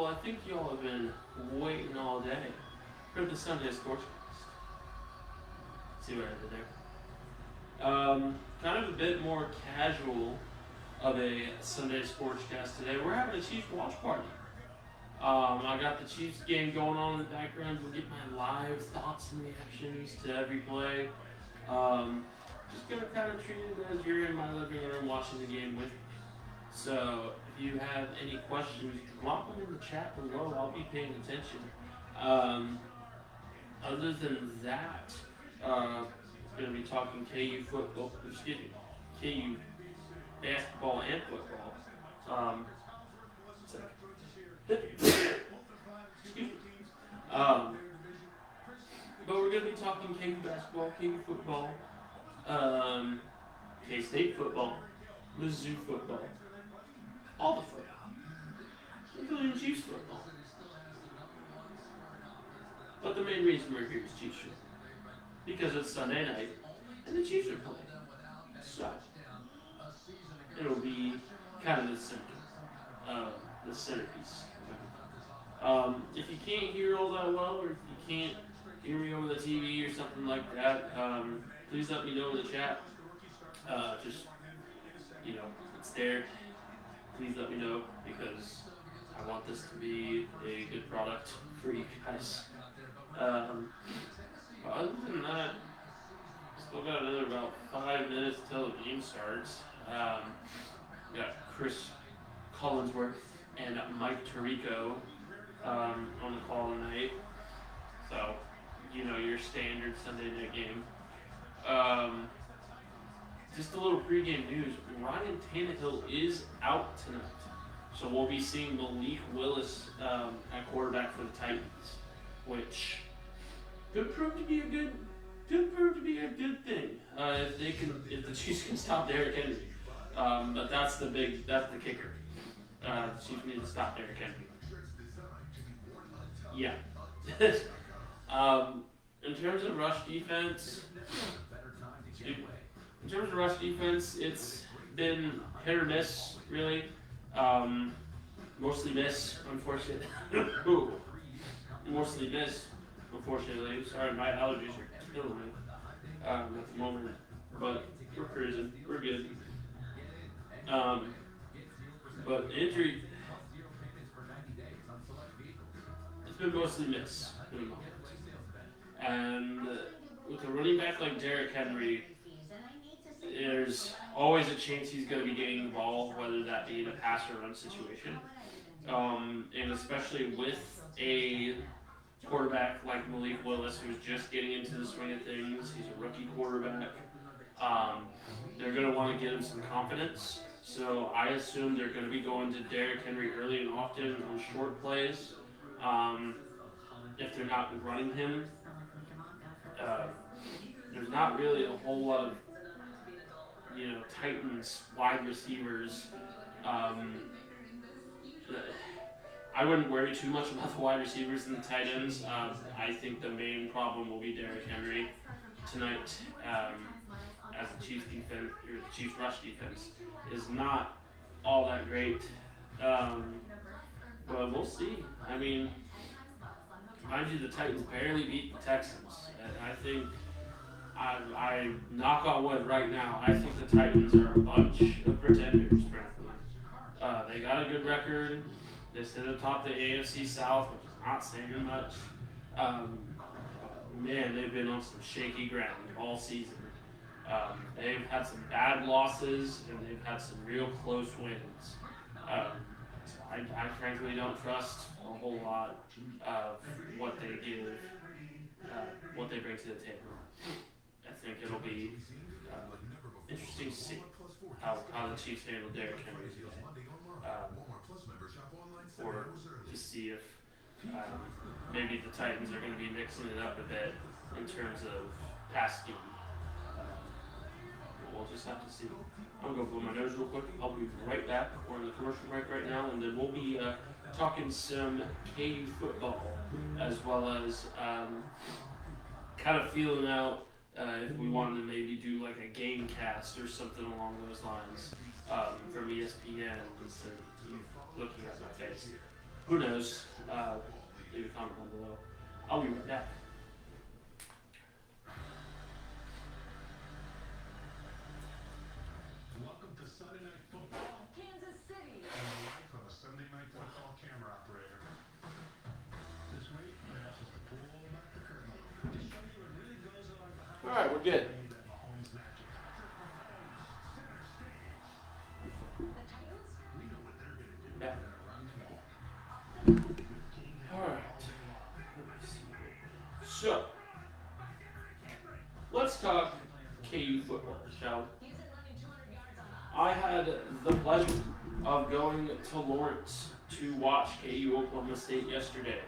Well, I think y'all have been waiting all day for the Sunday ScorchCast. See what I did there? Kind of a bit more casual of a Sunday ScorchCast today. We're having a Chiefs watch party. I got the Chiefs game going on in the background. We'll get my live thoughts and reactions to every play. Just gonna kind of treat it as you're in my living room watching the game with me. So if you have any questions, drop them in the chat below. I'll be paying attention. Other than that, I'm gonna be talking KU football. Excuse me, KU basketball and football. Excuse me. But we're going to be talking KU basketball, KU football, K-State football, Mizzou football, all the football, including Chiefs football. But the main reason we're here is Chiefs football, because it's Sunday night and the Chiefs are playing. So it'll be kind of the center, the centerpiece. If you can't hear all that well, or if you can't hear me over the TV or something like that, please let me know in the chat. Just, it's there. Please let me know, because I want this to be a good product for you guys. Other than that, still got another about 5 minutes until the game starts. Got Chris Collinsworth and Mike Tirico on the call tonight. So, your standard Sunday night game. Just a little pregame news. Ryan Tannehill is out tonight. So we'll be seeing Malik Willis at quarterback for the Titans, which could prove to be a good thing. If the Chiefs can stop Derrick Henry. But that's the kicker. The Chiefs need to stop Derrick Henry. Yeah. In terms of rush defense, it's been hit or miss, really. Mostly miss, unfortunately. Mostly miss, unfortunately. Sorry, my allergies are killing me at the moment. But we're cruising. We're good. But injury, it's been mostly miss in the moment. And with a running back like Derrick Henry, there's always a chance he's going to be getting the ball, whether that be in a pass or run situation. And especially with a quarterback like Malik Willis, who's just getting into the swing of things. He's a rookie quarterback. They're going to want to get him some confidence. So I assume they're going to be going to Derrick Henry early and often on short plays. If they're not running him, there's not really a whole lot of Titans wide receivers. I wouldn't worry too much about the wide receivers and the tight ends. I think the main problem will be Derrick Henry tonight, as the Chiefs defense, or the Chiefs rush defense is not all that great. But we'll see. I mean, mind you, the Titans barely beat the Texans, and I think I knock on wood right now. I think the Titans are a bunch of pretenders, frankly. They got a good record. They sit atop the AFC South, which is not saying much. Man, they've been on some shaky ground all season. They've had some bad losses, and they've had some real close wins. So I frankly don't trust a whole lot of what they give, what they bring to the table. I think it'll be interesting to see how the Chiefs handle Derrick Henry today. Or to see if maybe the Titans are going to be mixing it up a bit in terms of pass scheme. We'll just have to see. I'm going to blow my nose real quick. I'll be right back. We're in the commercial break right now, and then we'll be talking some KU football, as well as kind of feeling out if we wanted to maybe do like a game cast or something along those lines from ESPN instead of you looking at my face. Who knows? Leave a comment down below. I'll be right back. Welcome to Sunday Night Football, Kansas City, and live from a Sunday Night Football camera operator. This week, perhaps it's the pull back the curtain to show you what really goes on behind. All right, we're good. That Mahomes magic. Center stage. The Titans? We know what they're going to do. Yeah. They're going to run the ball. All right. So, let's talk KU football, shall we? He's at running 200 yards on the I had the pleasure of going to Lawrence to watch KU Oklahoma State yesterday.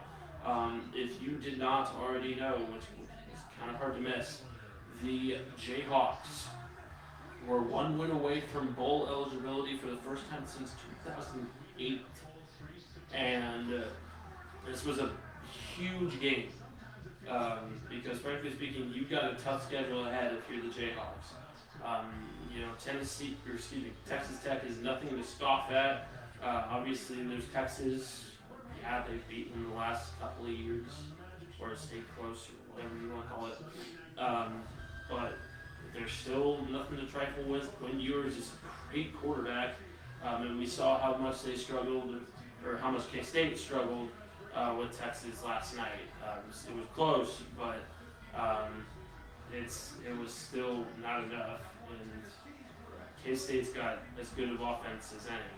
If you did not already know, which is kind of hard to miss, the Jayhawks were one win away from bowl eligibility for the first time since 2008. And this was a huge game. Because frankly speaking, you've got a tough schedule ahead if you're the Jayhawks. Texas Tech is nothing to scoff at. Obviously, there's Texas. Yeah, they've beaten the last couple of years, or stayed close, or whatever you want to call it. But there's still nothing to trifle with. Quinn Ewers is a great quarterback, and we saw how much they struggled, or how much K-State struggled with Texas last night. It was close, but it was still not enough. And K-State's got as good of offense as any.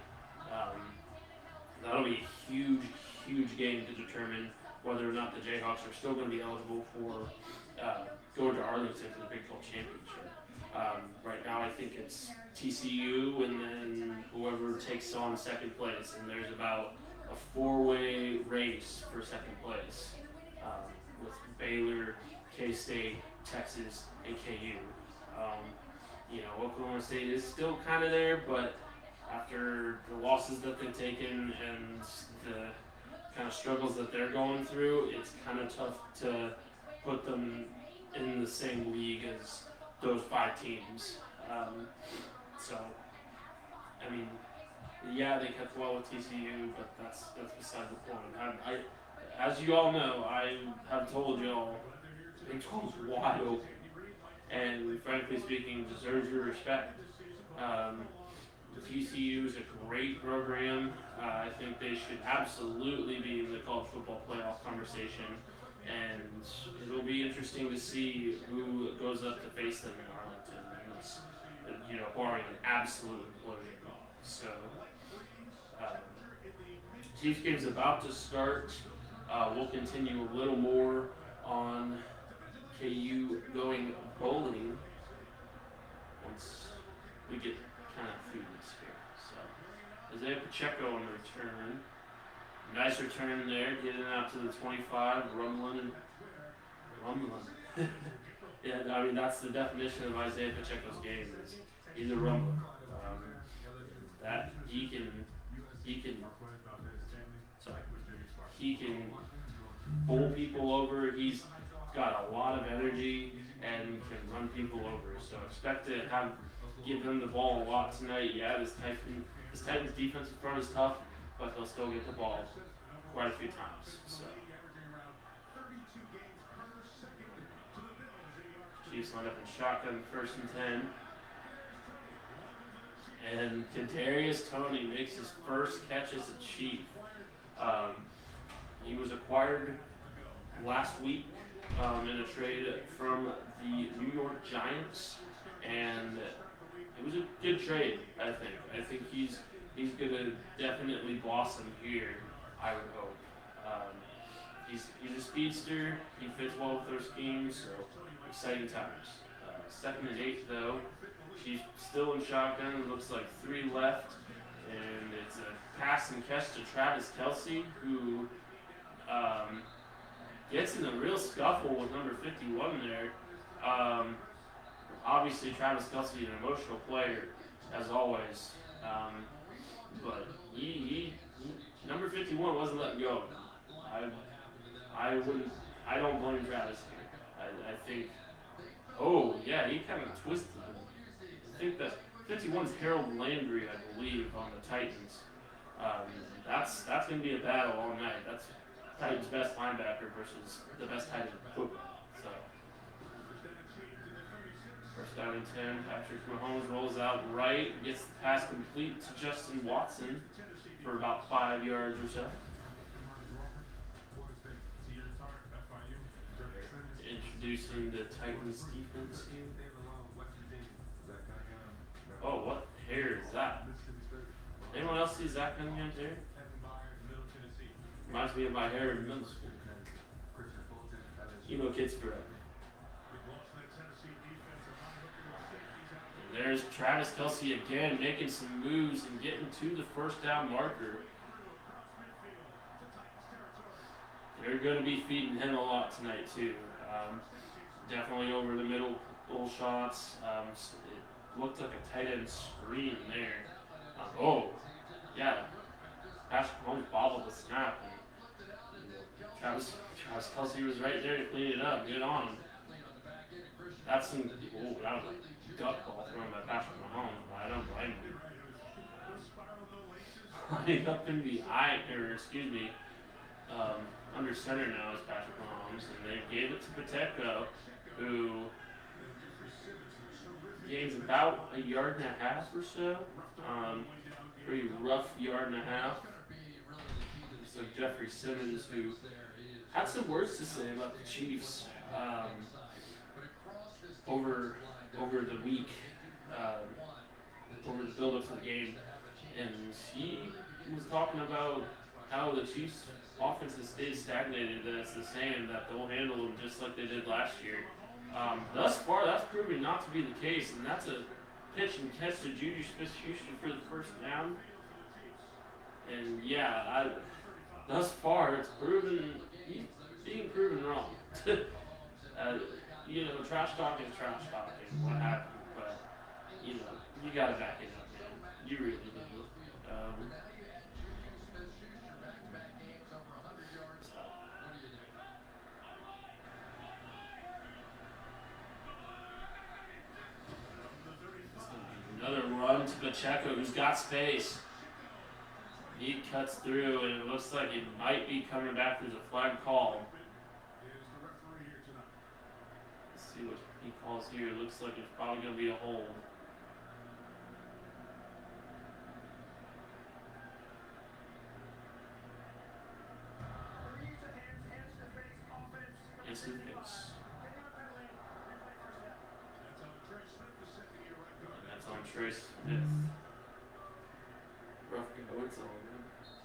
That'll be a huge, huge game to determine whether or not the Jayhawks are still going to be eligible for going to Arlington for the Big 12 Championship. Right now, I think it's TCU and then whoever takes on second place, and there's about a four-way race for second place with Baylor, K-State, Texas, and KU. Oklahoma State is still kind of there, but after the losses that they've taken and the kind of struggles that they're going through, it's kind of tough to put them in the same league as those five teams. Yeah, they kept well with TCU, but that's beside the point. As you all know, I have told y'all, Big 12 is wide open, and frankly speaking, deserves your respect. TCU is a great program. I think they should absolutely be in the college football playoff conversation, and it'll be interesting to see who goes up to face them in Arlington, barring an absolute implosion. So, Chiefs game's about to start. We'll continue a little more on KU going bowling once we get kind of through this here. So, Isaiah Pacheco on the return. Nice return there, getting out to the 25, rumbling. Yeah, that's the definition of Isaiah Pacheco's game. Is he's a rumbler. That he can bowl people over. He's got a lot of energy and can run people over. So expect to give him the ball a lot tonight. Yeah, this Titans defensive front is tough, but they'll still get the ball quite a few times. So Chiefs line up in shotgun, 1st and 10. And Kadarius Toney makes his first catch as a Chief. He was acquired last week in a trade from the New York Giants, and it was a good trade. I think he's going to definitely blossom here. I would hope. He's a speedster. He fits well with their scheme, so exciting times. 2nd and 8 though. She's still in shotgun. It looks like 3 left, and it's a pass and catch to Travis Kelce, who gets in a real scuffle with number 51 there. Obviously, Travis Kelce, an emotional player, as always, but he number 51 wasn't letting go. I don't blame Travis here. I think. Oh yeah, he kind of twisted it. I think that 51's Harold Landry, I believe, on the Titans. Um, that's going to be a battle all night. That's Titans' best linebacker versus the best tight end in football. So, first down and 10. Patrick Mahomes rolls out right, gets the pass complete to Justin Watson for about 5 yards or so. Introducing the Titans defense here. Oh, what hair is that? Anyone else see Zach Cunningham's hair? Reminds me of my hair in middle school. You know, kids forever. And there's Travis Kelce again, making some moves and getting to the first down marker. They're going to be feeding him a lot tonight too. Definitely over the middle shots. It looked like a tight end screen there. Oh, yeah. Patrick Mahomes bobbled the snap. And Travis Kelce was right there to clean it up. Good on him. That was a gut ball thrown by Patrick Mahomes. I don't blame him. Lining up in the under center now is Patrick Mahomes, and they gave it to Pacheco, who gains about a yard and a half or so. Pretty rough yard and a half. So Jeffrey Simmons, who had some words to say about the Chiefs over the week, over the build-up to the game, and he was talking about how the Chiefs' offense has stayed stagnated, that it's the same, that they'll handle them just like they did last year. Thus far, that's proving not to be the case, and that's a pitch and catch to Juju Smith-Schuster for the first down. And yeah, thus far, it's proven, he's being proven wrong. Trash talk is trash talking, what happened, but, you gotta back it up, man. You really do. Another run to Pacheco, who's got space. He cuts through, and it looks like it might be coming back. There's a flag call. Let's see what he calls here. It looks like it's probably going to be a hold. Instant fix. That's on Trey Smith. Rough go, it's on.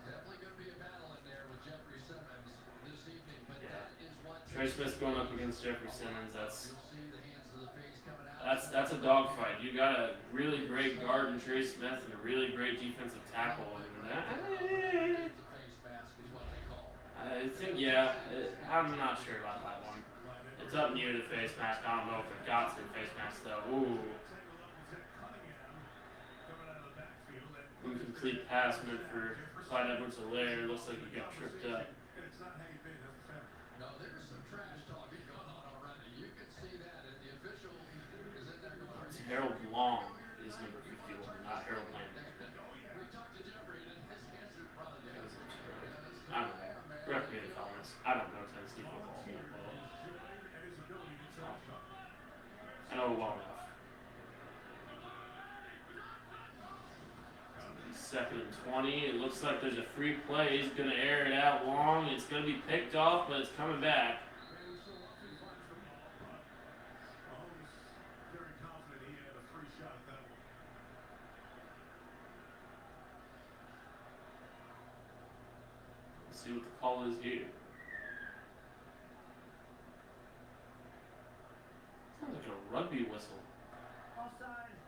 Definitely going to be a battle in there with Jeffrey Simmons this evening, but Yeah. that is what Trey Smith going up against Jeffrey Simmons. That's you'll see the hands of the face coming out. that's a dogfight. You got a really great guard in Trey Smith and a really great defensive tackle, and that. The face mask is what they call. I think I'm not sure about that one. It's up near the face mask. I don't know if it got to the face mask though. Ooh. Incomplete pass meant for Clyde Edwards-Helaire. Looks like he got tripped up. No, there's some trash talking going on already. You can see that, and the official is in there going. It's Harold Long is number 51, not Harold Landry. We talked to Jeffrey, and his hands in front of him. I don't know. Correct me in the comments. I don't know Tennessee football. I know well enough. Second and 20. It looks like there's a free play. He's going to air it out long. It's going to be picked off, but it's coming back. Let's see what the call is here. Sounds like a rugby whistle.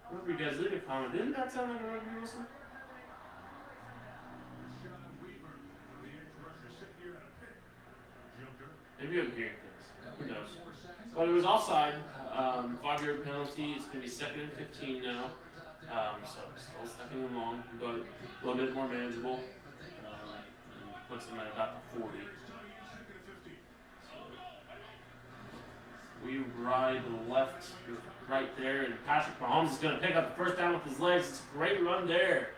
Whatever you guys leave a comment. Didn't that sound like a rugby whistle? Maybe I'm hearing things. Who knows? But it was offside. 5-yard penalty. It's going to be 2nd and 15 now. So still second and long, but a little bit more manageable. Puts him at about the 40. So we ride left, right there, and Patrick Mahomes is going to pick up the first down with his legs. It's a great run there.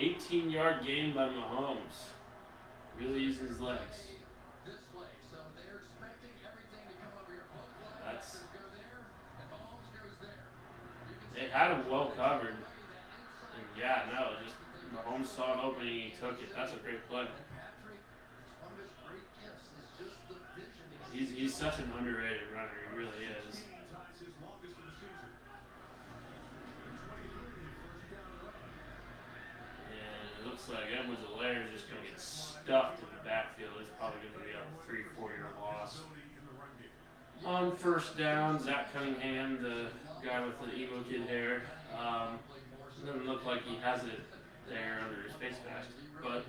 18-yard gain by Mahomes. Really using his legs. This way, so they're expecting everything to come over here. Both That's linebackers go there, and Mahomes goes there. You can they see had him well covered. that inside And yeah, no, just Mahomes saw an opening, he took it. That's a great play. And Patrick, one of his great gifts is just the vision. He's such an underrated runner. He really is. ties his longest of the season. 23, first down and up. And it looks like Edwards-Helaire is just going to get stuffed in the backfield. It's probably going to be a 3-4 year loss. In the run game. On first down, Zach Cunningham, the guy with the emo kid hair, doesn't look like he has it there under his face mask, but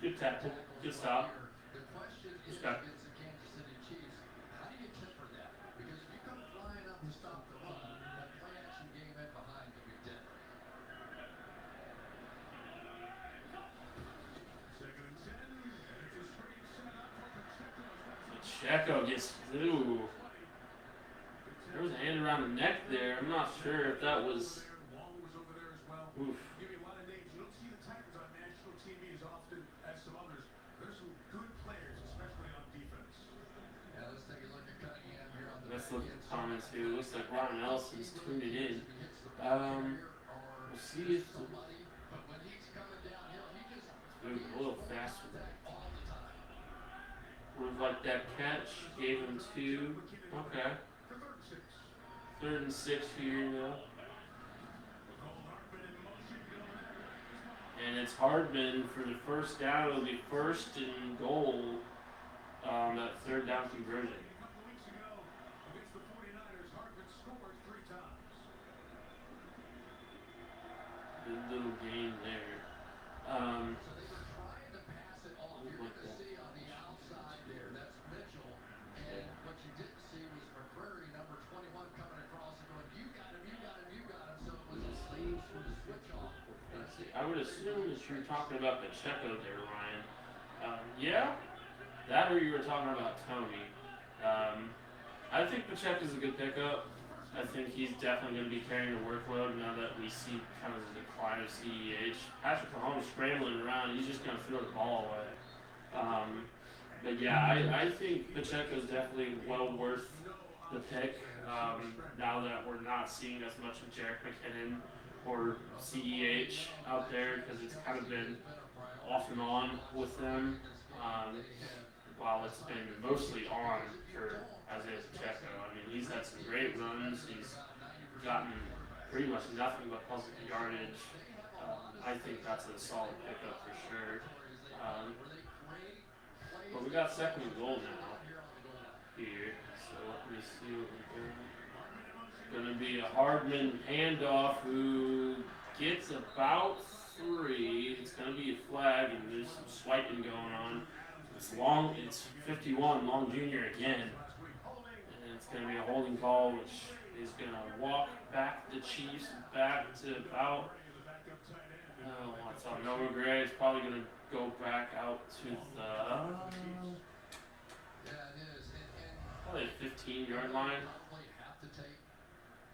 good tackle, good stop. The question is Just got against the Kansas City Chiefs, how do you temper that? Because if you come flying up to stop the run, that play action game in behind can be deadly. Second and 10, and it's a screen set up for Pacheco. Pacheco gets through. There was a hand around the neck there. I'm not sure if that was. Long was over there as well. Oof. Give you a lot of names. You don't see the Titans on national TV as often as some others. There's some good players, especially on defense. Now let's take a look at Cunningham here on the Let's back look at end. the comments here. Looks like Ron Nelson's tuned it in. We'll see if the Somebody, but when he's coming downhill, he just move a little faster. all the time. Would have liked that catch. Gave him 2. Okay. For third and 6. 3rd and 6 here now. And it's Hardman for the first down. It'll be 1st and goal. That 3rd down conversion. A couple of weeks ago against the 49ers, Hardman scored 3 times. Good little game there. So they were trying to pass it off. You're Like going to that. see on the outside there, that's Mitchell. And what you didn't see was McCreary, number 21, coming across and going, you got him, you got him, you got him. So it was a slave sort of switch off. I would assume that you were talking about Pacheco there, Ryan. Yeah, that or you were talking about Tony. I think Pacheco's a good pickup. I think he's definitely going to be carrying the workload now that we see kind of the decline of CEH. Patrick Mahomes scrambling around, he's just going to throw the ball away. But yeah, I think Pacheco's definitely well worth the pick now that we're not seeing as much of Jerick McKinnon or CEH out there because it's kind of been off and on with them while it's been mostly on for Isaiah Pacheco. I mean, he's had some great runs. He's gotten pretty much nothing but positive yardage. I think that's a solid pickup for sure. But we got 2nd and goal now here, so let me see what we're doing. Going to be a Hardman handoff who gets about 3. It's going to be a flag, and there's some swiping going on. It's long. It's 51, Long Jr. again, and it's going to be a holding call, which is going to walk back the Chiefs back to about. What's on Noah Gray? It's probably going to go back out to the Yeah, it is. And probably 15-yard line. probably have to take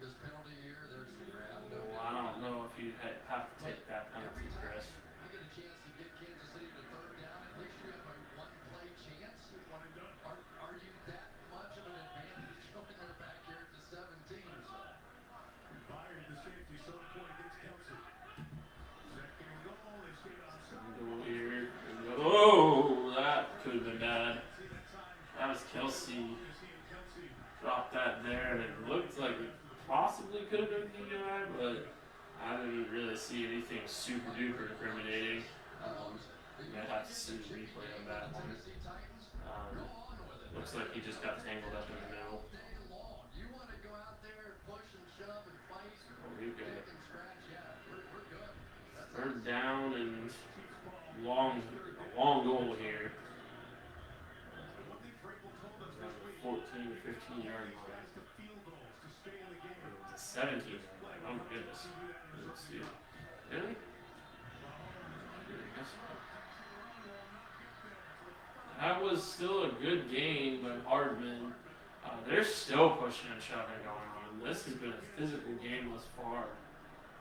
this penalty here. There's the grab. Well, I don't know if you have to take that penalty, Chris. You get a chance to get Kansas City to 3rd down. At least you have a one-play chance. Are you that much of an advantage going there back here at the 17 or so? Fired the safety, so point against Kelsey. Second and goal, they stayed on side. Go here. Oh, that could have been bad. That was Kelsey. Dropped that there, and it looked like it possibly could have been DUI, but I didn't really see anything super duper incriminating. I'd have to see the replay on that one. Looks like he just got tangled up in the middle. Day long. You want to go out there and push and shove and fight Oh, we're good. and scratch? Yeah, we're good. That's 3rd down and long goal here. 14 to 15 yard line. 17 yard line. Oh my goodness. Let's see. Really? That was still a good game by Hardman. They're still pushing and shoving going on. This has been a physical game thus far.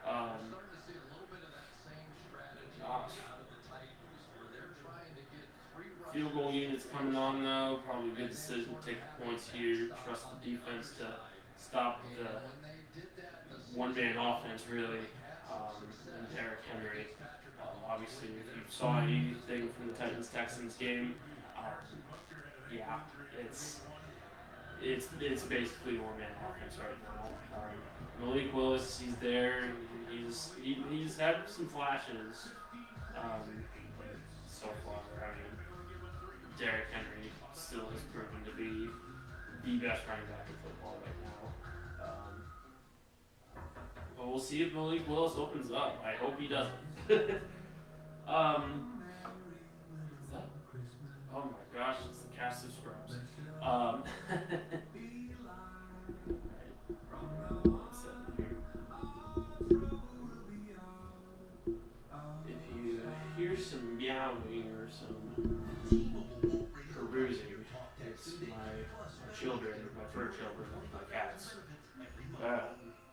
starting to see a little bit of that same gosh. where they're trying to get 3 Field goal units coming on though. Probably a good decision to take the points here. Trust the defense to stop the one-man offense really. And Derrick Henry. Obviously, if you saw anything from the Titans-Texans game, yeah, it's basically a one-man offense right now. Malik Willis, he's there. He's had some flashes so far. I mean, Derrick Henry still has proven to be the best running back in football right now. But we'll see if Malik Willis opens up. I hope he doesn't. Is that? Oh my gosh, it's the cast of Scrubs. If you hear some meowing or some perusing, it's my children, my fur children, my cats.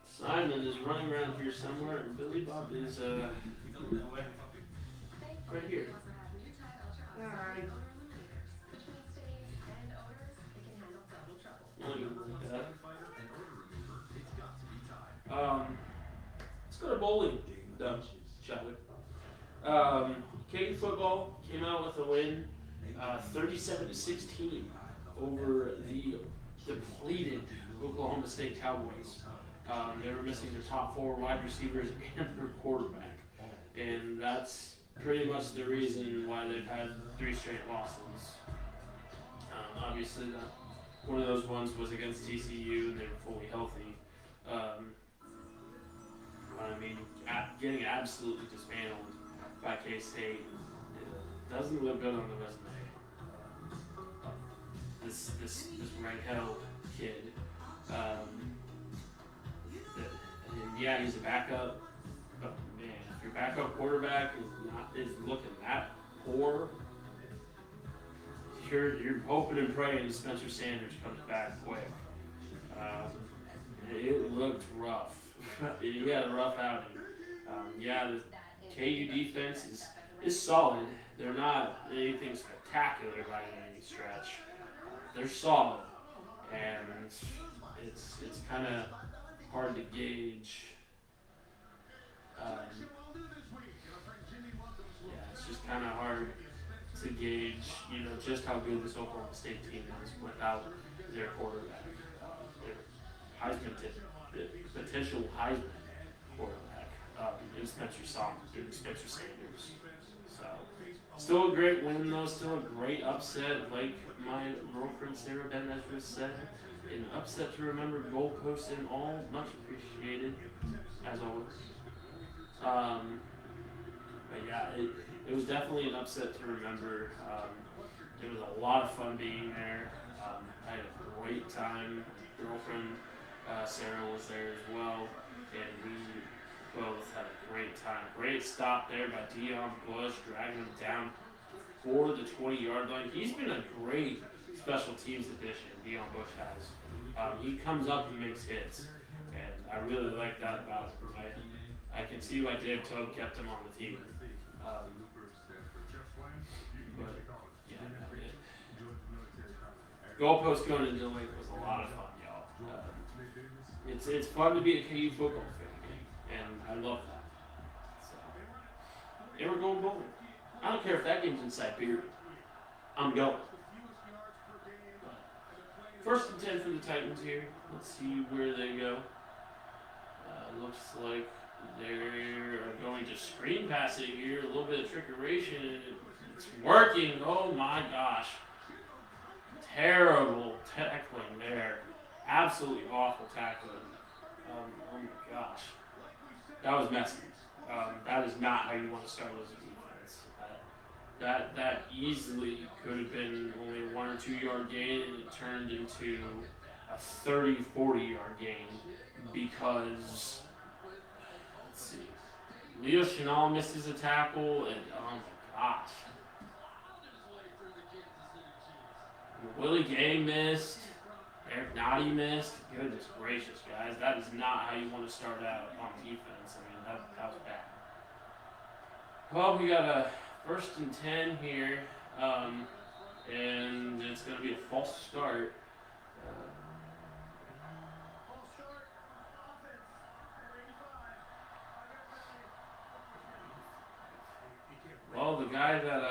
Simon is running around here somewhere, and Billy Bob is right here. Alright. Let's go to bowling, shall we? KU football came out with a win, 37-16 over the depleted Oklahoma State Cowboys. They were missing their top 4 wide receivers and their quarterback, and that's pretty much the reason why they've had 3 straight losses. Obviously, one of those ones was against TCU, and they were fully healthy. I mean, getting absolutely dismantled by K-State doesn't look good on the resume. This Rangel kid, and yeah, he's a backup, but man, if your backup quarterback is looking that poor, you're hoping and praying Spencer Sanders comes back quick. It looked rough. He had a rough outing. Yeah, the KU defense is solid. They're not anything spectacular by any stretch. They're solid, and it's kind of hard to gauge. It's just kind of hard to gauge, just how good this Oklahoma State team is without their quarterback, their potential Heisman quarterback, in Spencer Sanders. So, still a great win though, still a great upset, like my girlfriend Sarah Ben Ezra said. An upset to remember, goalposts and all, much appreciated, as always. But yeah, it was definitely an upset to remember. It was a lot of fun being there. I had a great time. Girlfriend Sarah was there as well, and we both had a great time. Great stop there by Deion Bush, dragging him down for the 20-yard line. He's been a great special teams addition, Deion Bush has. He comes up and makes hits, and I really like that about him. I can see why Dave Toub kept him on the team. But, yeah, goalpost going into Link was a lot of fun, y'all. It's fun to be a KU football fan, and I love that. So, and we're going bowling. I don't care if that game's in Siberia. I'm going. First and 10 for the Titans here. Let's see where they go. Looks like they're going to screen pass it here. A little bit of trickeration. It's working. Oh my gosh. Terrible tackling there. Absolutely awful tackling. Oh my gosh. That was messy. That is not how you want to start as a defense. That easily could have been only a 1 or 2 yard gain, and it turned into a 30, 40 yard gain because, let's see, Leo Chenal misses a tackle, and oh my gosh. Willie Gay missed. Eric Nottie missed. Goodness gracious, guys. That is not how you want to start out on defense. I mean, that was bad. Well, we got a 1st and 10 here, and it's going to be a false start. False start. Offense. Number 85. Well, the guy that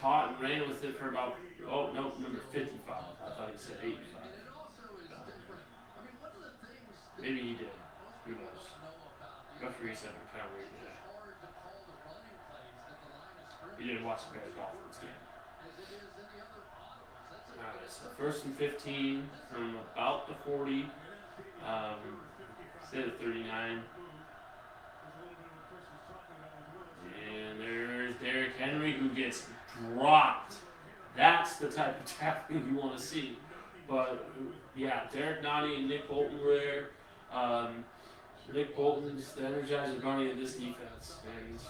caught and ran with it for about, oh, no, number 55. I thought he said 85. And it also is different. I mean, one of the things that Maybe he did. most Who people knows? don't know about the Referee said it kind of weird. it's hard to call the running plays at the line of scrimmage You didn't watch the Bears Dolphins game. as it is in the other autos. That's a Alright, so 1st and 15 from about the 40. Instead of 39. And there's Derrick Henry who gets dropped. That's the type of tackling you want to see. But yeah, Derek Nottie and Nick Bolton were there. Nick Bolton's the Energizer Bunny of this defense and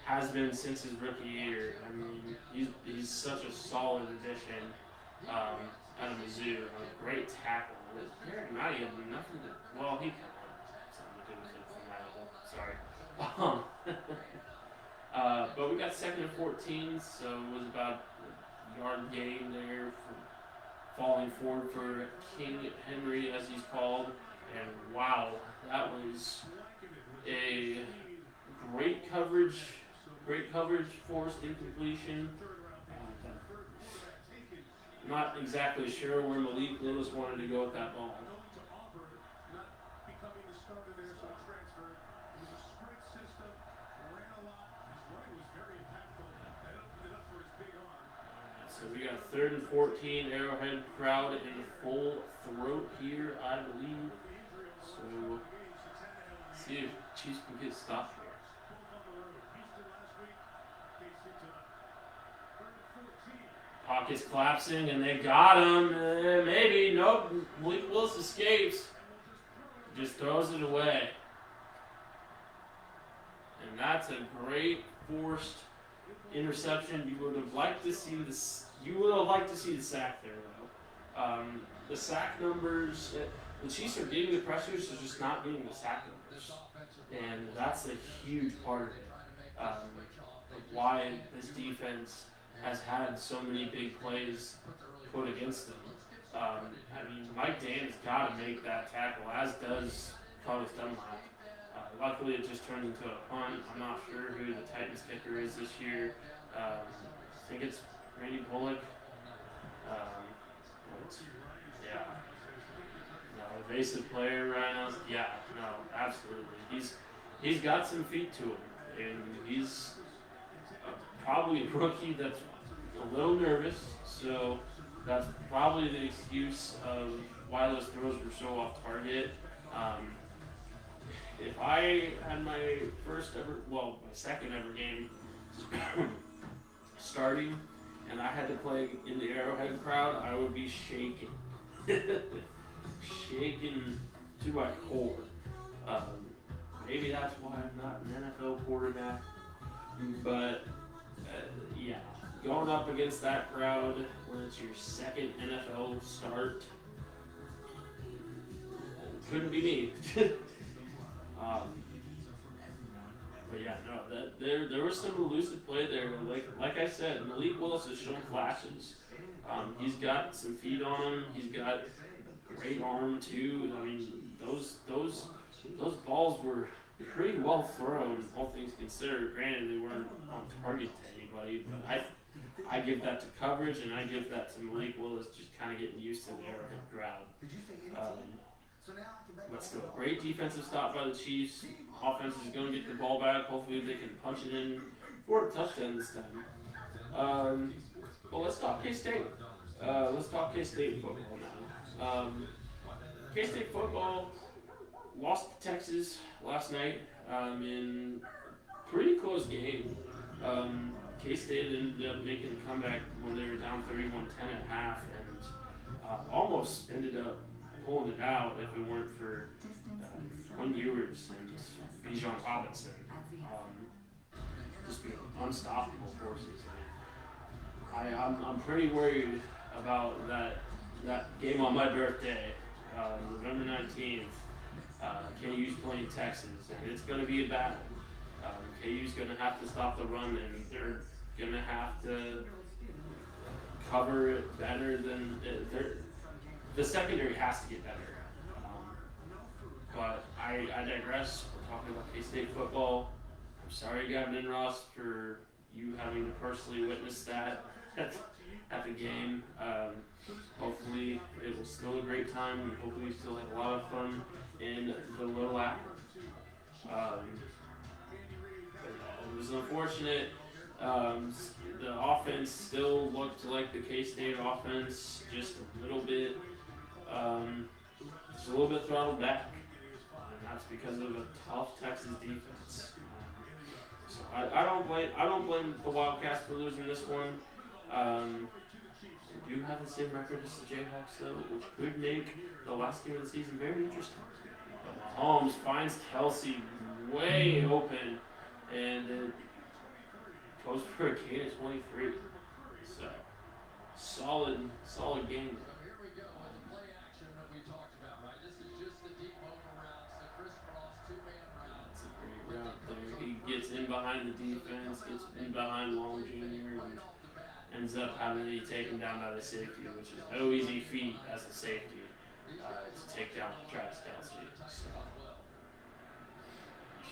has been since his rookie year. I mean, he's such a solid addition out of Mizzou. A great tackle. Derek Nottie had nothing to. Well, he kind of had something to do with it from that level. Sorry. But we got 2nd and 14, so it was about a yard gain there for falling forward for King Henry, as he's called. And wow, that was a great coverage forced incompletion. Not exactly sure where Malik Lewis wanted to go with that ball. So we got 3rd and 14, Arrowhead crowd in full throat here, I believe. So see if Chiefs can get stopped here. Pockets collapsing, and they got him. Maybe. Nope. Malik Willis escapes. Just throws it away. And that's a great forced interception. You would have liked to see this. You would have liked to see the sack there, though. The sack numbers. The Chiefs are getting the pressures, they're just not getting the sack numbers, and that's a huge part of it. Why this defense has had so many big plays put against them. I mean, Mike Dan's got to make that tackle, as does Thomas Dunlap. Luckily, it just turned into a punt. I'm not sure who the Titans kicker is this year. I think it's Randy Bullock. Yeah. No, evasive player right now. Yeah, no, absolutely. He's got some feet to him, and he's probably a rookie that's a little nervous. So that's probably the excuse of why those throws were so off target. If I had my second ever game starting, and I had to play in the Arrowhead crowd, I would be shaking. Shaking to my core. Maybe that's why I'm not an NFL quarterback. But, yeah, going up against that crowd when it's your second NFL start, couldn't be me. But yeah, no, there was some elusive play there. Like I said, Malik Willis has shown flashes. He's got some feet on him. He's got great arm too. I mean, those balls were pretty well thrown, all things considered. Granted, they weren't on target to anybody, but I give that to coverage, and I give that to Malik Willis just kind of getting used to the Arrowhead crowd. Let's go. Great defensive stop by the Chiefs. Offense is going to get the ball back. Hopefully they can punch it in for a touchdown this time. Well, let's talk K-State. Let's talk K-State football now. K-State football lost to Texas last night in a pretty close game. K-State ended up making a comeback when they were down 31-10 at half, and almost ended up pulling it out if it weren't for Quinn Ewers and Bijan Robinson. Just being unstoppable forces. I'm pretty worried about that game on my birthday, November 19th. KU's playing Texas, and it's going to be a battle. KU's going to have to stop the run, and they're going to have to cover it better than the secondary has to get better. But I digress. We're talking about K-State football. I'm sorry, Gavin Ross, for you having to personally witness that at the game. Hopefully it was still a great time, and hopefully you still had a lot of fun in the Little Apple. It was unfortunate. The offense still looked like the K-State offense, just a little bit, throttled back, and that's because of a tough Texas defense. So I don't blame the Wildcats for losing this one. They do have the same record as the Jayhawks, though, which could make the last game of the season very interesting. Mahomes finds Kelsey way open, and it goes for a gain of 23. So, solid game. So here we go with the play action that we talked about, right? This is just the deep open routes, the crisscross two-man routes. That's a great route there. He gets in behind the defense, gets in behind Long Jr., and ends up having to be taken down by the safety, which is no easy feat as a safety to take down Travis Kelsey. So,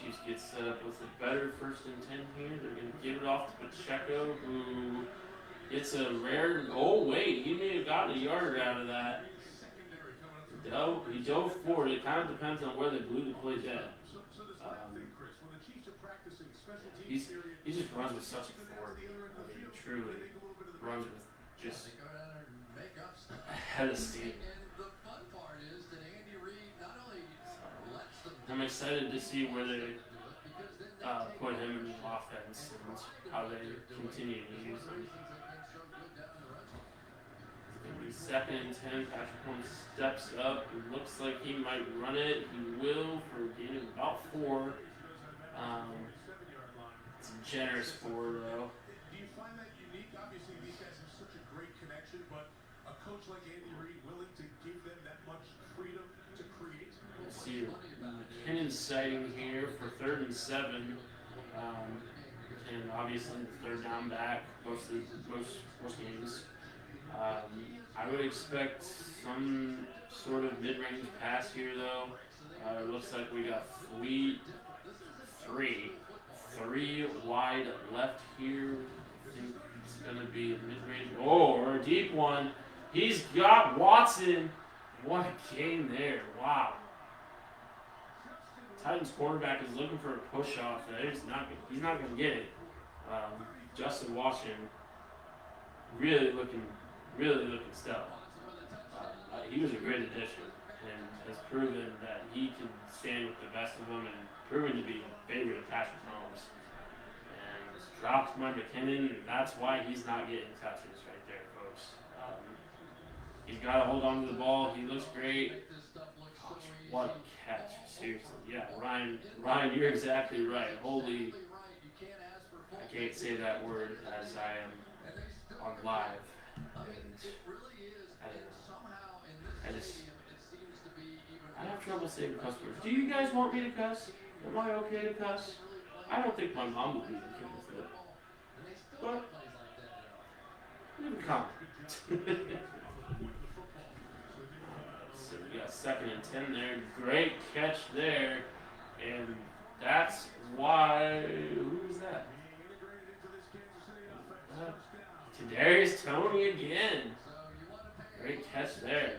Chiefs get set up with a better 1st and 10 here. They're going to give it off to Pacheco, who gets a rare. Oh, wait, he may have gotten a yard out of that. He dove forward. It kind of depends on where they blew the play dead. He just runs with such authority. I mean, truly runs with just They go down there and make up stuff. head of steam. And the fun part is that Andy Reid not only lets them I'm excited to see where they do it, because then they put him in the offense and how they continue to use him. It'll be 2nd and 10. Patrick Holmes steps up. It looks like he might run it. He will for a gain of about 4. It's a generous 4, though. Do you find that unique? Obviously, these guys have such a great connection, but a coach like Andy Reid willing to give them that much freedom to create? Let's see McKinnon sighting here for 3rd and 7. And obviously the 3rd down back most games. I would expect some sort of mid-range pass here, though. It looks like we got three wide left here. I think it's going to be a mid-range. Oh, or a deep one. He's got Watson. What a game there. Wow. Titans quarterback is looking for a push-off. He's not going to get it. Justin Washington really looking stellar. He was a great addition and has proven that he can stand with the best of them and proven to be a favorite of Patrick Mahomes. And dropped by McKinnon, and that's why he's not getting touches right there, folks. He's got to hold on to the ball. He looks great. Gosh, what a catch. Seriously. Yeah, Ryan, you're exactly right. Holy, I can't say that word as I am on live. I have trouble saying cuss words. Do you guys want me to cuss? Am I okay to cuss? I don't think my mom would be okay with it. But leave a comment. So we got 2nd and 10 there. Great catch there. And that's why. Who was that? Kadarius Toney again. Great catch there.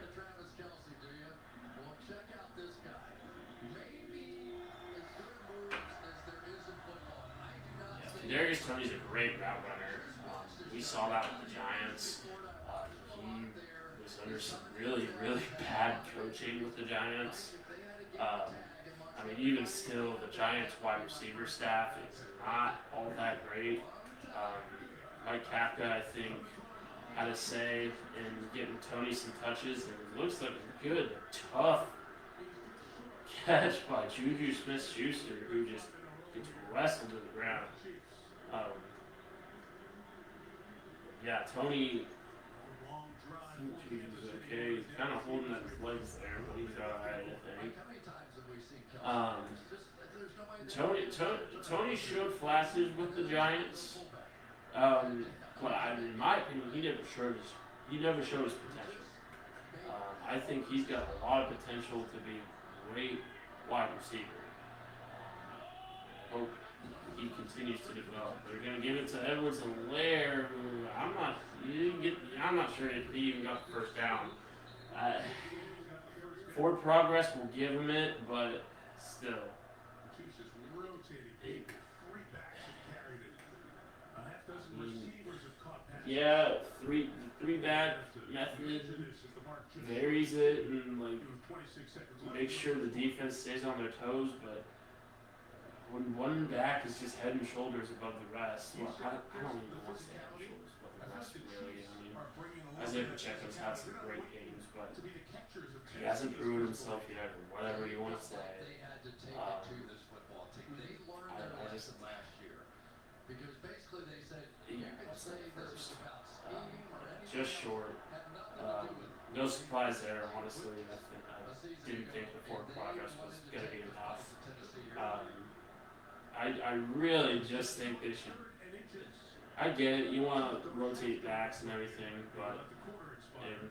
Kadarius Toney's a great route runner. We saw that with the Giants. He was under some really, really bad coaching with the Giants. I mean, even still, the Giants wide receiver staff is not all that great. Mike Kafka, I think, had a say in getting Toney some touches, and it looks like a good, tough catch by Juju Smith-Schuster, who just gets wrestled to the ground. Yeah, Toney, I think Juju's okay. He's kind of holding up his legs there, but he's alright, I think. Tony showed flashes with the Giants, but in my opinion, he never showed his potential. I think he's got a lot of potential to be a great wide receiver. I hope he continues to develop. They're going to give it to Edwards and Lair, who I'm not sure if he even got the first down. Forward progress will give him it, but still. Chiefs just rotating. 3 backs have carried it. A half dozen receivers have caught passes. Yeah, three back method varies it and make sure the defense stays on their toes, but when one back is just head and shoulders above the rest, well, I don't even want to say head and shoulders above the rest, really. I mean, Isaiah Pacheco's had some great games, but he hasn't proven himself yet, or whatever you want to say. I just, because basically they said yeah, that's the first. Just short. No surprise there, honestly. I didn't think the forward progress was going to be enough. I really just think they should. I get it, you want to rotate backs and everything, but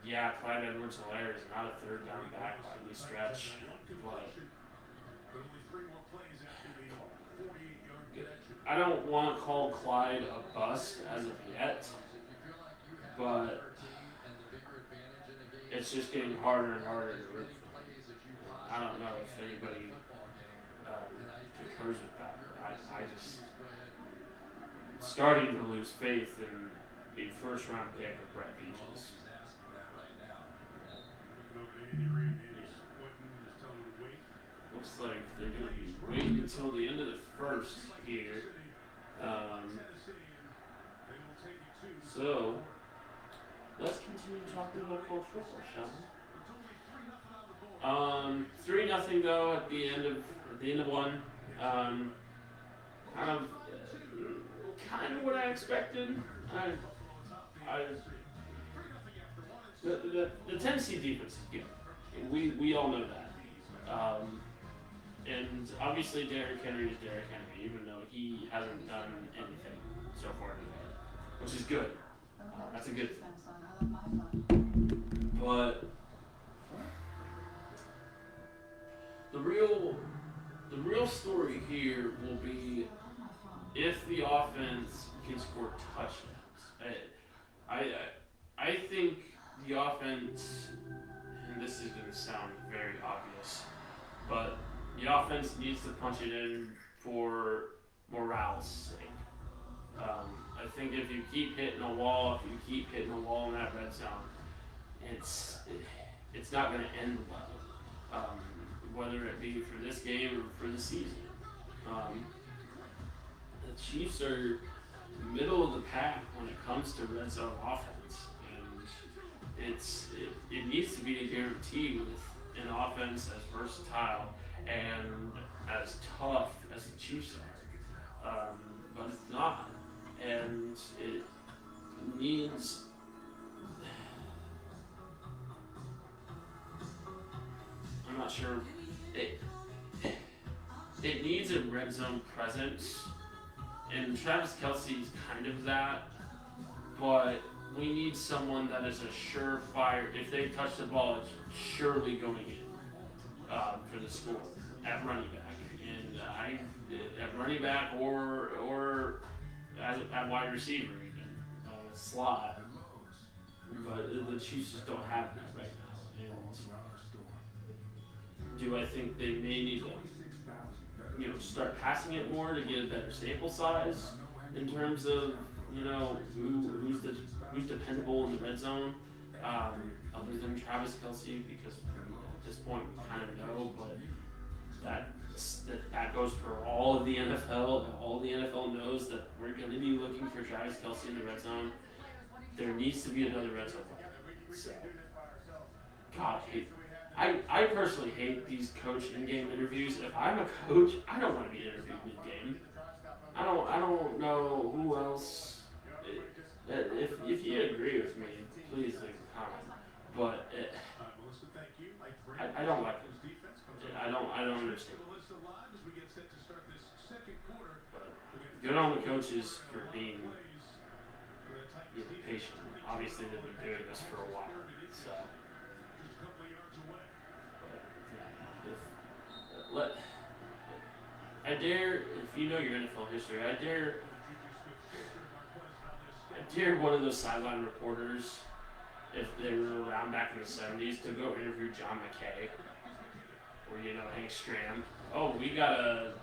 yeah, Clyde Edwards-Helaire is not a third down back by any stretch, but I don't want to call Clyde a bust as of yet, but it's just getting harder and harder to root for him. I don't know if anybody concurs with that. I just starting to lose faith in the first round pick of Brett Beaches. Looks like they're going to be waiting until the end of the first here. So let's continue talking about college football, shall we? 3-0 though at the end of one. Kind of what I expected. The Tennessee defense is good. We all know that. And obviously Derrick Henry is Derrick Henry, even though he hasn't done anything so far today, which is good. That's a good thing. But the real story here will be if the offense can score touchdowns. I think the offense, and this is going to sound very obvious, but the offense needs to punch it in for morale's sake. I think if you keep hitting a wall in that red zone, it's not going to end well. Whether it be for this game or for the season. The Chiefs are middle of the pack when it comes to red zone offense, and it needs to be a guarantee with an offense as versatile and as tough as the Chiefs are, but it's not, and it needs. I'm not sure. It needs a red zone presence, and Travis Kelce's kind of that, but we need someone that is a surefire. If they touch the ball, it's surely going in for the score at running back, and at running back or at wide receiver even slot. But the Chiefs just don't have that right now. And do I think they may need to, start passing it more to get a better sample size in terms of, who's dependable in the red zone, other than Travis Kelce, because at this point we kind of know, but that goes for all of the NFL. All the NFL knows that we're going to be looking for Travis Kelce in the red zone. There needs to be another red zone player. So, God, I personally hate these coach in-game interviews. If I'm a coach, I don't want to be interviewed mid-game. I don't know who else. If you agree with me, please leave a comment. But I don't like it. I don't understand. good on the coaches for being patient. Obviously, they've been doing this for a while. So, I dare, if you know your NFL history, I dare one of those sideline reporters, if they were around back in the 70s, to go interview John McKay or Hank Stram. Oh, we got a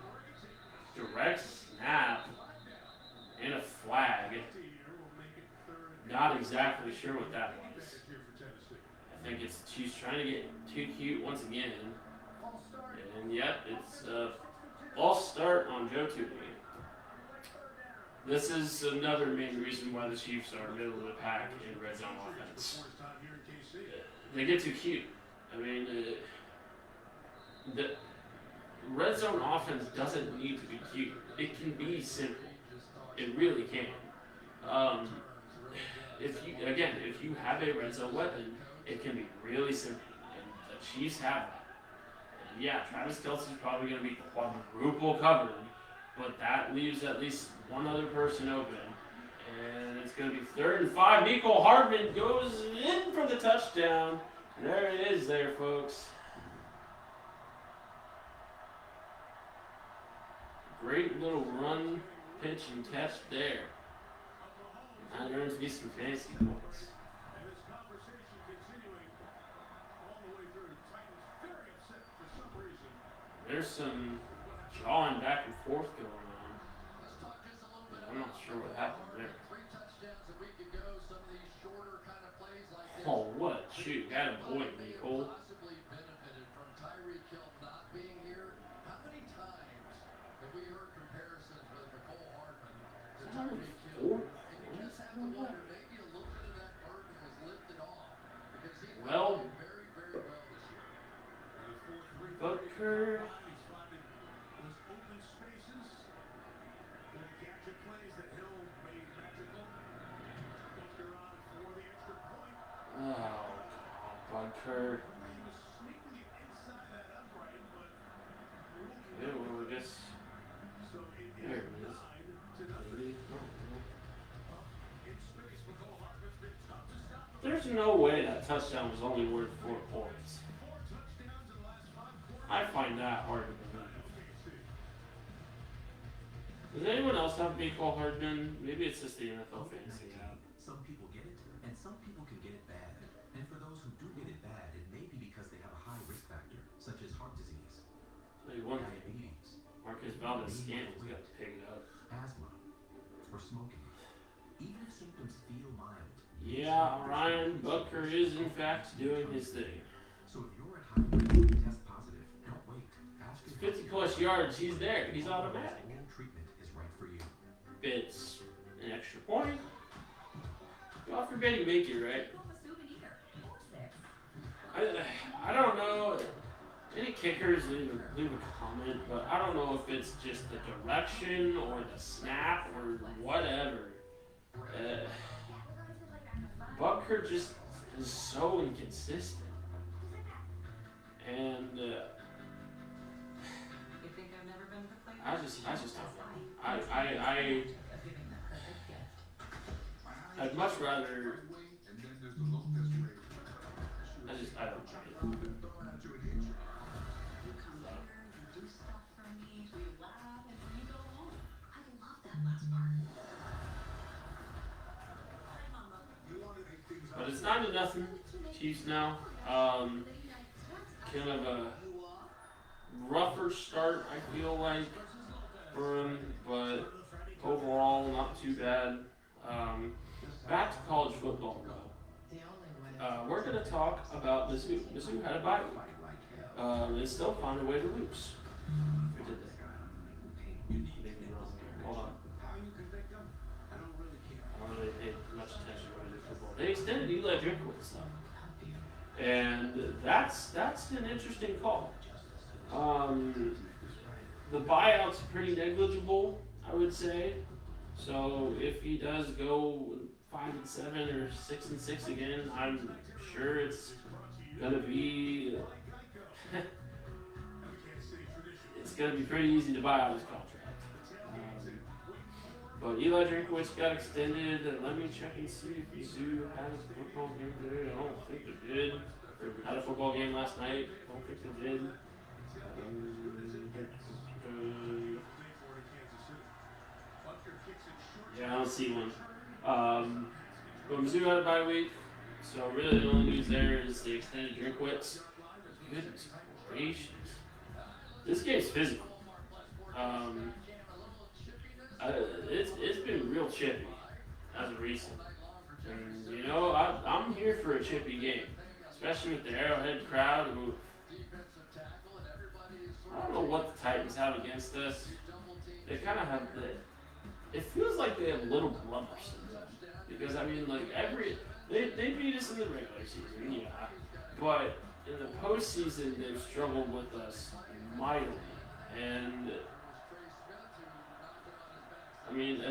direct snap and a flag. Not exactly sure what that was. I think it's Chiefs trying to get too cute once again. And yep, it's a false start on Joe Tooney. This is another main reason why the Chiefs are middle of the pack in red zone offense. They get too cute. I mean, the red zone offense doesn't need to be cute. It can be simple. It really can. If you have a red zone weapon, it can be really simple. And the Chiefs have that. And yeah, Travis Kelce's probably going to be quadruple covered, but that leaves at least one other person open. And it's going to be 3rd and 5. Mecole Hardman goes in for the touchdown. There it is there, folks. Great little run, pitch, and catch there. That earns me some fantasy points. There's some jawing back and forth going on. I'm not sure what happened there. Oh, what a shoot. Got a boy, Mecole. Well, Butker. Oh, Butker. Yeah, well, I guess. There it is. Maybe. There's no way that touchdown was only worth 4 points. I find that hard to believe. Does anyone else have Mecole Hardman? Maybe it's just the NFL fantasy app. Some people get it, and some people can get it bad. And for those who do get it bad, it may be because they have a high risk factor, such as heart disease, diabetes, Marcus Valdez-Scantling's got to pick it up. asthma, or smoking. Even if symptoms feel mild. Yeah, Ryan Butker is in fact doing his thing. So if you're at high risk and test positive, don't wait. Ask your 50 plus yards, he's there. He's automatic. All treatment is right for you. It's an extra point. God forbid you make it, right? I don't know. Any kickers leave a comment, but I don't know if it's just the direction or the snap or whatever. Butker just is so inconsistent. And I just don't know. I'd much rather. I don't know. But it's 9-0 Chiefs now. Kind of a rougher start, I feel like, for him, but overall not too bad. Back to college football, though. We're going to talk about Mizzou. Mizzou had a bye week. They still found a way to lose. Who did they? Hold on. I don't really pay much attention to football. They extended Eli Drinkwitz, though. And that's an interesting call. The buyout's pretty negligible, I would say. So if he does go 5-7 or 6-6 again, I'm sure it's gonna be it's gonna be pretty easy to buy out his contract. But Eli Drinkowitz got extended, and let me check and see if Mizzou had a football game today. I don't think they did. Had a football game last night. I don't think they did. Yeah, I don't see one. But Mizzou had a bye week, so really the only news there is the extended Drinkwitz. Goodness gracious. This game's physical. It's been real chippy as of recent. And, you know, I'm here for a chippy game, especially with the Arrowhead crowd who, I don't know what the Titans have against us. They kind of have it feels like they have little blubbers in them. Because, I mean, like, they beat us in the regular season, yeah. But in the postseason, they've struggled with us mightily. And, I mean,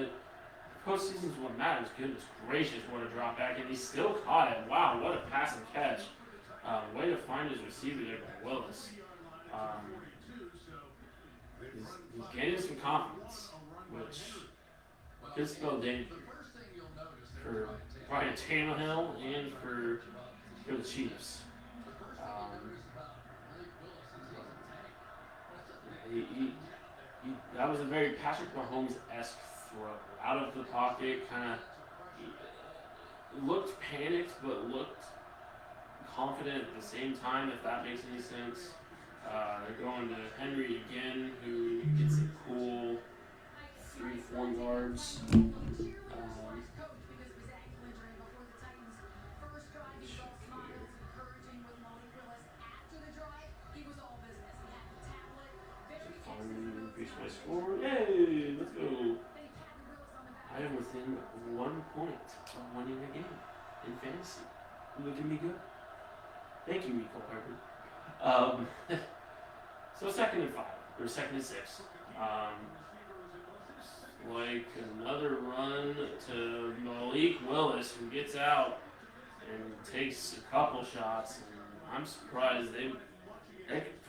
postseason's what matters. Goodness gracious, what a drop back. And he still caught it. Wow, what a pass and catch. Way to find his receiver there by Willis. He's gaining some confidence, which could spell danger for Brian Tannehill and for the Chiefs. That was a very Patrick Mahomes-esque throw. Out of the pocket, kind of looked panicked, but looked confident at the same time, if that makes any sense. They're going to Henry again, who gets a cool 3-4 yards. Increase my score. Yay! Let's go. I am within 1 point of winning a game in fantasy. Look at me go. Thank you, Rico Harper. So 2nd and 5, or 2nd and 6. Like another run to Malik Willis, who gets out and takes a couple shots. And I'm surprised they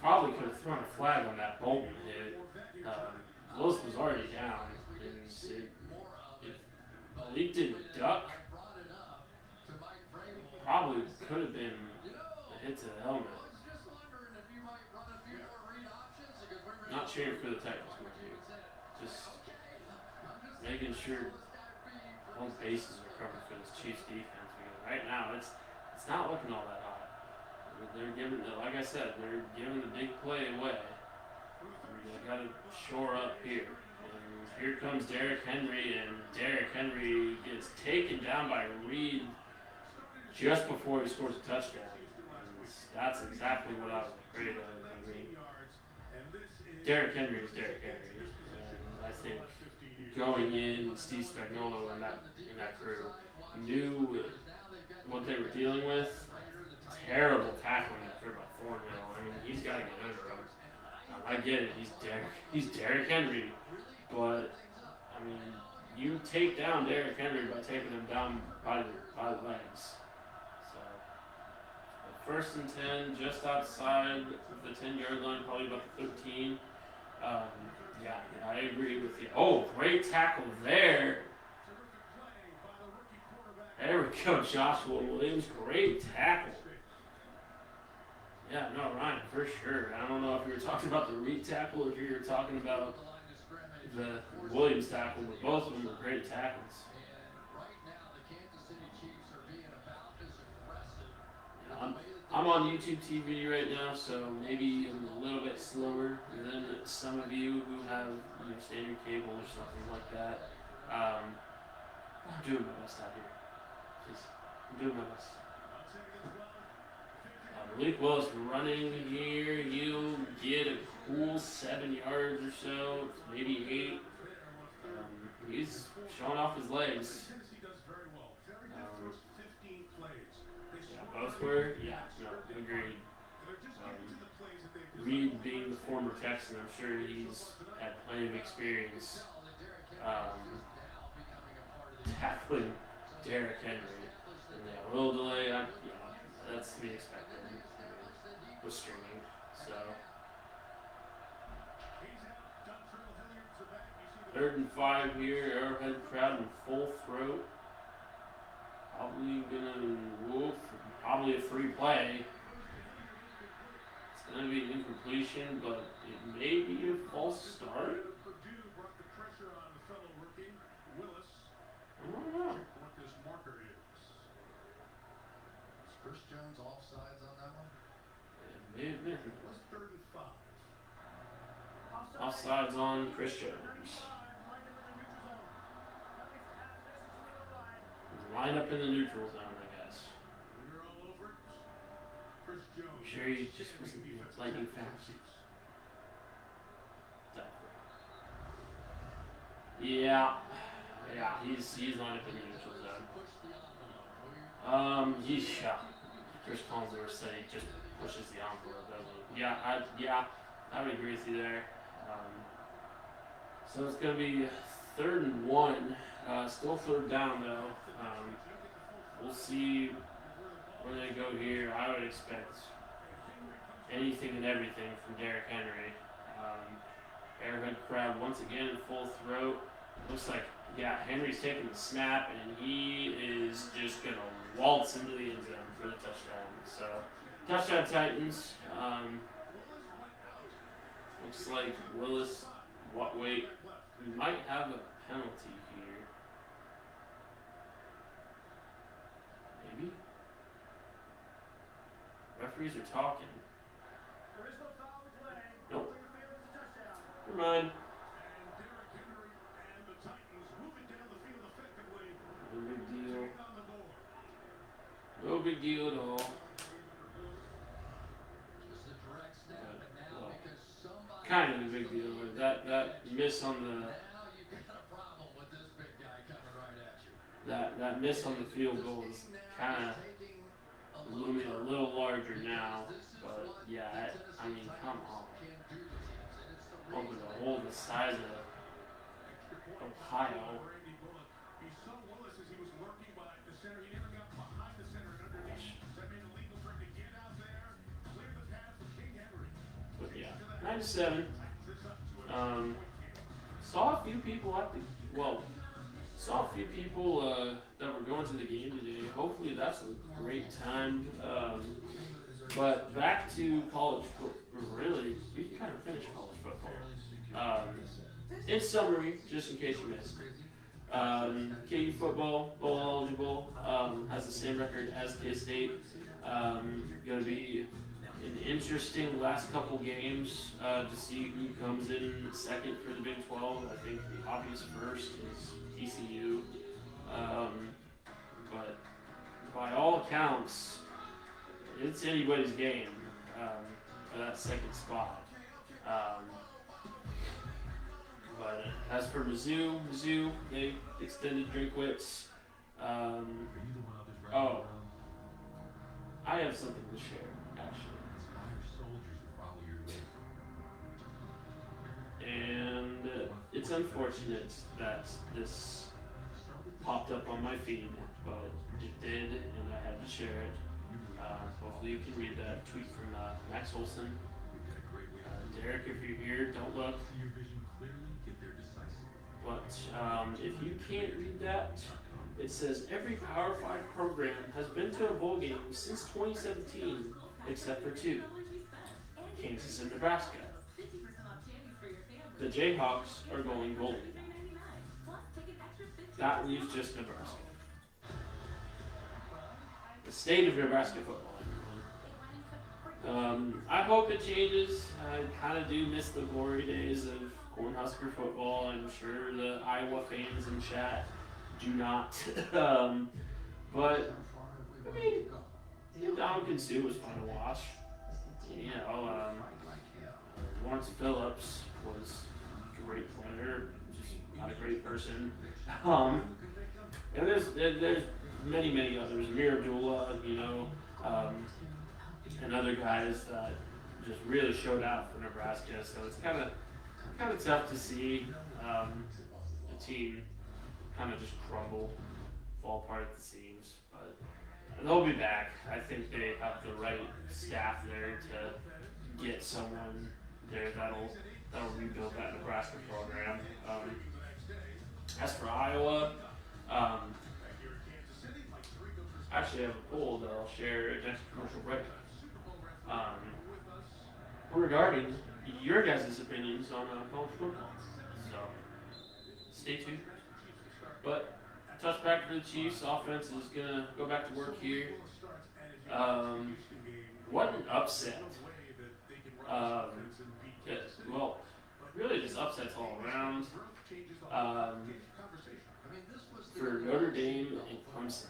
probably could have thrown a flag on that Bolton hit. Willis was already down, and if Malik didn't duck, probably could have been a hit to the helmet. Not cheering for the Titans, just making sure all bases are covered for this Chiefs defense. Because right now, it's not looking all that hot. They're giving, like I said, they're giving the big play away. They got to shore up here. And here comes Derrick Henry, and Derrick Henry gets taken down by Reed just before he scores a touchdown. And that's exactly what I was afraid of. I mean, Derrick Henry is Derrick Henry. And I think going in, Steve Spagnuolo and that crew knew what they were dealing with. Terrible tackling there by Thornhill. I mean, he's got to get under him. I get it. He's Derrick Henry, but I mean, you take down Derrick Henry by taking him down by the legs. So, 1st and 10, just outside the 10-yard line, probably about the 13. Yeah, I agree with you. Oh, great tackle there. There we go, Joshua Williams. Great tackle. Yeah, no, Ryan, for sure. I don't know if you were talking about the Reed tackle or if you were talking about the Williams tackle, but both of them were great tackles. I'm on YouTube TV right now, so maybe I'm a little bit slower than some of you who have standard cable or something like that. I'm doing my best out here. I'm doing my best. Malik Willis running here, he'll get a cool 7 yards or so, maybe 8. He's showing off his legs. Yeah, both were? Yeah, no, agreed. Reed being the former Texan, I'm sure he's had plenty of experience tackling Derrick Henry. And yeah, a little delay, that's to be expected. Was streaming, so 3rd and 5 here. Arrowhead crowd in full throat. Probably a free play. It's going to be an incompletion, but it may be a false start. Purdue brought the pressure on the fellow rookie, Willis. I don't know. Check what this marker is. Is Chris Jones offsides on that one? It may have been. It was 3rd and 5. Offsides on Chris Jones. Line up in the neutral zone, I guess. We're all over it. Chris Jones. I'm sure he just wasn't lightning fast. Yeah, he's lined up in the neutral zone. Chris Collinsworth said he just pushes the envelope, doesn't he? I would agree with you there. So it's going to be 3rd and 1. Still 3rd down though. We'll see where they go here. I would expect anything and everything from Derrick Henry. Arrowhead crowd once again in full throat. Looks like, Henry's taking the snap and he is just going to waltz into the end zone for the touchdown. So, touchdown Titans. Looks like Willis, we might have a penalty here. Maybe? Referees are talking. Nope. Never mind. No big deal. No big deal at all. Kind of a big deal, but that miss on that miss on the field goal is kind of looming a little larger now. But I mean, come on. Over the hole the size of Ohio. He saw Willis as he was lurking by the center. He never got behind the center and underneath. That made it illegal for him to get out there, clear the path for King Henry. But 9-7. Saw a few people that were going to the game today. Hopefully that's a great time. But back to college football. Really, we can kind of finish college football. In summary, just in case you missed, KU football, bowl eligible, has the same record as K-State. Going to be an interesting last couple games to see who comes in second for the Big 12. I think the obvious first is TCU. But by all accounts, it's anybody's game for that second spot. But as for Mizzou, they extended Drinkwitz. I have something to share, actually. And it's unfortunate that this popped up on my feed, but it did, and I had to share it. Hopefully you can read that tweet from Max Olson. Derek, if you're here, don't look. But if you can't read that, it says every Power 5 program has been to a bowl game since 2017, except for 2, Kansas and Nebraska. The Jayhawks are going golden. That leaves just Nebraska. The state of Nebraska football. I hope it changes. I kind of do miss the glory days of Cornhusker football. I'm sure the Iowa fans in chat do not. But, I mean, Dominican Sue was fun to watch. You know, Lawrence Phillips was a great player, just not a great person. And there's many others. Amir Abdullah, you know, and other guys that just really showed out for Nebraska. So it's kind of tough to see the team kind of just crumble, fall apart at the seams. But they'll be back. I think they have the right staff there to get someone there that'll rebuild that Nebraska program. As for Iowa, I actually have a poll that I'll share next commercial break regarding your guys' opinions on college football. So stay tuned. But touchback for the Chiefs. Offense is gonna go back to work here. What an upset. Um, well, really just upsets all around. For Notre Dame and Clemson.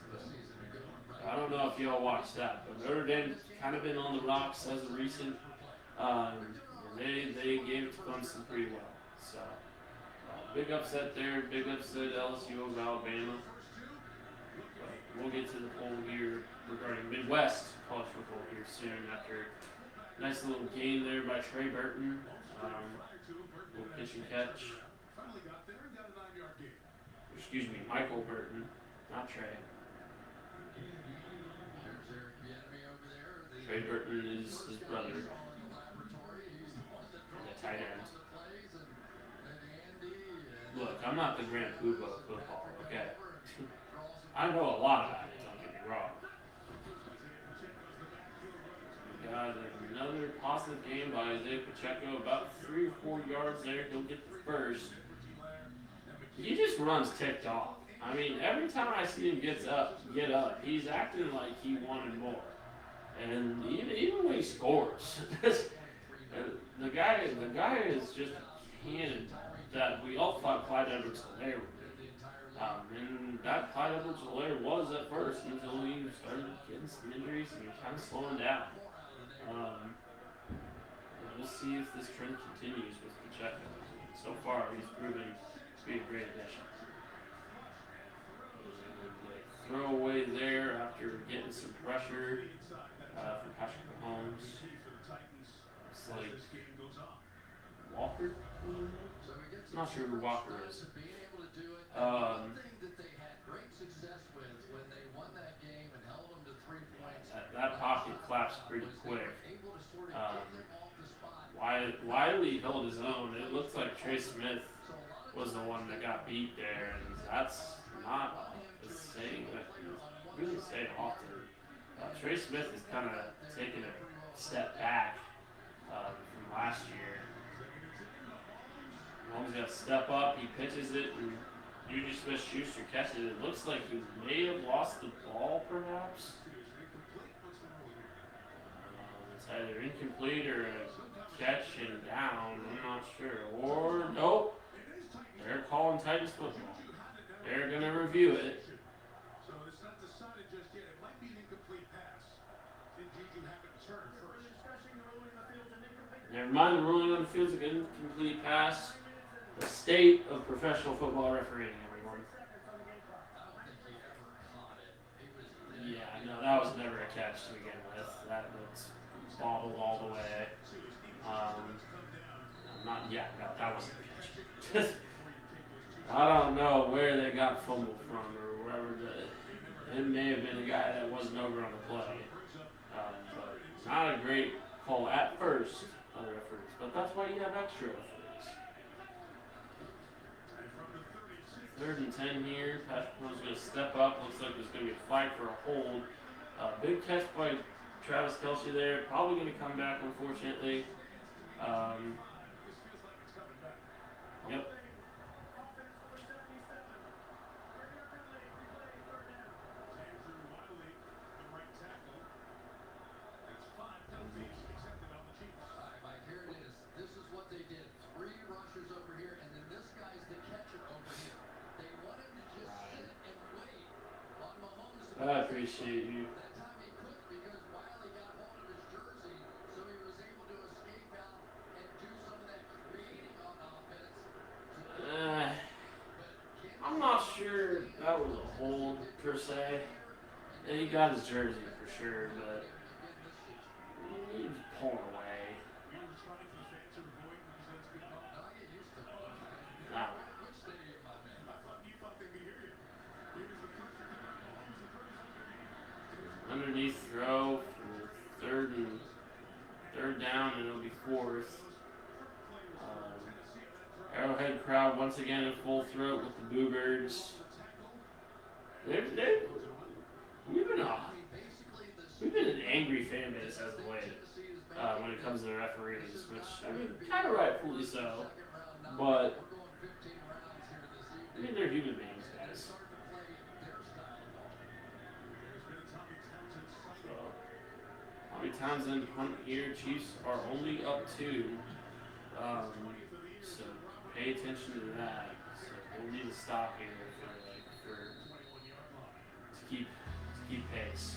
I don't know if y'all watched that, but Notre Dame's kind of been on the rocks as of recent. They gave it to Clemson pretty well. So big upset there, big upset LSU over Alabama. But we'll get to the poll here regarding Midwest college football here soon after a nice little game there by Trey Burton. Little pitch and catch. Excuse me, Michael Burton, not Trey. Trey Burton is his brother. The tight end. Look, I'm not the Grand Poobah of football, okay? I know a lot about it, don't get me wrong. We got another positive game by Isaiah Pacheco, about 3 or 4 yards there. He'll get the first. He just runs ticked off. I mean, every time I see him get up, he's acting like he wanted more. And even when he scores, the guy is just a cannon that we all thought Clyde Edwards-Helaire would be. And that Clyde Edwards-Helaire was at first until he started getting some injuries and he was kind of slowing down. We'll see if this trend continues with Pacheco. So far, he's proven to be a great addition. Throw away there after getting some pressure from Patrick Mahomes. It's like Walker? I'm not sure who Walker is. That pocket collapsed pretty quick. Wiley held his own. It looks like Trey Smith was the one that got beat there, and that's not a saying that you really say often. Trey Smith is kind of taking a step back from last year. Mahomes got to step up. He pitches it, and Juju Smith-Schuster catches it. It looks like he may have lost the ball, perhaps. It's either incomplete or a catch and down. I'm not sure. Or, nope. They're calling Titans football. They're going to review it. So it's not decided just yet. It might be an incomplete pass. Did Juju have it turned first? Never mind, the ruling on the field's an incomplete pass. The state of professional football refereeing, everyone. Yeah, no, that was never a catch to begin with. That was bobbled all the way. That wasn't a catch. I don't know where they got fumbled from or wherever. It may have been a guy that wasn't over on the play. But not a great call at first by the referees. But that's why you have extra referees. 3rd and 10 here. Patrick Mahomes going to step up. Looks like there's going to be a flag for a hold. Big catch by Travis Kelce there. Probably going to come back, unfortunately. Yep. I appreciate you. I'm not sure that was a hold per se. And he got his jersey for sure, but he was pulling away. Nah. Underneath throw for third down, and it'll be 4th. Arrowhead crowd once again in full throat with the Boo Birds. We've been an angry fan base as of late when it comes to the referees, which I mean, kind of rightfully so. But I mean, they're human beings, guys. So, Tommy Townsend punt here. Chiefs are only up 2. So pay attention to that. So we'll need to stop here to keep pace.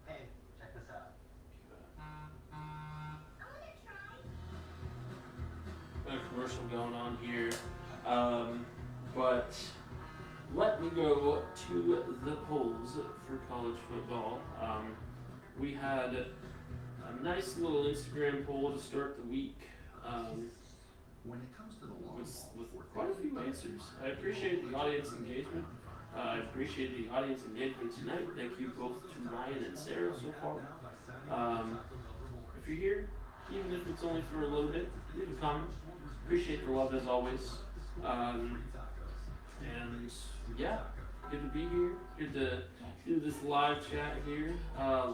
Hey, check this out. A commercial going on here, but let me go to the polls for college football. We had a nice little Instagram poll to start the week When it comes to the long with quite a few answers. I appreciate the audience engagement. I appreciate the audience engagement tonight. Thank you both to Ryan and Sarah so far. If you're here, even if it's only for a little bit, leave a comment. Appreciate the love as always. And yeah, good to be here. Good to do this live chat here.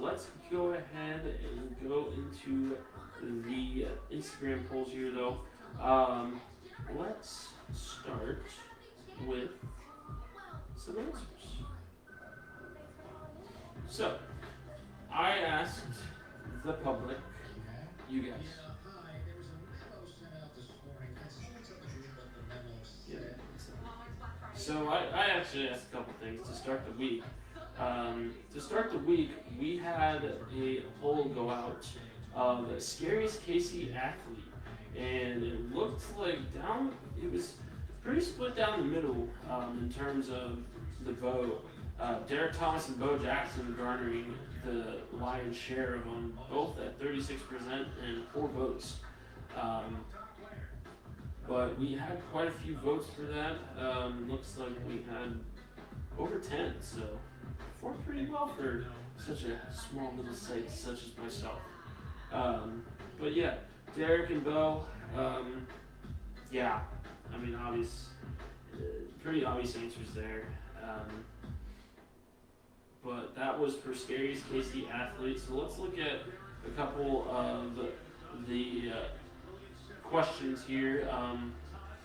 Let's go ahead and go into the Instagram polls here though. Let's start with some answers. So, I asked the public, you guys. Hi, there was a memo sent out this morning. Can someone tell me what the memo said? So I actually asked a couple things to start the week. To start the week, we had a poll go out of scariest KC athlete, and it looked like it was pretty split down the middle in terms of the vote. Derek Thomas and Bo Jackson garnering the lion's share of them, both at 36% and 4 votes. But we had quite a few votes for that. Looks like we had over 10, so performed pretty well for such a small little site such as myself. But yeah, Derek and Bo, yeah, I mean, pretty obvious answers there. But that was for scariest KC athlete. So let's look at a couple of the questions here.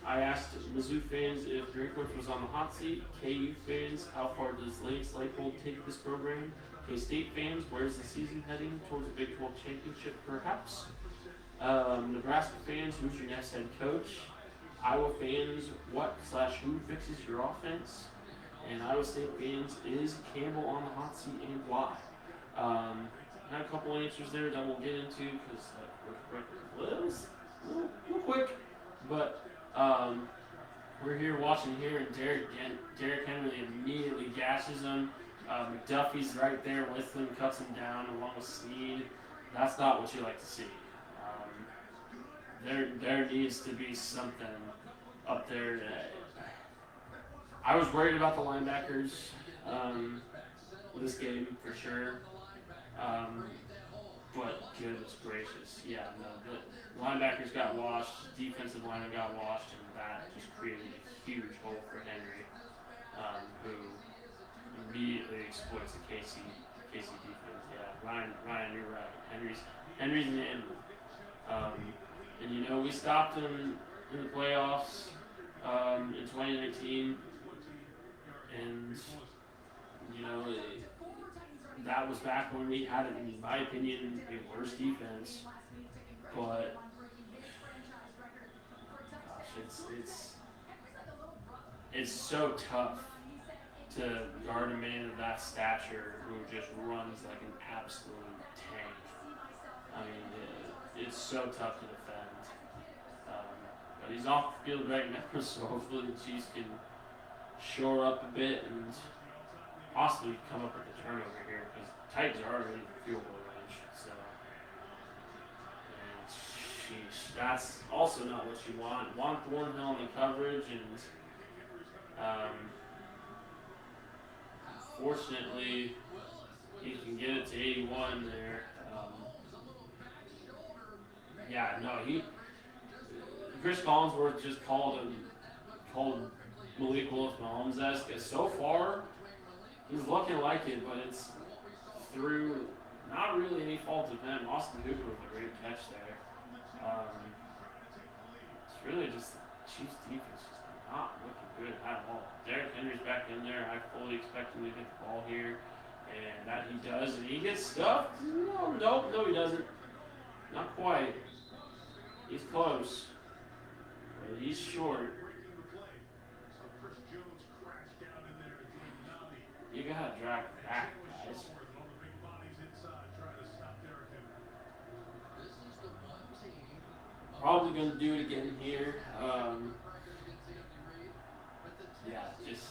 I asked Mizzou fans if Drinkwitz was on the hot seat. KU fans, how far does Lance Leipold take this program? K-State fans, where's the season heading? Towards a Big 12 championship, perhaps? Nebraska fans, who's your next head coach? Iowa fans, what/who fixes your offense? And Iowa State fans, is Campbell on the hot seat and why? Had a couple answers there that we'll get into because it was a little quick, but we're here watching here, and Derek Henry immediately gashes him. McDuffie's right there with him, cuts him down along with Snead. That's not what you like to see. There needs to be something up there. I was worried about the linebackers this game for sure. But goodness gracious, yeah, no, the linebackers got washed, defensive lineman got washed, and that just created a huge hole for Henry, who immediately exploits the KC defense. Yeah, Ryan, you're right. Henry's an animal. And you know, we stopped him in the playoffs in 2019, and you know, that was back when we had, in my opinion, a worse defense. But gosh, it's so tough to guard a man of that stature who just runs like an absolute tank. I mean, it's so tough to defend. But he's off the field right now, so hopefully the Chiefs can shore up a bit and possibly come up with a turnover here, because Titans are already in field goal range. So, and sheesh, that's also not what you want. Want Thornhill in the coverage, and Fortunately, he can get it to 81 there. Yeah, no, Chris Collinsworth just called Malik Willis Mahomes-esque. So far, he's looking like it, but it's through not really any fault of him. Austin Hooper with a great catch there. It's really just the Chiefs' defense just not looking good at all. Derrick Henry's back in there. I fully expect him to get the ball here, and that he does, and he gets stuffed. No, he doesn't. Not quite. He's close, but he's short. You gotta drag back, guys. Probably gonna do it again here. Yeah, just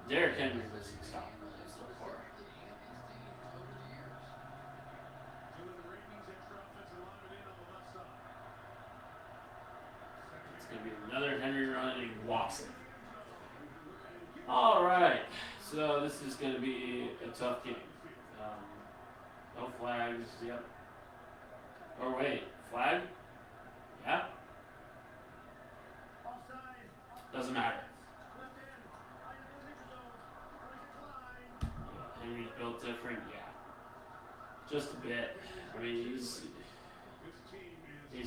Derrick Henry was stop so far. It's gonna be another Henry run and he walks it. All right, so this is gonna be a tough game. No flags. Yep. Or wait, flag? Yeah. Doesn't matter. Henry's built different, yeah. Just a bit. I mean, he's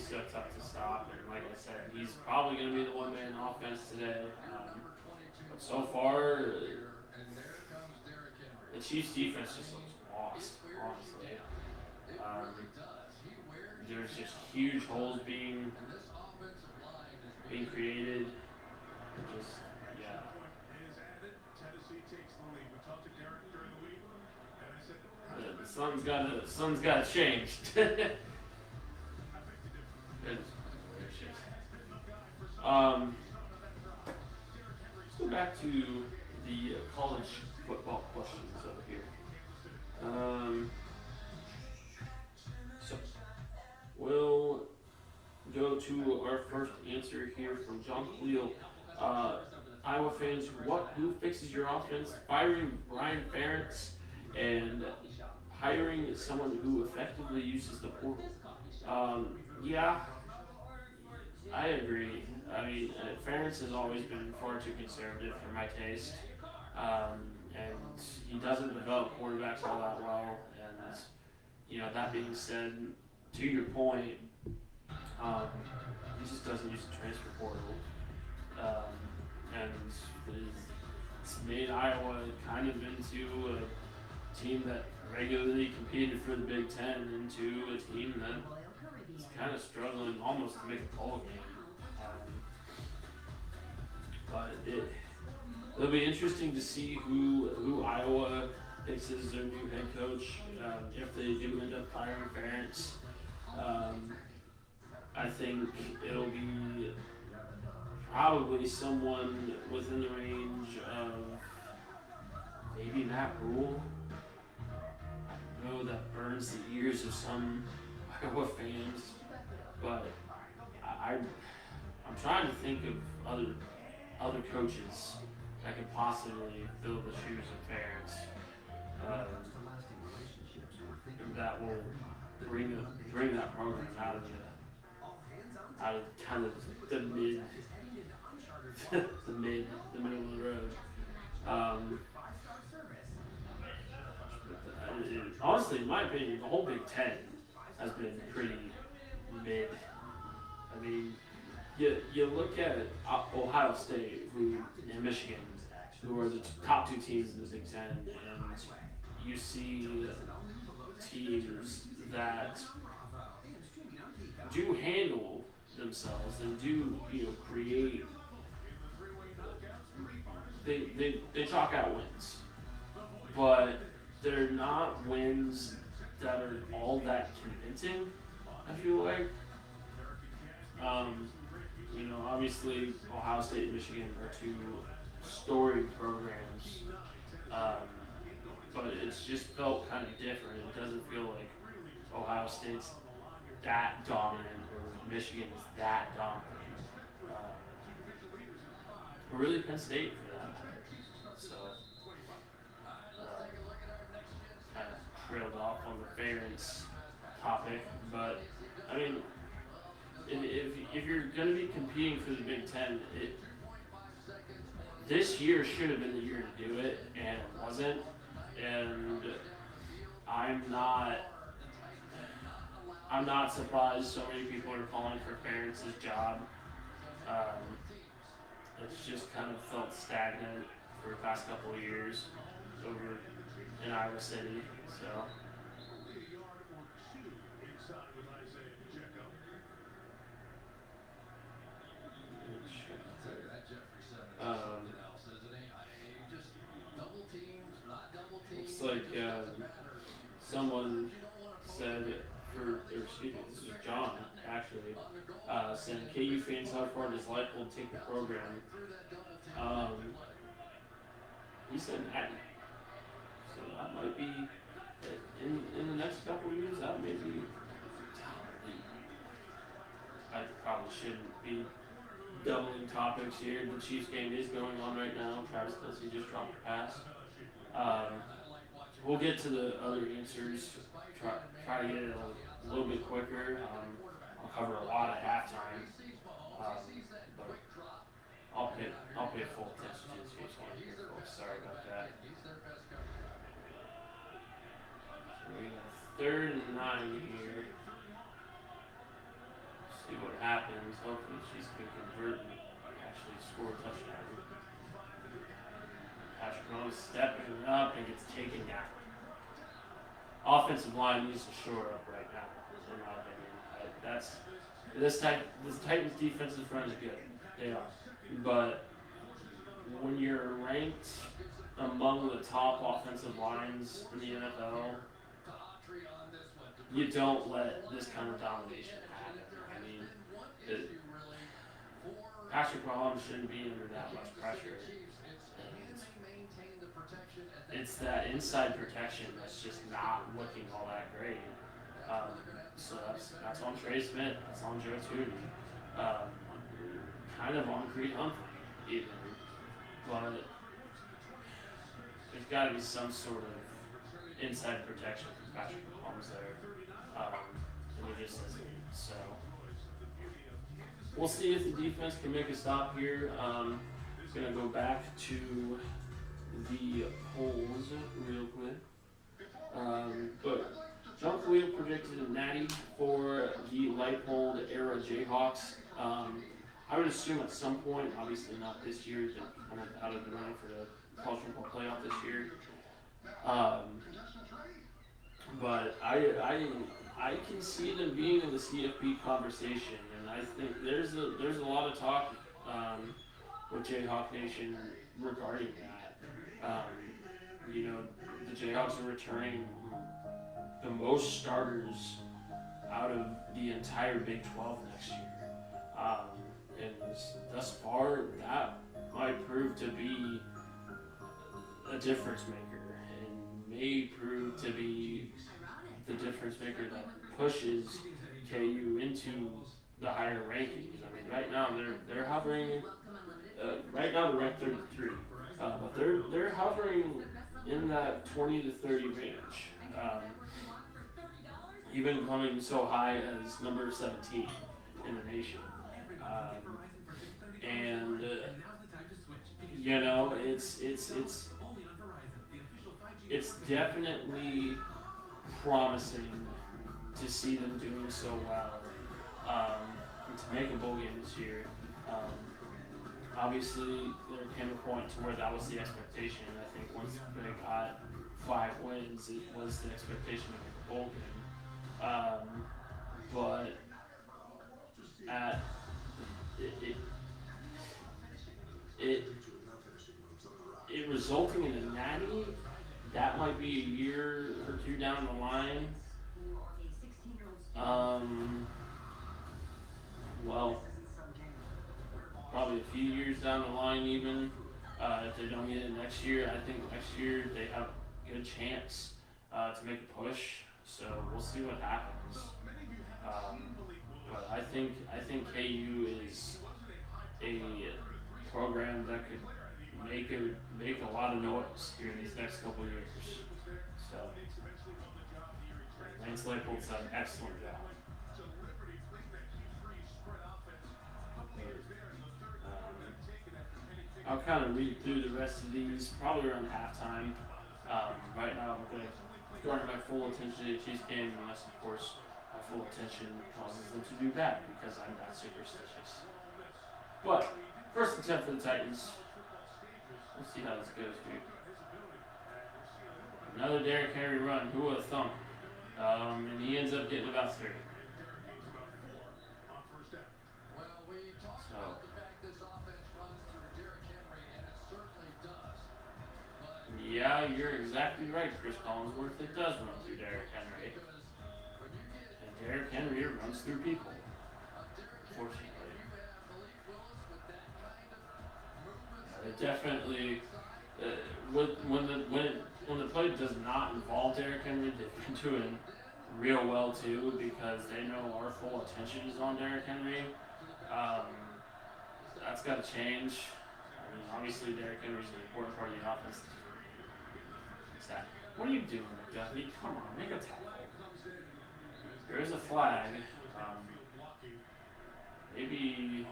so tough to stop, and like I said, he's probably going to be the one-man offense today. But so far, the Chiefs' defense just looks lost, honestly. There's just huge holes being created. Just, yeah. The sun's got to change. Let's go back to the college football questions over here. So we'll go to our first answer here from John Cleo. Iowa fans, who fixes your offense? Firing Brian Ferentz and hiring someone who effectively uses the portal. Yeah, I agree. I mean, Ferentz has always been far too conservative for my taste, and he doesn't develop quarterbacks all that well. And that being said, to your point, he just doesn't use the transfer portal, and it's made Iowa kind of into a team that regularly competed for the Big Ten into a team that is kind of struggling almost to make a bowl game. But it'll be interesting to see who Iowa picks as their new head coach if they do end up firing Ferentz. I think it'll be probably someone within the range of maybe Matt Rule. I know that burns the ears of some Iowa fans, but I'm trying to think of other coaches that could possibly fill the shoes of Ferentz that will bring that program out of kind of the middle of the road. Honestly, in my opinion, the whole Big Ten has been pretty mid. I mean, you look at Ohio State and Michigan, who are the top two teams in the Big Ten, and you see teams that do handle themselves and do create. They chalk out wins, but they're not wins that are all that convincing. I feel like. Obviously, Ohio State and Michigan are two storied programs, but it's just felt kind of different. It doesn't feel like Ohio State's that dominant or Michigan is that dominant. or really Penn State for that matter. So, kind of trailed off on the variance topic, but I mean, if you're going to be competing for the Big Ten, this year should have been the year to do it, and it wasn't. And I'm not surprised so many people are calling for Ferentz' job. It's just kind of felt stagnant for the past couple of years over in Iowa City. So. Looks like someone said, excuse me, this is John actually, saying KU fans how far does Leipold take the program? He said 90. So that might be in the next couple of years. That may be. I probably shouldn't be doubling topics here. The Chiefs game is going on right now. Travis Kelce just dropped a pass. We'll get to the other answers. Try to get it a little bit quicker. I'll cover a lot at halftime. But I'll pay full attention to the Chiefs game here, folks. Sorry about that. So we got 3rd and 9 here. See what happens. Hopefully the Chiefs can convert and actually score a touchdown. Patrick Mahomes stepping up and gets taken down. Offensive line needs to shore up right now, in my opinion. This Titans defensive front is good. They are. But when you're ranked among the top offensive lines in the NFL, you don't let this kind of domination happen. I mean, Patrick Mahomes shouldn't be under that much pressure. It's that inside protection that's just not looking all that great. So that's on Trey Smith, that's on Joe Tooney, kind of on Creed Humphrey even. But there's got to be some sort of inside protection for Patrick Mahomes there, and it just isn't. So we'll see if the defense can make a stop here. Gonna go back to the polls real quick. But John Khalil predicted a natty for the Leipold era Jayhawks. I would assume at some point, obviously not this year, they're kind of out of the running for the college football playoff this year. But I can see them being in the CFP conversation, and I think there's a lot of talk with Jayhawk Nation regarding that. The Jayhawks are returning the most starters out of the entire Big 12 next year. And thus far, that might prove to be a difference maker and may prove to be the difference maker that pushes KU into the higher rankings. I mean, right now they're hovering. Right now they're ranked 33, but they're hovering in that 20 to 30 range. Even coming so high as number 17 in the nation. It's definitely promising to see them doing so well, and to make a bowl game this year. Obviously, there came a point to where that was the expectation. I think once they got 5 wins, it was the expectation to make a bowl game. But it resulting in a natty, that might be a year or two down the line. Probably a few years down the line even. If they don't get it next year, I think next year they have a good chance to make a push. So we'll see what happens. But I think KU is a program that could make a lot of noise here in these next couple of years. So, Lance Leipold's done an excellent job. I'll kind of read through the rest of these probably around halftime. Right now, I'm going to garner my full attention to the Chiefs game, unless, of course, my full attention causes them to do that because I'm not superstitious. But, first and 10 for the Titans. We'll see how this goes, dude. Another Derrick Henry run. Who would have thunk? And he ends up getting about 3. Well, we talked about the fact this offense runs through Derrick Henry, and it certainly does. But Yeah, you're exactly right, Chris Collinsworth. It does run through Derrick Henry. because when you get And Derrick Henry runs through people, Derrick Henry, fortunately. you have Malik Willis with that kind of movement. It definitely, when the play does not involve Derrick Henry, they've been doing real well too because they know our full attention is on Derrick Henry. That's got to change. I mean, obviously Derrick Henry's an important part of the offense. What are you doing, McDuffie? Come on, make a tackle. There is a flag. Maybe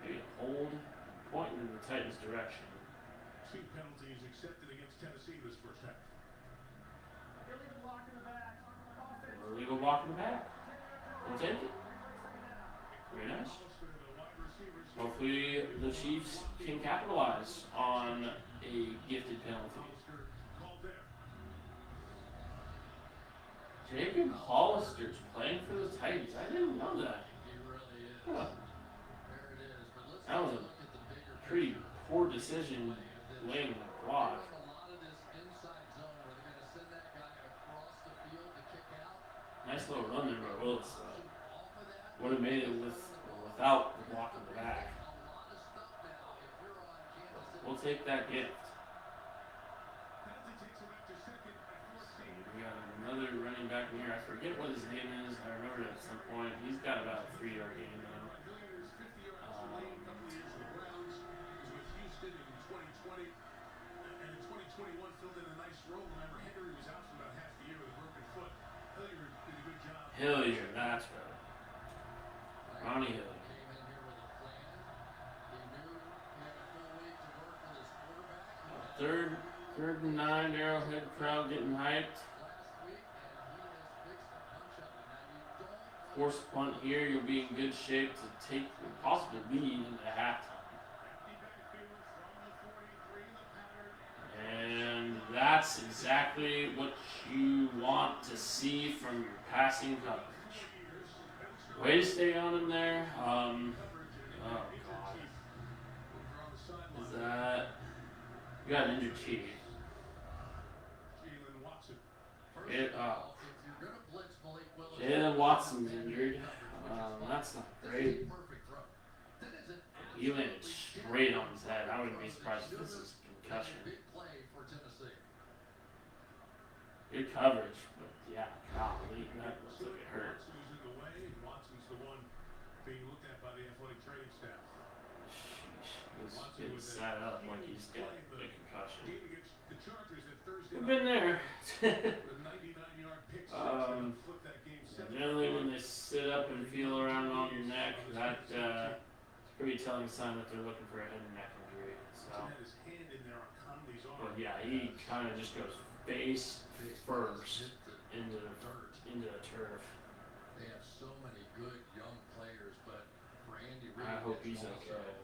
a hold pointing in the Titans' direction. 2 penalties accepted against Tennessee this first half. Illegal block in the back. We'll take it. Very nice. Hopefully the Chiefs can capitalize on a gifted penalty. Jacob Hollister's playing for the Titans. I didn't know that. He really is. Huh. There it is. But let's That was take a look at the bigger pretty poor decision laying the block. a lot of this inside zone where they're going to send that guy across the field to kick out. Nice little run there by Willis. Off of that, Would have made it without the block in the back. a lot of stuff now if you're on Kansas City. We'll take that gift. Penalty takes him back to second at 14. We got another running back in here. I forget what his name is. I remember it at some point. He's got about a 3-yard gain now. Millionaires 50 yards away, a couple of years with the Browns. He was with Houston in 2020. And in 2021 filled in a nice role. Remember, Henry was out for about half the year with a broken foot. Hilliard did a good job. Hilliard, that's right. Ronnie Hilliard. Came in here with a plan. He knew he had a full week to work with his quarterback. Third and 9, Arrowhead crowd getting hyped. Last week, and he has fixed a punch up. Now you don't Force punt here, you'll be in good shape to take the possible lead into halftime. And that's exactly what you want to see from your passing coverage. Way to stay on him there. Oh God. Is that you got an injured chief? Jalen Watson. First It of all, if you're going to blitz Malik Willis, Jalen Watson's injured. That's not this is great. a perfect throw. That is an He landed straight on his head. I wouldn't be surprised if this is concussion. big play for Tennessee. Good coverage, but yeah, golly, that looks like it hurt. Watson was in the way, and Watson's the one being looked at by the athletic training staff. Sheesh, he's getting set up like he's got a concussion. Game against the Chargers at Thursday We've been there. The 99-yard pick six that flipped that game 7. Generally, when they sit up and feel around on your neck, that's a pretty telling sign that they're looking for a head and neck injury. So, Had his hand in there on Conley's arm. but yeah, he kind of just goes face first into the turf. They have so many good young players, but for Andy Reid, I hope he's it's okay. also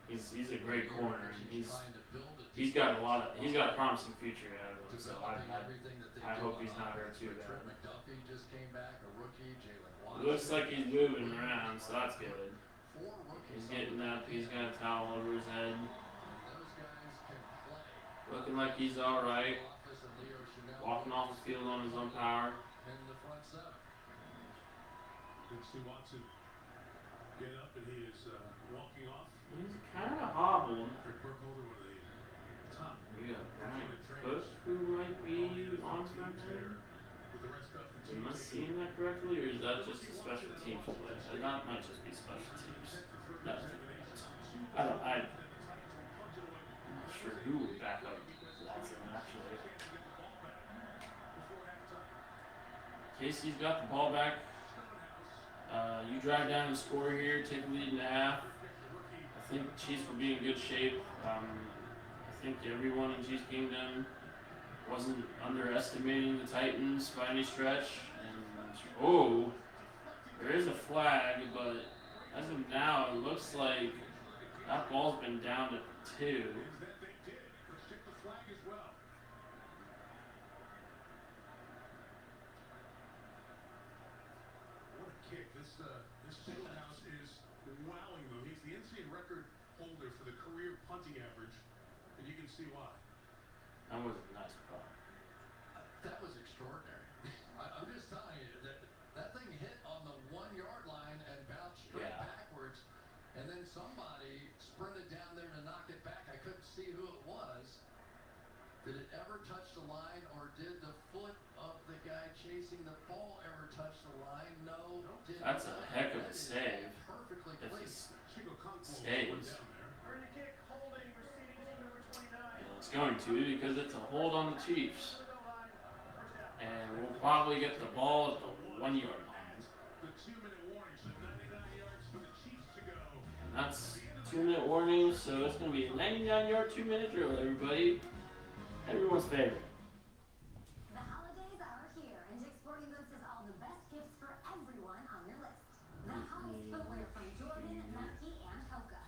He's a great corner. trying to build a He's got a promising future ahead of him. So developing everything that they I do hope on he's not hurt offense. too Trent bad. McDuffie just came back, a rookie. Jalen It Watson. looks like he's moving around, so that's good. 4 rookies. He's getting up. He's got a towel over his head, And those guys can play. looking like he's all right. Office and Leo Chanel Walking off the field on his own power. in the front seven. Good to see Watson get up, and he is walking off. He's kind of hobbling. Rick Burkholder, one of the top We got Brian athletic Cook, trainers. who might be on for him. with the rest of the team. Am I seeing that correctly, or is that just a special teams play? That might just be special teams. No, I'm not sure who would back up Watson, actually. Casey's got the ball back. You drive down and score here, take the lead in the half. I think Chiefs will be in good shape. I think everyone in Chiefs Kingdom wasn't underestimating the Titans by any stretch. And there is a flag, but as of now, it looks like that ball's been down to 2. What a kick. This Fieldhouse is wowing them. He's the NCAA record holder for the career punting average, and you can see why. That was a nice call. That was extraordinary. I'm just telling you that thing hit on the 1-yard line and bounced straight backwards, and then somebody sprinted down there to knock it back. I couldn't see who it was. Did it ever touch the line, or did the foot of the guy chasing the ball ever touch the line? No. That's a heck of a save. Perfectly If placed. it stays. It's going to, because it's a hold on the Chiefs. And we'll probably get the ball at the 1-yard line. And that's 2-minute warning, so it's going to be a 99-yard 2-minute drill, everybody. Everyone's favorite. The holidays are here, and Dick's Sporting Goods has all the best gifts for everyone on your list. The highest footwear from Jordan, Nike, and Hoka.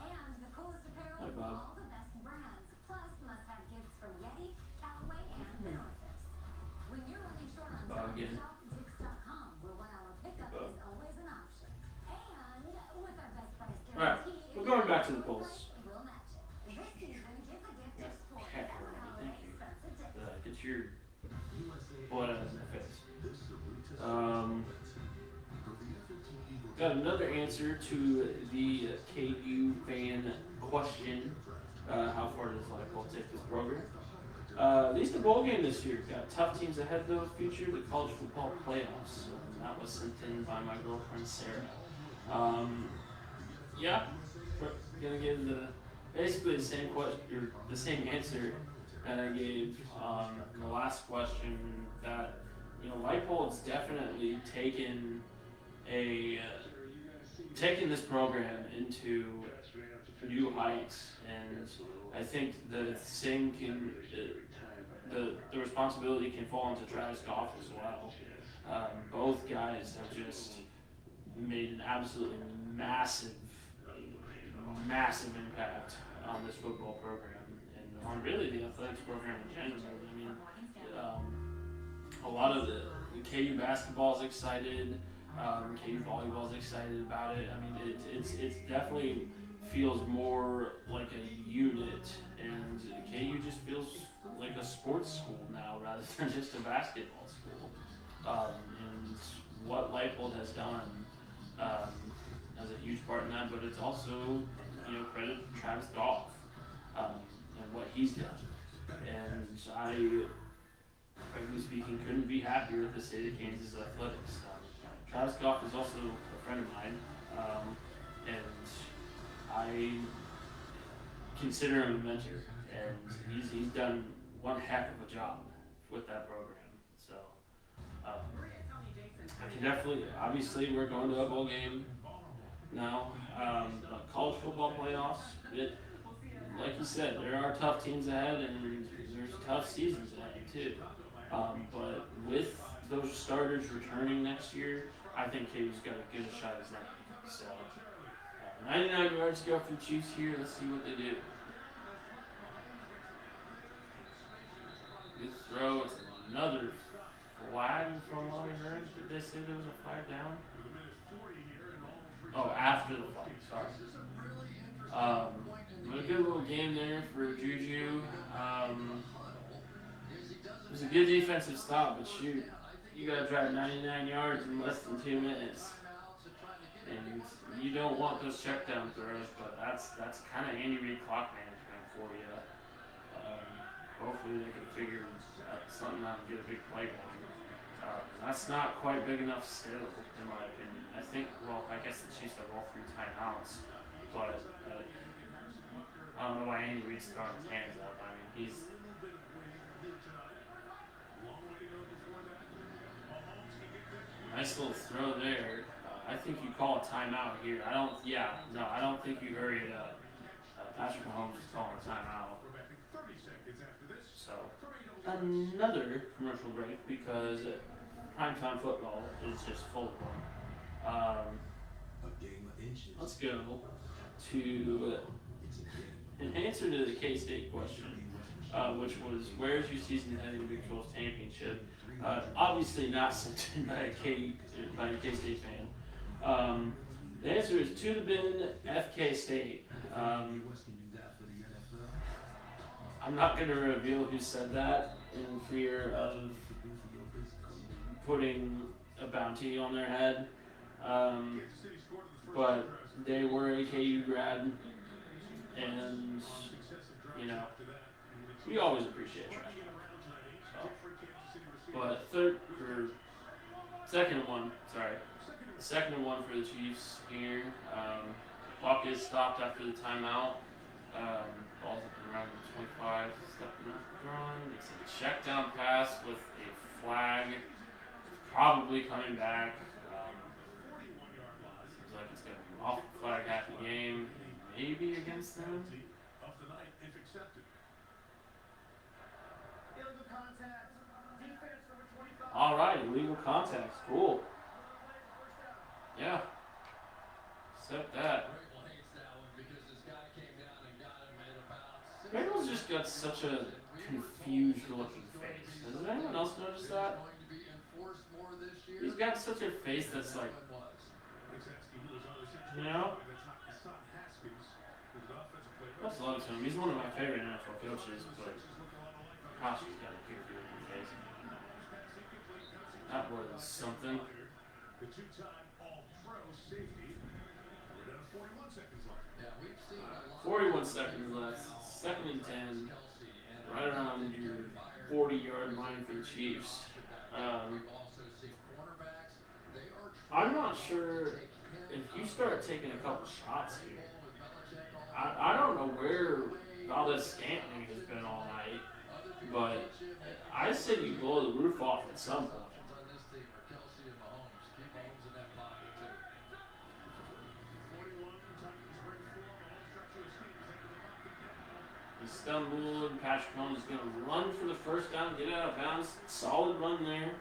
And the coolest apparel Hi, from Bob. all the best brands. Plus, must-have gifts from Yeti, Callaway, and The North Face. When you're running short on Bob time, again. shop Dicks.com, where 1 hour pickup is always an option. And with our best price Alright, guarantee, we're going back to the polls. we'll match it. This season, give a gift of sport Heck, every thank you. holiday expense at Dick's. Get your USA blood out of my face. This is a retest Um, for the F-15 Eagle Got another answer to the KU fan question. How far does Leipold take this program? At least the bowl game this year. Got tough teams ahead though. Future the college football playoffs. That was sent in by my girlfriend Sarah. Yeah, we're gonna give basically the same question or the same answer that I gave in the last question. That Leipold's definitely taken this program into new heights, and I think the same can the responsibility can fall onto Travis Goff as well. Both guys have just made an absolutely massive impact on this football program and on really the athletics program in general. I mean, a lot of the KU basketball is excited. KU volleyball is excited about it. I mean, it's definitely feels more like a unit, and KU just feels like a sports school now rather than just a basketball school. And what Leipold has done has a huge part in that, but it's also credit to Travis Goff and what he's done. And I, frankly speaking, couldn't be happier with the state of Kansas athletics. Travis Goff is also a friend of mine, and I consider him a mentor, and he's done one heck of a job with that program. So I can definitely, obviously, we're going to a bowl game now. College football playoffs, like you said, there are tough teams ahead, and there's tough seasons ahead too. But with those starters returning next year, I think KU's got a good shot as that. So 99 yards go for the Chiefs here. Let's see what they do. Good throw. It's another flag from what I heard. Did they say there was a flag down? Oh, after the flag. Sorry. But a good little game there for Juju. It was a good defensive stop, but shoot, you gotta drive 99 yards in less than 2 minutes. And you don't want those checkdown throws, but that's kind of Andy Reid clock management for you. Hopefully they can figure something out and get a big play going. That's not quite big enough still, in my opinion. I think, well, I guess the Chiefs have all 3 timeouts, but I don't know why Andy Reid's throwing his hands up. I mean, he's. Nice little throw there. I think you call a timeout here. I don't think you hurry it up. Patrick Mahomes is calling a timeout. So, another commercial break because primetime football is just full of them. Let's go to an answer to the K-State question, which was, where is your season heading to Big 12 championship? Obviously not sent in by a K-State fan. The answer is to the bin, FK State. I'm not going to reveal who said that in fear of putting a bounty on their head. But they were a KU grad, and, you know, we always appreciate trash. So. But second and one for the Chiefs here. Clock is stopped after the timeout. Ball's up and around the 25. Stepping up run. It's a check down pass with a flag. Probably coming back. Seems like it's going to be off the flag half the game. Maybe against them. All right, illegal contact. Cool. Yeah. Accept that. Bengals just got such a confused looking face. Has anyone else noticed that? He's got such a face that's like, you know? That's a lot of him. He's one of my favorite NFL coaches, but gosh, he's got a goofy looking face. That was something. 41 seconds left. 2nd and 10. Right around your 40-yard line for the Chiefs. I'm not sure if you start taking a couple shots here. I don't know where Valdez-Scantling has been all night, but I say you blow the roof off at some point. He's stumbled. Patrick Mahomes is going to run for the first down, get out of bounds. Solid run there.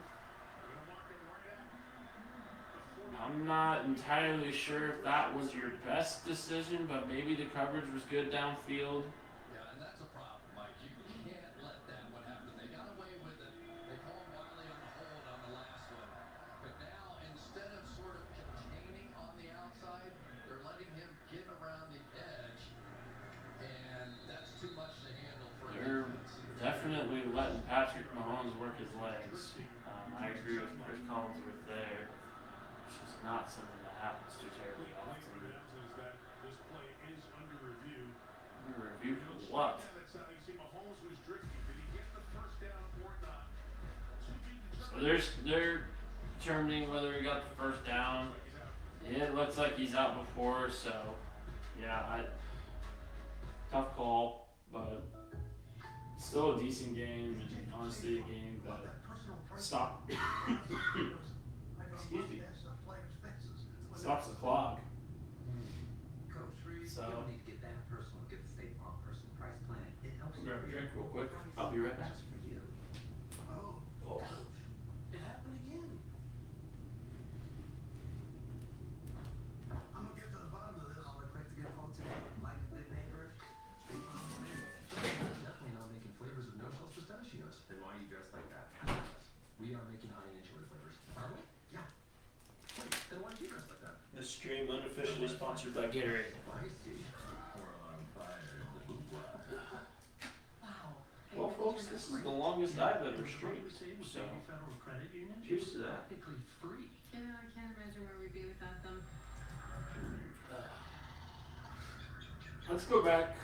I'm not entirely sure if that was your best decision, but maybe the coverage was good downfield. Yeah, and that's a problem, Mike. You can't let that one happen. They got away with it. They called Wiley on the hold on the last one. But now, instead of sort of containing on the outside, they're letting him get around the edge, and that's too much to handle for They're definitely letting Patrick Mahomes work his legs. I agree with Chris Collinsworth there. Not something that happens too terribly often. Under review for what? So they're determining whether he got the first down. Yeah, it looks like he's out before, so yeah, tough call, but still a decent game, and honestly a game that stopped. Excuse me. Stops the clock. So, you don't need to get that personal. Get the State Farm personal price plan. It helps you. Grab a drink real quick. I'll be right back. That's for you. Oh, it happened again. I'm gonna get to the bottom of this. Call it quick to get home today. Like a good neighbor. Definitely not making flavors with no shells pistachios. Then why are you dressed like that? We are making honey and chili flavors. Are we? Yeah. Wait, then why are you dressed like that? This stream unofficially sponsored by Gatorade. Well, folks, this is the longest I've ever streamed, so cheers to that. Yeah, I can't imagine where we'd be without them. Let's go back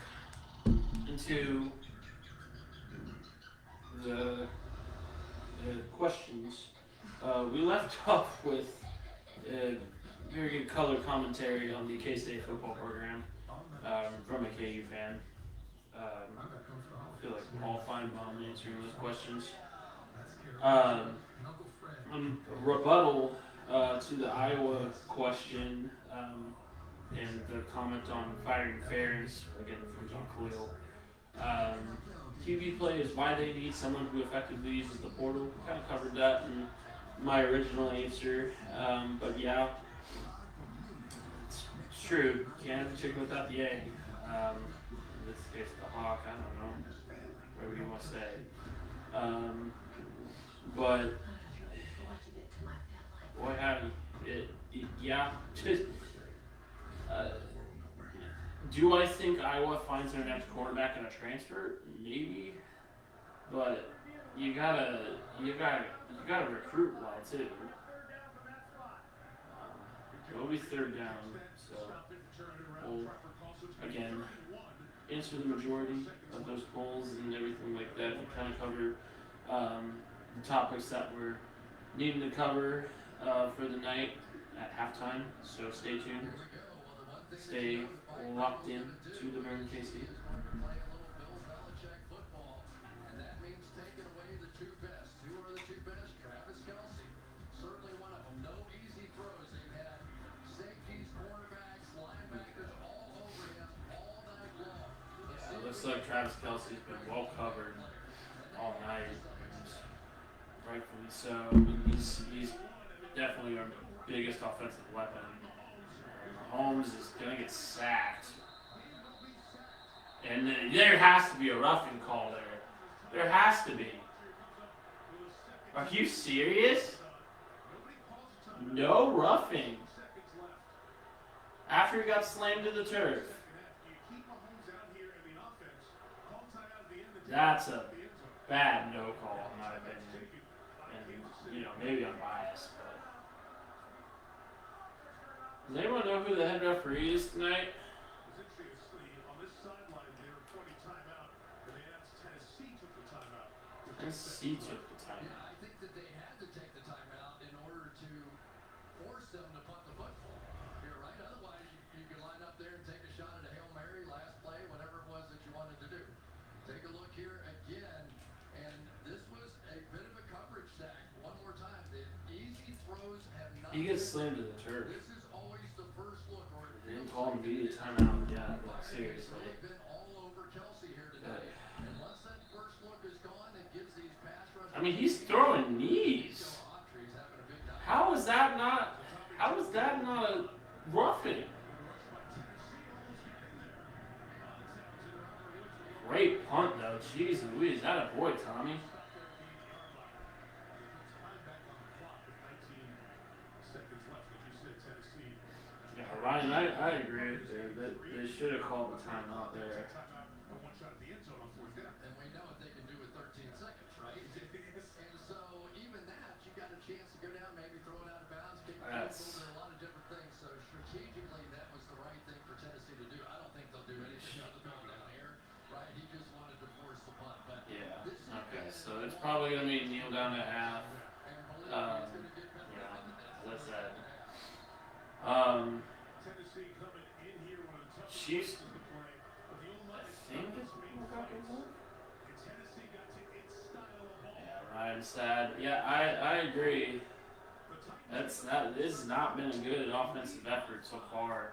into the questions we left off with very good color commentary on the K-State football program from a KU fan. I feel like Paul Feinbaum answering those questions. A rebuttal to the Iowa question and the comment on firing Ferris, again from John Coyle. QB play is why they need someone who effectively uses the portal. Kind of covered that in my original answer. But yeah, it's true. Can't have the chicken without the egg. In this case, the hawk. I don't know. Whatever you want to say. But boy, howdy. Yeah. Do I think Iowa finds their next quarterback in a transfer? Maybe, but you gotta recruit well too. It'll be third down, so we'll again answer the majority of those polls and everything like that. We kind of cover the topics that we're needing to cover for the night at halftime. So stay tuned. Stay locked in to the Maryland KC. Play a little Bill Belichick football, and that means taking away the two best. Who are the two best? Travis Kelce, certainly one of them. No easy throws. They've had safeties, cornerbacks, linebackers all over him all night long. Yeah, it looks like Travis Kelce's been well covered all night, and rightfully so. I mean, he's definitely our biggest offensive weapon. Holmes is going to get sacked. And there has to be a roughing call there. There has to be. Are you serious? No roughing. After he got slammed to the turf. That's a bad no call in my opinion. And, maybe I'm biased. Does anyone know who the head referee is tonight? On this sideline, they were pointing timeout, and they asked Tennessee took the timeout. Tennessee took the timeout. Yeah, I think that they had to take the timeout in order to force them to punt the football here, right? Otherwise, you could line up there and take a shot at a Hail Mary, last play, whatever it was that you wanted to do. Take a look here again, and this was a bit of a coverage sack. One more time, the easy throws have not. He gets slammed to the turf. This is always the first look, or it They didn't feels call him like immediate it is. timeout. Yeah, seriously. They've been all over Kelce here today. And once that first look is gone, it gives these pass rushers. I mean, he's throwing knees. How is that not a roughing? Great punt though. Jeez Louise, that a boy, Tommy. Yeah, Ryan, I agree with you. They should have called the timeout there. And we know what they can do with 13 seconds, right? And so even that, you got a chance to go down, maybe throw it out of bounds, kick the field goal. There are a lot of different things. So strategically, that was the right thing for Tennessee to do. I don't think they'll do anything other than down here, right? He just wanted to force the punt. But Yeah. Okay. So it's probably gonna be kneel down at half. Yeah. That's that. Chiefs. I think it's yeah, Ryan sad. Yeah, I agree. This has not been a good offensive effort so far.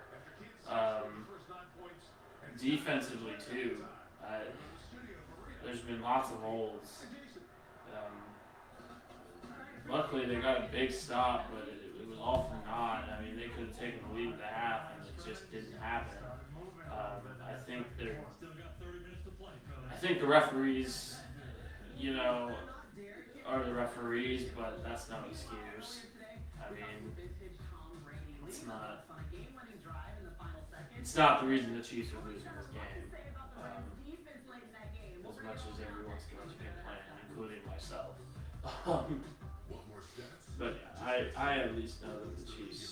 Defensively too. There's been lots of holes. Luckily they got a big stop, but it was all for naught. I mean, they could have taken the lead at the half, and it just didn't happen. I think the referees, are the referees, but that's no excuse. I mean, it's not the reason the Chiefs are losing this game. As much as everyone's going to be playing, including myself. But yeah, I at least know that the Chiefs.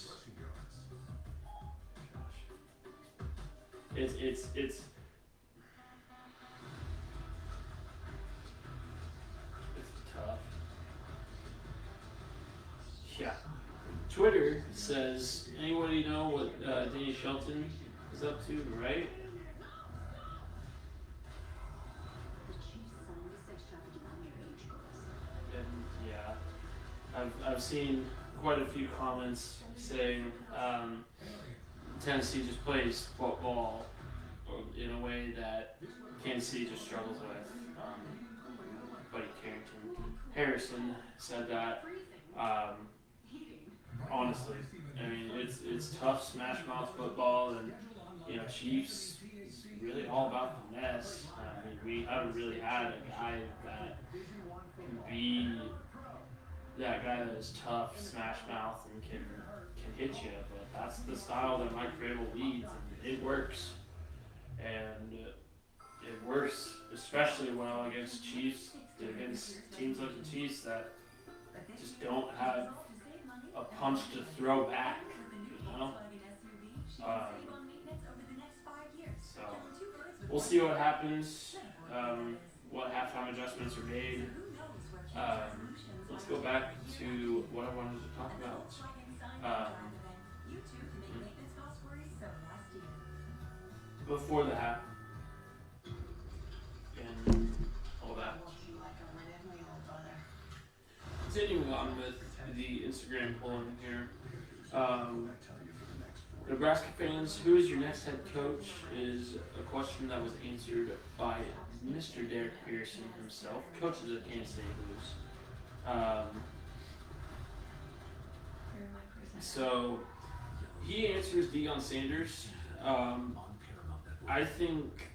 It's tough. Twitter says, anybody know what Danny Shelton is up to, right? And yeah, I've seen quite a few comments saying Tennessee just plays football in a way that Kansas City just struggles with. Buddy Harrison said that. Honestly, I mean it's tough smash mouth football, and Chiefs is really all about the mess. I mean, we haven't really had a guy that can be that guy that is tough, smash mouth, and can hit you. But that's the style that Mike Vrabel leads, and it works. And it works, especially well against Chiefs, against teams like the Chiefs that just don't have a punch to throw back. So we'll see what happens. What halftime adjustments are made. Let's go back to what I wanted to talk about. Before the half and all that. Continuing on with the Instagram polling here. Nebraska fans, who is your next head coach is a question that was answered by Mr. Derek Pearson himself, coach of the Kansas City Blues. So he answers Deion Sanders. I think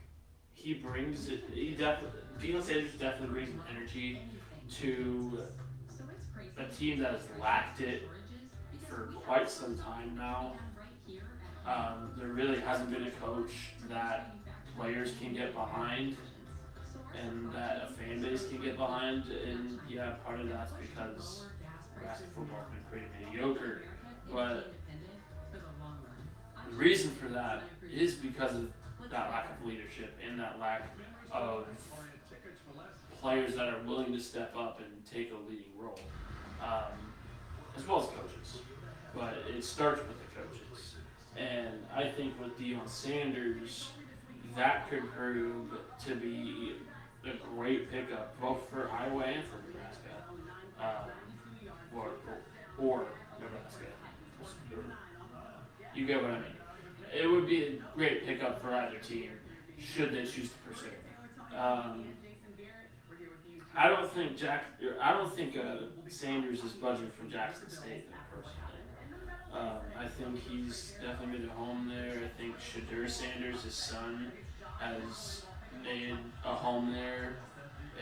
he brings it. Deion Sanders definitely brings an energy to a team that has lacked it for quite some time now. There really hasn't been a coach that players can get behind and that a fan base can get behind. And yeah, part of that's because Nebraska football has been pretty mediocre. But the reason for that is because of that lack of leadership and that lack of players that are willing to step up and take a leading role, as well as coaches. But it starts with the coaches. And I think with Deion Sanders, that could prove to be a great pickup, both for Iowa and for Nebraska. Or Nebraska. You get what I mean. It would be a great pickup for either team, should they choose to pursue it. I don't think Sanders is budging for Jackson State, personally. I think he's definitely made a home there. I think Shadur Sanders, his son, has made a home there,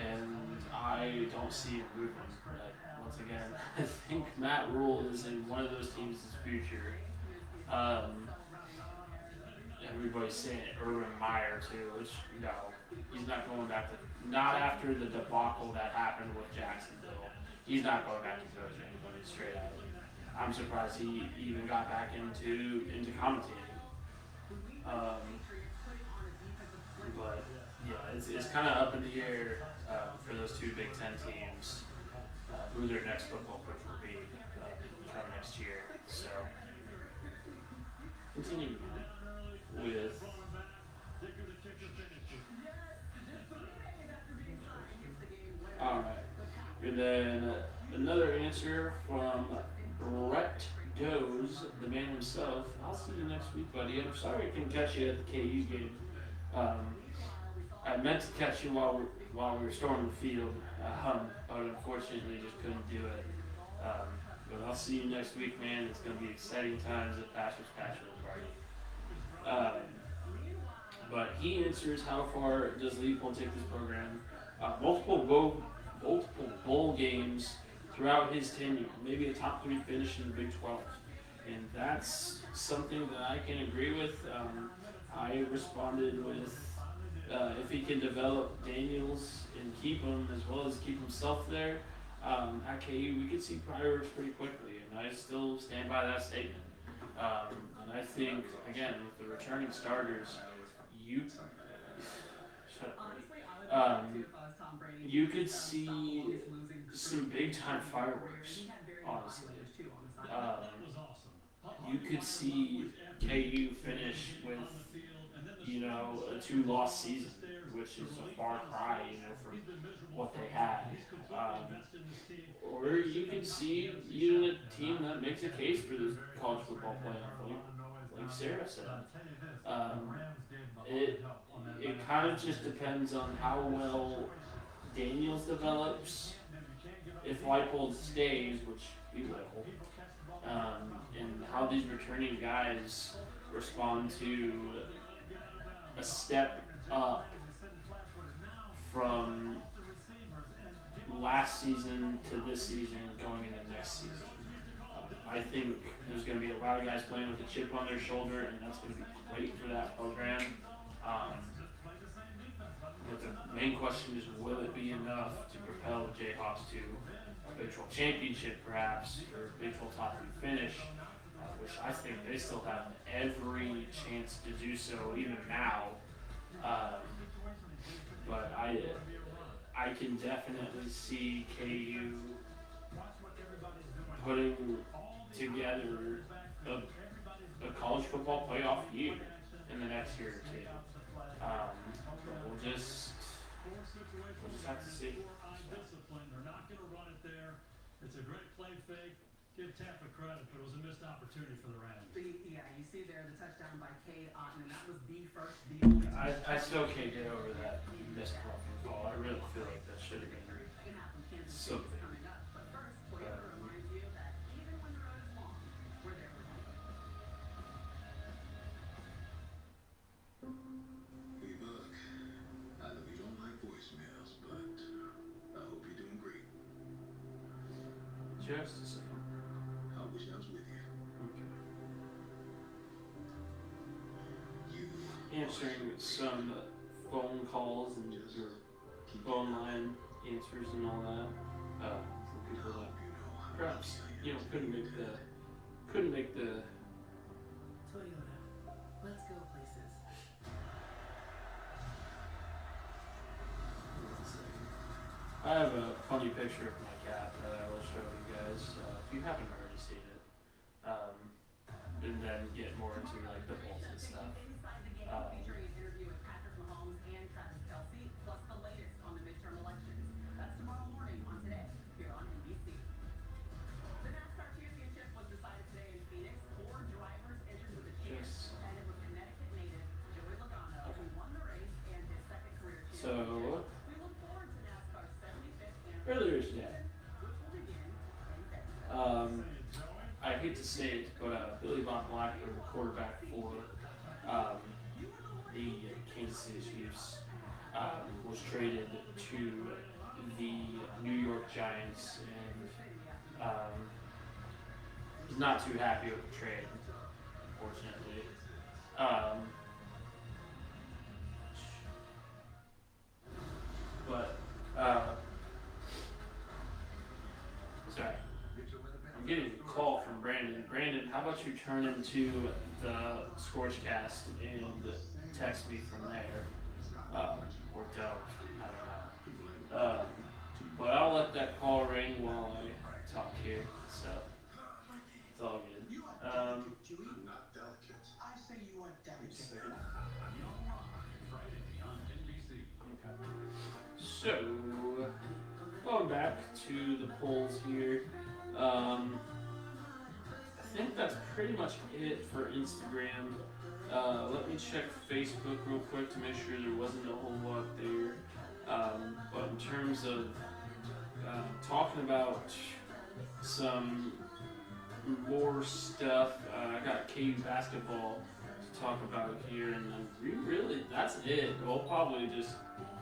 and I don't see it moving. But once again, I think Matt Rule is in one of those teams' future. Everybody's saying Urban Meyer too, which no, he's not going back to. Not after the debacle that happened with Jacksonville. He's not going back to coaching anybody straight out. I'm surprised he even got back into commentating. But yeah, it's kind of up in the air for those two Big Ten teams who their next football coach will be come next year. So continuing with. Alright, and then another answer from Brett Doze, the man himself. I'll see you next week, buddy. I'm sorry I couldn't catch you at the KU game. I meant to catch you while we were storming the field, but unfortunately just couldn't do it. But I'll see you next week, man. It's going to be exciting times at Pastor's Party. But he answers, how far does Leipold take this program? Multiple bowl games throughout his tenure, maybe a top 3 finish in the Big 12, and that's something that I can agree with. I responded with if he can develop Daniels and keep him as well as keep himself there at KU, we could see fireworks pretty quickly, and I still stand by that statement. And I think, again, with the returning starters, you could see some big time fireworks, honestly. you could see KU finish with, you know, a 2-loss season, which is a far cry, you know, from what they had. Or you can see even a team that makes a case for the college football playoff, like Sarah said. It kind of just depends on how well Daniels develops. If Leipold stays, which he will, and how these returning guys respond to a step up from last season to this season going into next season. I think there's going to be a lot of guys playing with a chip on their shoulder, and that's going to be great for that program. But the main question is, will it be enough to propel the Jayhawks to a Big 12 championship, perhaps, or Big 12 top 3 finish, which I think they still have every chance to do so, even now. But I can definitely see KU putting together a college football playoff year in the next year or two. We'll just have to see. They're not going to run it there. It's a great play fake. Give Tampa credit, but it was a missed opportunity for the Rams. Yeah, you see there the touchdown by Cade Otton, and that was the first deal. I still can't get over that missed call. I really feel like that should have been so big. Coming up, but first, Toyota reminds you that even when the road is long, we're there with you. Hey, Buck. I know you don't like voicemails, but I hope you're doing great. Just a second. I wish I was with you. Okay. Answering some phone calls and your phone line answers and all that. For people that perhaps, you know, couldn't make the Toyota, let's go places. I have a funny picture of my cat that I will show you guys if you haven't already seen it, and then get more into like the bolts and stuff. Inside the game, featuring an interview with Patrick Mahomes and Travis Kelce, plus the latest on the midterm elections. That's tomorrow morning on Today, here on NBC. The NASCAR championship was decided today in Phoenix. 4 drivers entered with a chance, and it was Connecticut native Joey Logano who won the race and his second career championship. So We look forward to NASCAR's 75th anniversary, earlier today, which will begin in February. I hate to say it, but Billy Von Blackburn, the quarterback for the Kansas City Chiefs, was traded to the New York Giants, and was not too happy with the trade, unfortunately. Sorry. I'm getting a call from Brandon. Brandon, how about you turn into the ScorchCast and text me from there? Or don't. I don't know. But I'll let that call ring while I talk here. So, it's all good. Not delicate. I say you are Just a delicate. second. Friday on NBC. So, going back to the polls here, I think that's pretty much it for Instagram. Let me check Facebook real quick to make sure there wasn't a whole lot there. But in terms of talking about some more stuff, I got KU basketball to talk about here, and really that's it. We'll probably just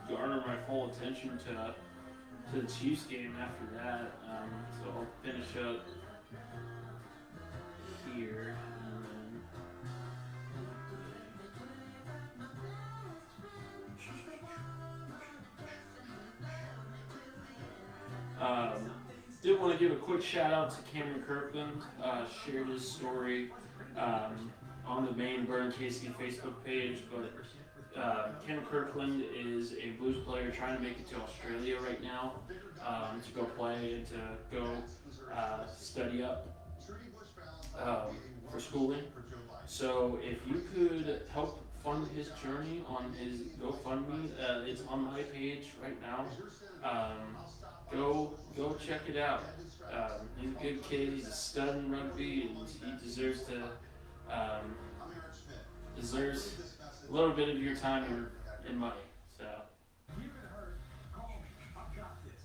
garner my full attention to the Chiefs game after that. So I'll finish up here. Did want to give a quick shout out to Cameron Kirkland. Shared his story on the main Burn KC Facebook page, but Cameron Kirkland is a blues player trying to make it to Australia right now to go play and to go study up for schooling. So if you could help fund his journey on his GoFundMe, it's on my page right now. Go check it out. He's a good kid. He's a stud in rugby, and he deserves a little bit of your time and money. So. You get hurt, call me. I've got this.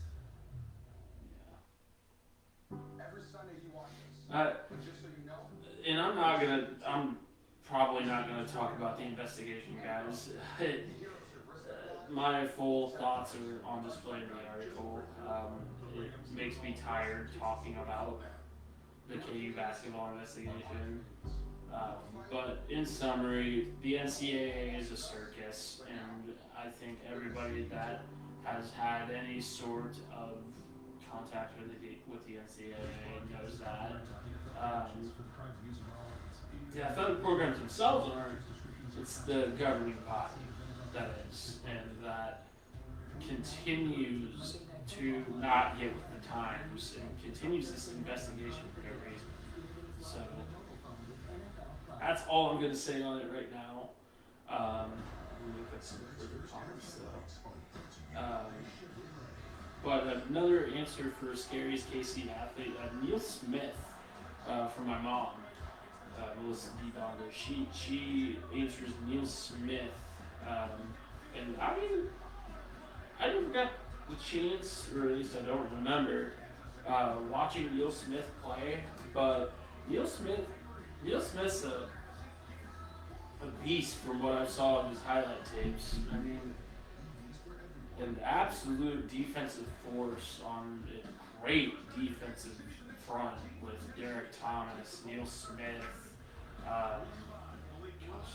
Every Sunday he watches. But just so you know. And I'm probably not gonna talk about the investigation, guys. My full thoughts are on display in the article. It makes me tired talking about the KU basketball investigation. But in summary, the NCAA is a circus, and I think everybody that has had any sort of contact with the NCAA knows that. The athletic programs themselves aren't. It's the governing body that is, and that continues to not get with the times and continues this investigation for no reason. So that's all I'm going to say on it right now. Let me look at some further comments though. But another answer for Scary's KC athlete, Neil Smith, from my mom, Melissa D. Dogger. She answers Neil Smith, and I never got the chance, or at least I don't remember, watching Neil Smith play. But Neil Smith's a beast from what I saw in his highlight tapes. I mean, an absolute defensive force on a great defensive front with Derek Thomas, Neil Smith.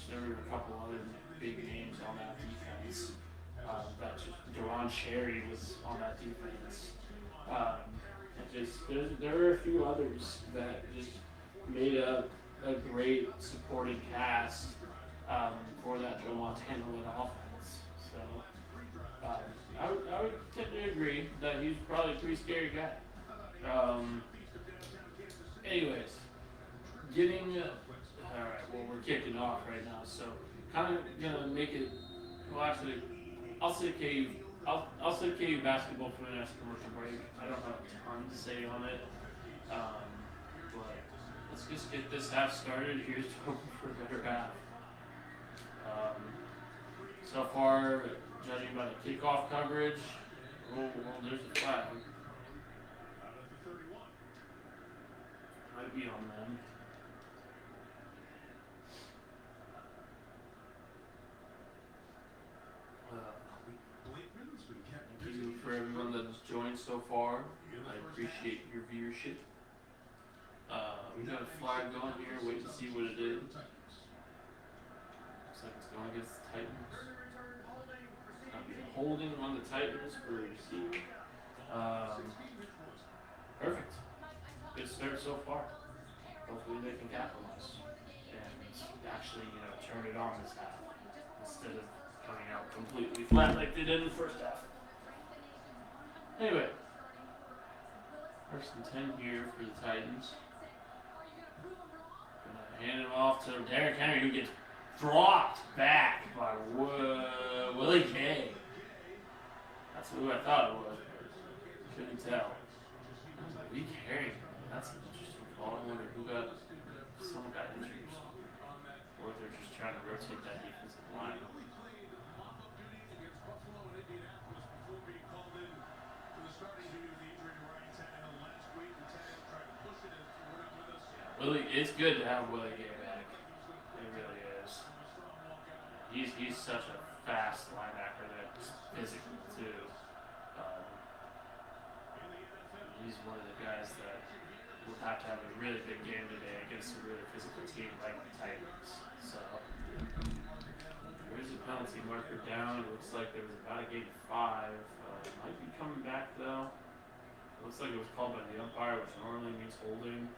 There were a couple other big names on that defense. Deron Cherry was on that defense. There were a few others that just made a great supporting cast for that Joe Montana-led offense. So I would tend to agree that he's probably a pretty scary guy. Anyways, alright, well, we're kicking off right now, so kind of gonna make it, well, actually, I'll say KU basketball for the next commercial break. I don't have a ton to say on it, but let's just get this half started. Here's hoping for a better half. So far, judging by the kickoff coverage, well, there's a flag. Might be on them. Thank you for everyone that's joined so far. I appreciate your viewership. We got a flag going here. Wait to see what it is. Looks like it's going against the Titans. Holding on the Titans for a receiver. Perfect. Good start so far. Hopefully they can capitalize and actually, turn it on this half instead of coming out completely flat like they did in the first half. Anyway, 1st and 10 here for the Titans. Gonna hand it off to Derrick Henry, who gets dropped back by Willie Gay. That's who I thought it was, but couldn't tell. Willie Gay. That's an interesting call. I wonder who someone got injured, or if they're just trying to rotate that defensive line. Willie, it's good to have Willie Gay back. It really is. He's such a fast linebacker that's physical too. He's one of the guys that will have to have a really big game today against a really physical team like the Titans. So there's a penalty marker down. It looks like there was about a gain of 5. Might be coming back though. It looks like it was called by the umpire, which normally means holding.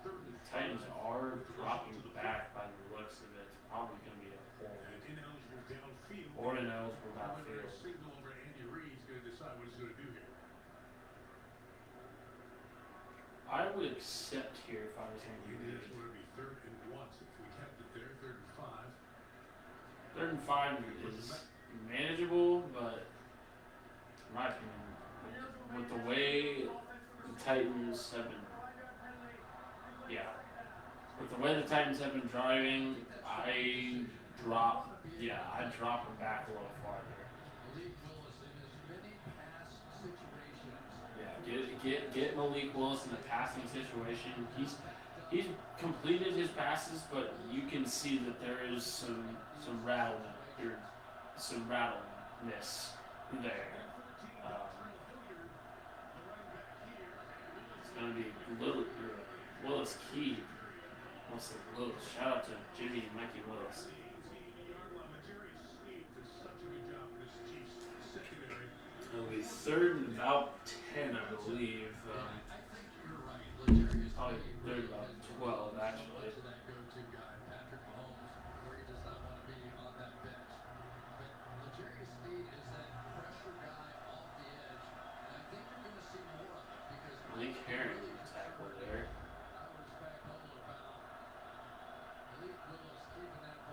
The Titans are dropping back by the looks of it. It's probably going to be a hold. Or an eligible downfield. I would accept here if I was him. It is going to be 3rd and 1. If we kept it there, 3rd and 5. 3rd and 5 is manageable, but in my opinion, with the way the Titans have been, with the way the Titans have been driving, I'd drop him back a little farther. Yeah, get Malik Willis in a passing situation. He's completed his passes, but you can see that there is some rattleness there. It's going to be Willis Key. I'll say Willis. Shout out to Jimmy and Mikey Willis. It'll be 3rd and about 10, I believe. Probably 3rd and about 12, actually. Malik Herring tackle there.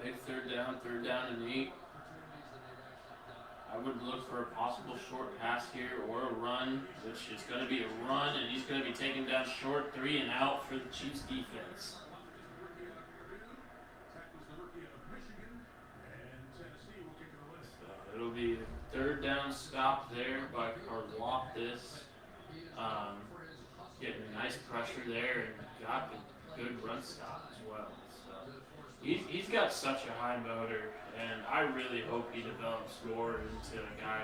Big 3rd down and 8. I would look for a possible short pass here or a run, which is going to be a run, and he's going to be taken down short, 3 and out for the Chiefs defense. So it'll be a 3rd down stop there by Karlaftis. Getting a nice pressure there and got a good run stop as well. So he's got such a high motor, and I really hope he develops more into a guy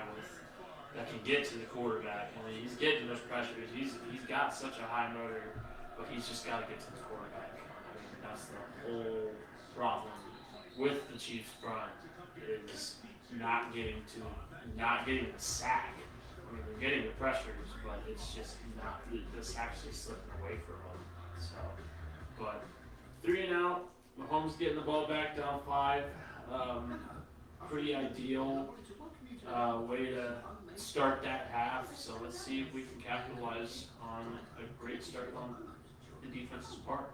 that can get to the quarterback. I mean, he's getting those pressures. He's got such a high motor, but he's just got to get to the quarterback. I mean, that's the whole problem with the Chiefs' front is not getting the sack. I mean, they're getting the pressures, but it's just not the sack's just slipping away from them. So, but 3 and out. Mahomes getting the ball back down 5. Pretty ideal way to start that half. So let's see if we can capitalize on a great start on the defense's part.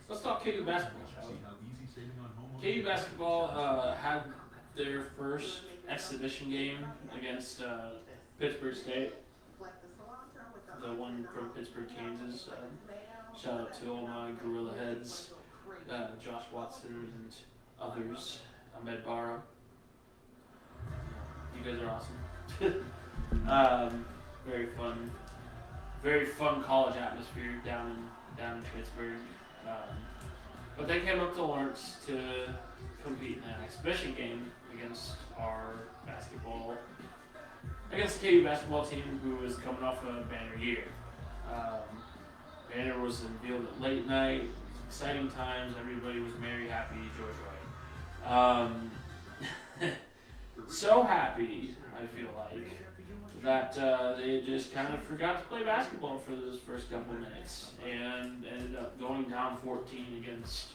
Let's talk KU basketball, shall we? KU basketball had their first exhibition game against Pittsburgh State, the one from Pittsburgh, Kansas. Shout out to all my Gorilla Heads, Josh Watson and others, Ahmed Barra. You guys are awesome. Very fun college atmosphere down in Pittsburgh. But they came up to Lawrence to compete in an exhibition game against the KU basketball team, who was coming off a banner year. Banner was unveiled at late night, exciting times. Everybody was merry, happy, joy. So happy, I feel like, that they just kind of forgot to play basketball for those first couple minutes and ended up going down 14 against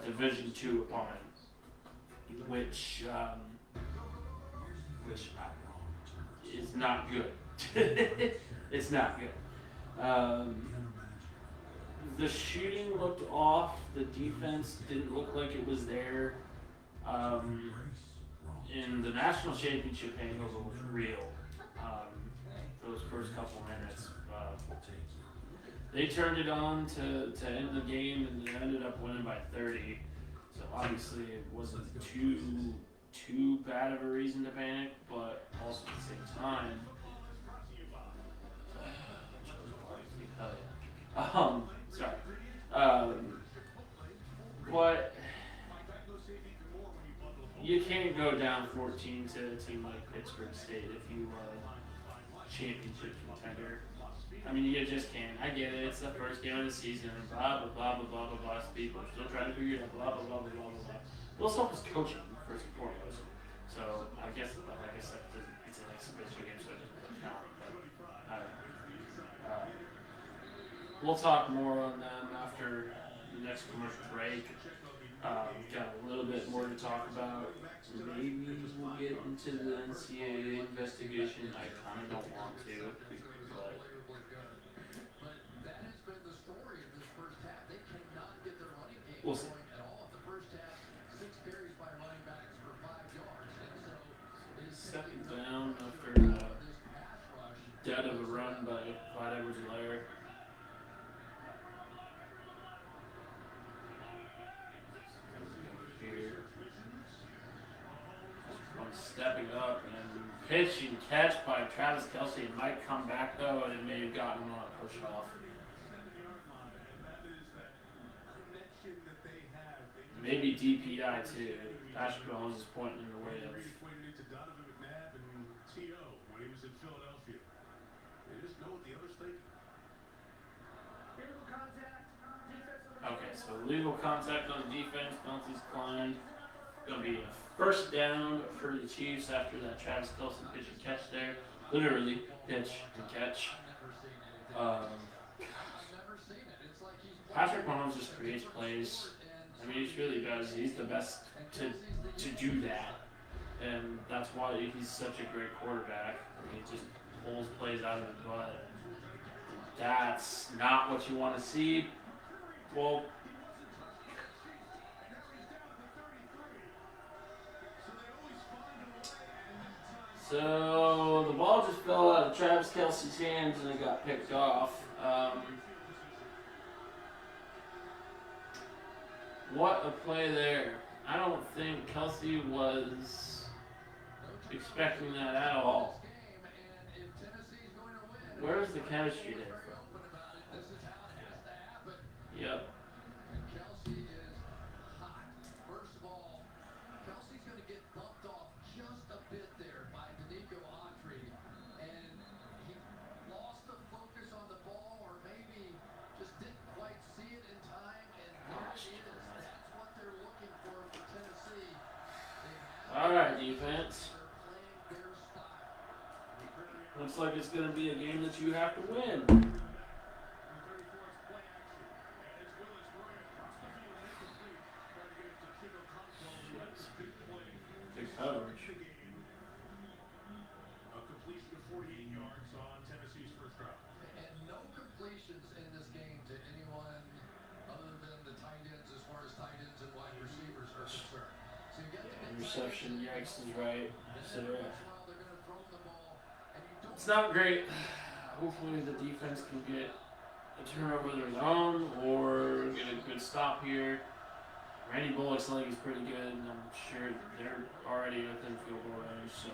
Division II opponent, which is not good. It's not good. The shooting looked off. The defense didn't look like it was there. In the national championship hangover was real. Those first couple minutes, they turned it on to end the game, and they ended up winning by 30. So obviously it wasn't too bad of a reason to panic, but also at the same time, but you can't go down 14 to a team like Pittsburgh State if you are a championship contender. I mean, you just can't. I get it. It's the first game of the season, and blah, blah, blah, blah, blah, blah, blah. People are still trying to figure it out, blah, blah, blah, blah, blah, blah. Well, it's help is coaching, first and foremost. So, I guess, like I said, it's an exhibition game, so it doesn't count. But, I don't know. We'll talk more on them after the next commercial break. Got a little bit more to talk about. Maybe we'll get into the NCAA investigation. I kind of don't want to, but that has been the story of this first half. They cannot get their running game we'll going see. at all. The first half, 6 carries by running backs for 5 yards. And so it is Second down after this pass rush. dead of a run by Clyde Edwards-Helaire. Stepping up and pitch and catch by Travis Kelce. It might come back though, and it may have gotten him on a push off. Maybe DPI too. Patrick Mahomes is pointing in the way of. Okay, so legal contact on the defense. Penalties declined. Gonna be a first down for the Chiefs after that Travis Kelce pitch and catch there. Literally pitch and catch. Patrick Mahomes just creates plays. I mean, he really does. He's the best to do that, and that's why he's such a great quarterback. I mean, he just pulls plays out of his butt. That's not what you want to see. Well. So the ball just fell out of Travis Kelce's hands and it got picked off. What a play there. I don't think Kelce was expecting that at all. Where's the chemistry there from? Yep. Alright, defense. Looks like it's going to be a game that you have to win. Good coverage. A completion of 48 yards on Tennessee's first drive. And no completions in this game to anyone other than the tight ends as far as tight ends and wide receivers are concerned. So you got the Reception, Yikes is right. So, it's not great. Hopefully the defense can get a turnover of their own or get a good stop here. Randy Bullock's leg is pretty good, and I'm sure they're already within field goal range, so.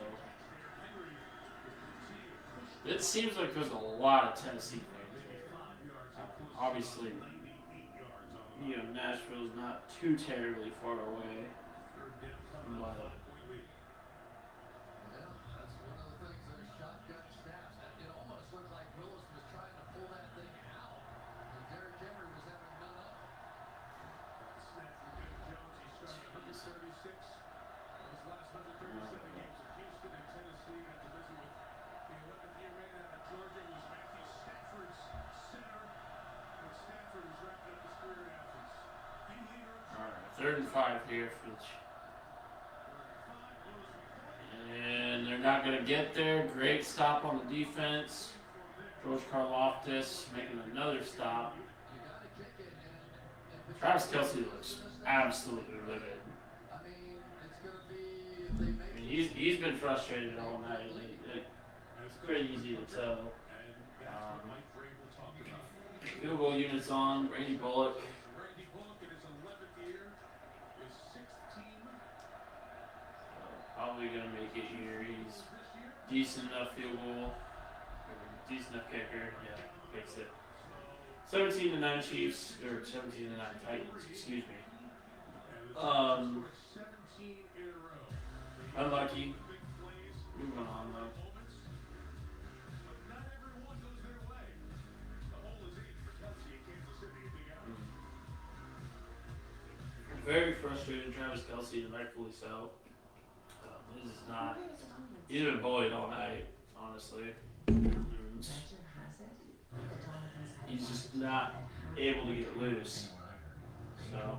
It seems like there's a lot of Tennessee fans here. Obviously, Nashville's not too terribly far away. But third and 5 here for the and they're not going to get there. Great stop on the defense. George Karlaftis making another stop. Travis Kelce looks absolutely livid. I mean, he's been frustrated all night. It's pretty easy to tell. Field goal units on. Randy Bullock. Probably gonna make it here. He's decent enough field goal, decent enough kicker. Yeah, makes it 17-9 Chiefs or 17-9 Titans. Excuse me. Unlucky. Moving on though. Very frustrated, Travis Kelce, and rightfully so. This is not. He's been bullied all night, honestly. He's just not able to get loose. So.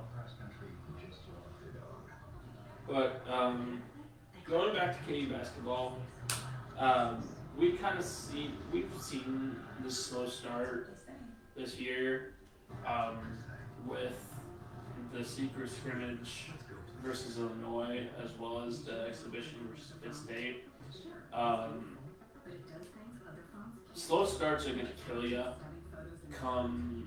But going back to KU basketball, we've seen the slow start this year with the secret scrimmage versus Illinois, as well as the exhibition versus Pitt State. Slow starts are going to kill you come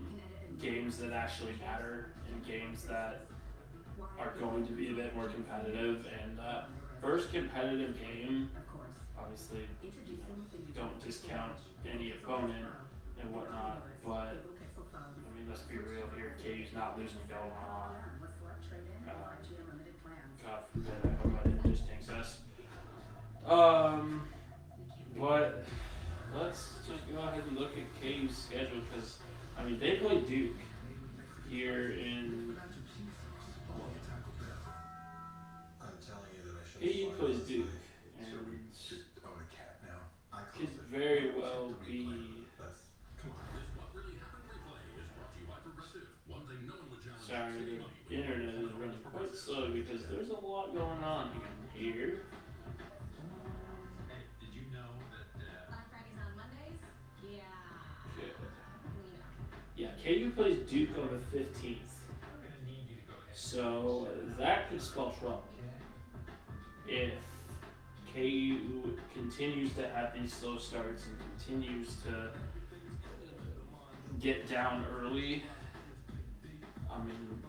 games that actually matter and games that are going to be a bit more competitive. And first competitive game, obviously, don't discount any opponent and whatnot, but I mean, let's be real here. KU's not losing to Belmont. God forbid, I hope I didn't just jinx us. But let's just go ahead and look at KU's schedule because, I mean, they play Duke here in. KU plays Duke, and could very well be. Sorry, the internet is running quite slow because there's a lot going on here. Did you know that Black Friday's on Mondays? Yeah. Yeah, KU plays Duke on the 15th. So that could spell trouble. If KU continues to have these slow starts and continues to get down early, I mean,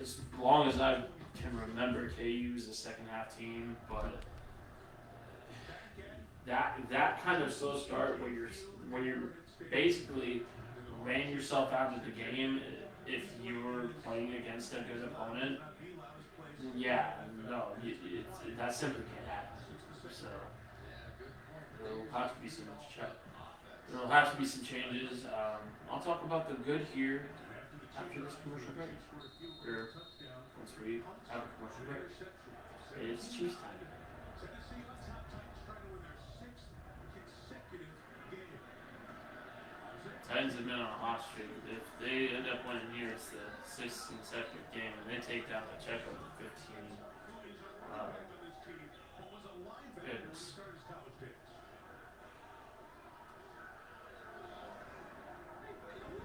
as long as I can remember, KU is a second half team, but that kind of slow start where you're basically ran yourself out of the game if you're playing against a good opponent, yeah, no, that simply can't happen. So there'll have to be some changes. I'll talk about the good here after this commercial break, or once we have a commercial break. It's Chiefs time. Titans have been on a hot streak. If they end up winning here, it's the 6th consecutive game, and they take down the check over 15. Goodness.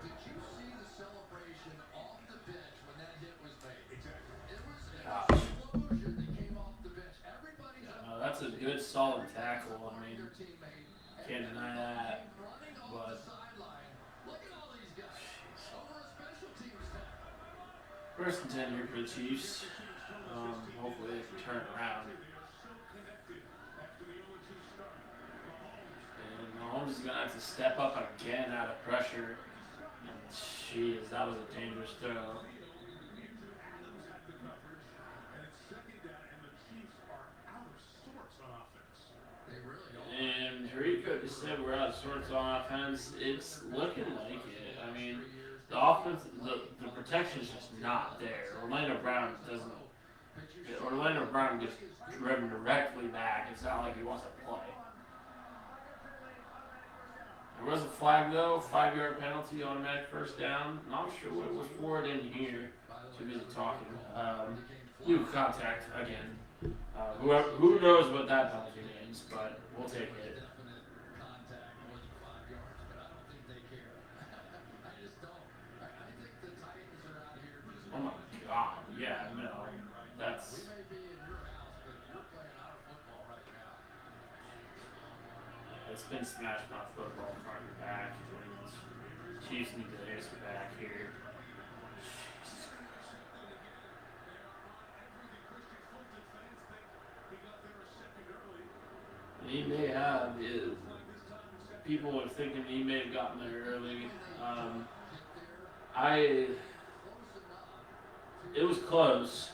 Did you see the celebration off the bench when that hit was made? Exactly. It was an explosion that came off the bench. Everybody's that's a good, solid tackle. I mean, can't deny that. But first and 10 here for the Chiefs. Hopefully they can turn it around. And Mahomes is going to have to step up again out of pressure. And jeez, that was a dangerous throw. And Rico just said we're out of sorts on offense. It's looking like it. I mean, the offense, the protection is just not there. Orlando Brown gets driven directly back. It's not like he wants to play. There was a flag though, 5-yard penalty, automatic first down. Not sure what it was for it in here. Too busy talking. New contact again. Who knows what that penalty means, but we'll take it. Oh my God! Yeah, no, that's. It's been smashed by football front and back. Chiefs need to answer back here. He may have. People are thinking he may have gotten there early. It was close.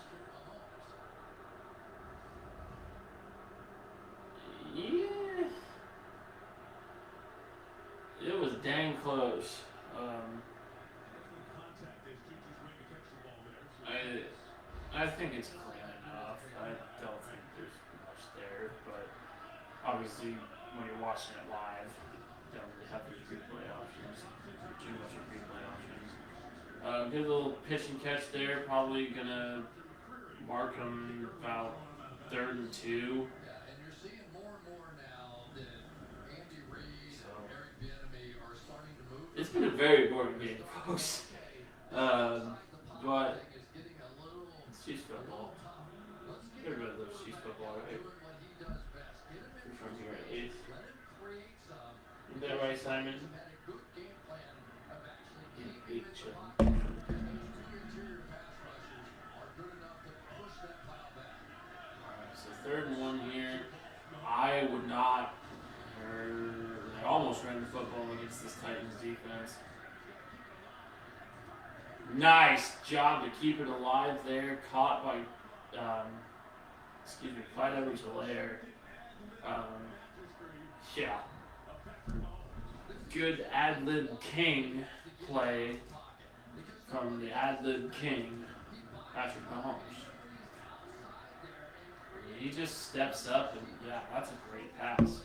Yeah. It was dang close. I think it's clean enough. I don't think there's much there, but obviously when you're watching it live, you don't really have these replay options. Too much of replay options. Good little pitch and catch there. Probably gonna mark them about 3rd and 2. Yeah, and you're seeing more and more now that Andy Reid So, and Eric Bieniemy are starting to move. it's been a very boring game, folks. But Is getting a little it's Chiefs football. tough. Let's get Everybody loves Chiefs football, right? doing what he does best. Get him in We're from here at 8th. let him create some. Isn't that right, Simon? Had a good game plan of actually keeping Big him in the chip. pocket. And those two interior pass rushers are good enough to push that pile back. Alright, so 3rd and 1 here. I would not. They almost ran the football against this Titans defense. Nice job to keep it alive there. Caught by, Clyde Edwards-Helaire. Yeah. Good ad-lib king play from the ad-lib king, Patrick Mahomes. He just steps up and, yeah, that's a great pass.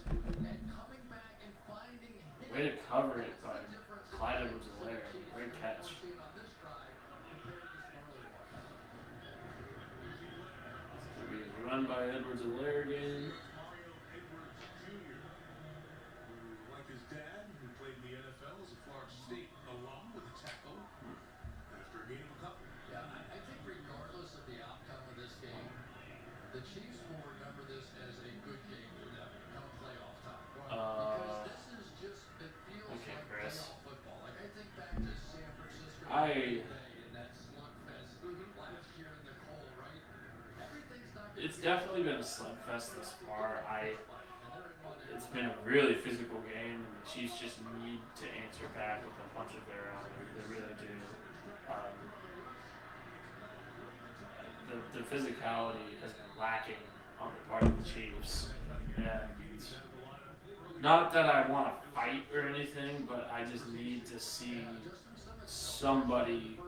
Way to cover it by Clyde Edwards-Helaire. Great catch. Run by Edwards-Helaire again. Mario Edwards Jr., who, like his dad, who played in the NFL as a Florida State alum with a tackle after a gain of a couple. Yeah, I think regardless of the outcome of this game, the Chiefs will remember this as a good game for them come playoff time. Because this is just, it feels Okay, like Chris. playoff football. Like I think back to San Francisco in that slugfest last year in the cold, right? Everything's not going It's definitely been a slugfest thus far. It's been a really physical game, and the Chiefs just need to answer back with a bunch of their own. They really do. The physicality has been lacking on the part of the Chiefs. And not that I want to fight or anything, but I just need to see somebody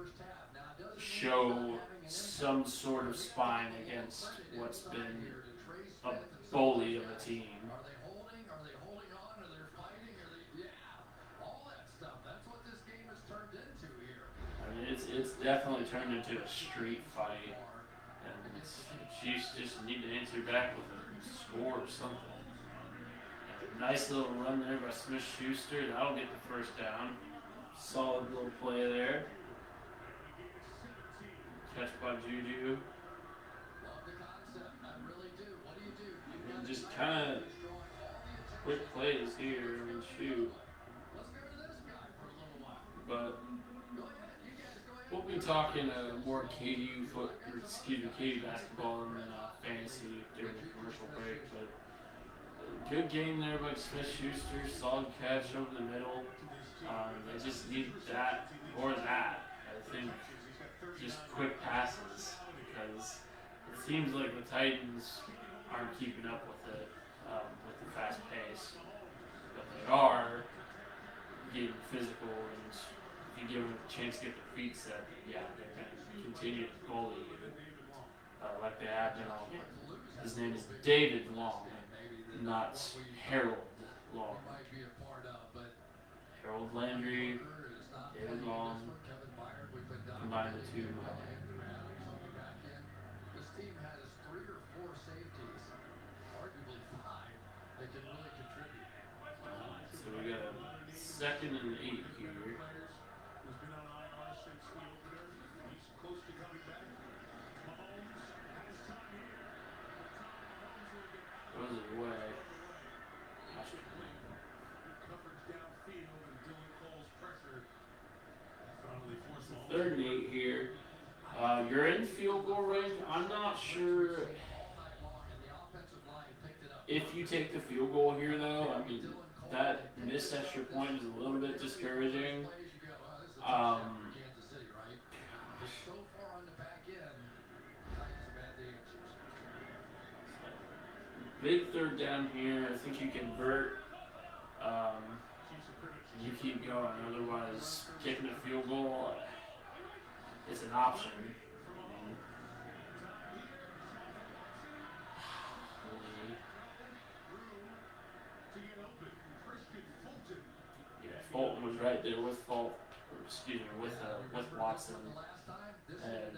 show some sort of spine against what's been a bully of a team. Are they holding? Are they holding on? Are they fighting? Are they, yeah, all that stuff. That's what this game has turned into here. I mean, it's definitely turned into a street fight, and the Chiefs just need to answer back with a score or something. And a nice little run there by Smith-Schuster. That'll get the first down. Solid little play there. Catch by Juju. Love the concept. I really do. What do you do? And just kind of quick plays here and shoot. Let's go to this guy for a little while. But Go ahead. You guys go ahead. we'll be talking more KU basketball and fantasy during the commercial break. But good game there by Smith-Schuster. Solid catch over the middle. They just need that or that. I think just quick passes, because it seems like the Titans aren't keeping up with it, with the fast pace. But they are getting physical, and if you give them a chance to get their feet set, yeah, they're going to continue to bully you, like they have been all game. His name is David Long, not Harold Long. Might be a part of, but Harold Landry, David Long, combined the two. This team has 3 or 4 safeties, arguably 5, that can really contribute. So we got a 2nd and 8 here. Who's been on IR since the opener. He's close to coming back. Mahomes has time here. Throws it away. Coverage downfield and Dylan Cole's pressure finally forced Mahomes. 3rd and 8 here. You're in field goal range. I'm not sure if you take the field goal here, though. I mean, that missed extra point is a little bit discouraging. Big 3rd down here. I think you convert. You keep going. Otherwise, kicking a field goal is an option. Yeah, Fulton was right there with with Watson. And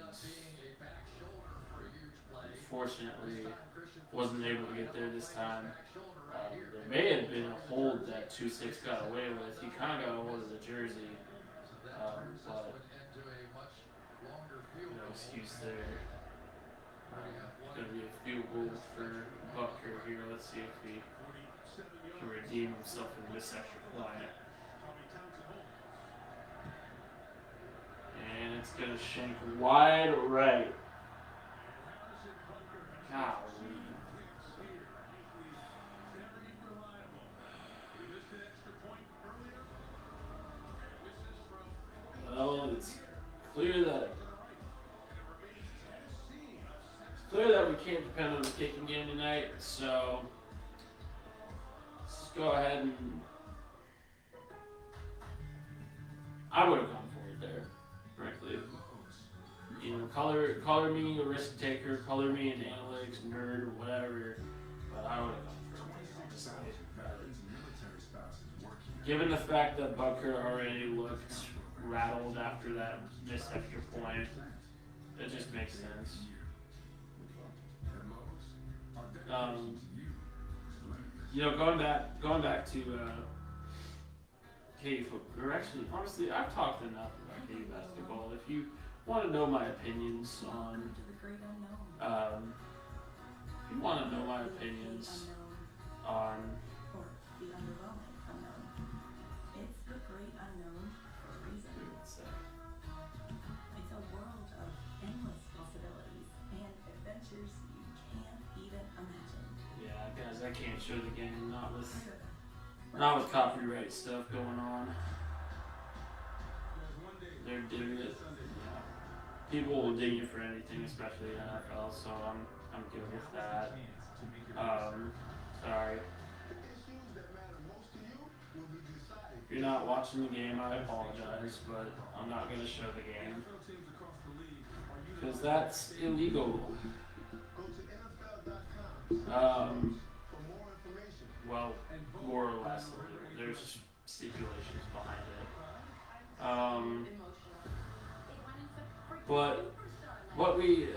unfortunately wasn't able to get there this time. There may have been a hold that 2-6 got away with. He kind of got a hold of the jersey, but no excuse there. Going to be a field goal for Butker here. Let's see if he can redeem himself in this extra point. And it's going to shank wide right. Golly. Well, it's clear that we can't depend on the kicking game tonight, so let's go ahead and I would have gone for it there, frankly. You know, color me a risk taker, color me an analytics nerd, or whatever, but I would have gone for it, honestly. Given the fact that Butker already looked rattled after that missed extra point, it just makes sense. You know, going back to KU football, or actually, honestly, I've talked enough about KU basketball. If you want to know my opinions on, if you want to know my opinions on it's the great unknown for a reason. It's a world of endless possibilities and adventures you can't even imagine. Yeah, guys, I can't show the game, not with copyright stuff going on. They're doing it. Yeah. People will dig you for anything, especially in NFL, so I'm good with that. Sorry. If you're not watching the game, I apologize, but I'm not going to show the game because that's illegal. Well, more or less illegal. There's stipulations behind it. But what we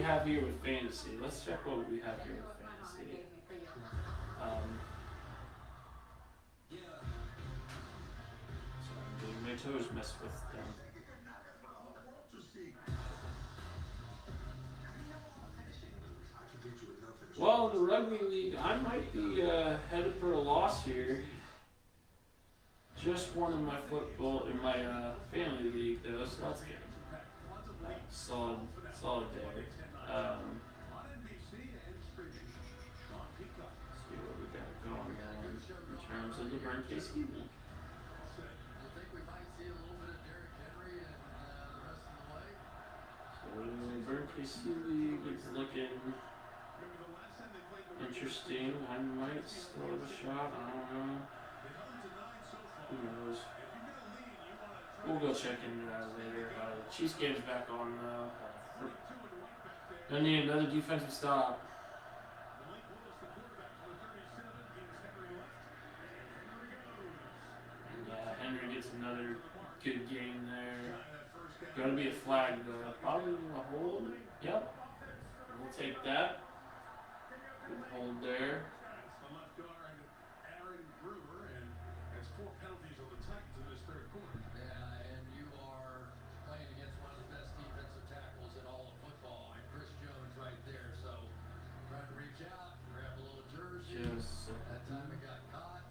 have here with fantasy, let's check what we have here with fantasy. My toes messed with them. Well, in the rugby league, I might be headed for a loss here. Just one in my family league though, so that's good. Solid there. See what we got going on in terms of the Burn KC league. So the Burn KC league is looking interesting. I might still have a shot. I don't know. Who knows? We'll go check into that later. Chiefs game's back on now. Gonna need another defensive stop. And Henry gets another good game there. Gonna be a flag though. Probably a hold. Yep. We'll take that. Good hold there. That time it got caught.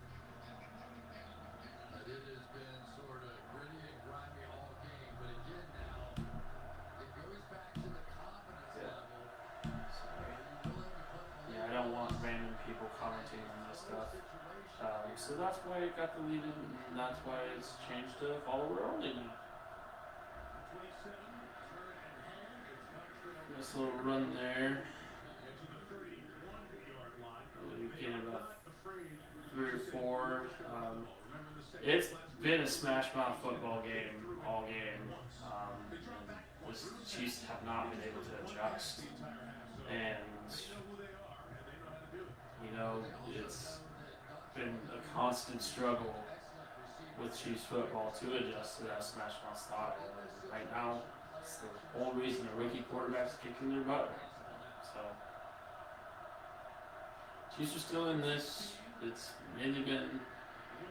But it has been sort of gritty and grimy all game. But again now, it goes back to the confidence level. Yeah, I don't want random people commenting on this stuff. So that's why it got deleted, and that's why it's changed to follower only now. Nice little run there. Get about 3 or 4. It's been a smash mouth football game all game. The Chiefs have not been able to adjust, and you know it's been a constant struggle with Chiefs football to adjust to that smash mouth style. Right now, It's the whole reason a rookie quarterback's kicking their butt. So, Chiefs are still in this. It's mainly been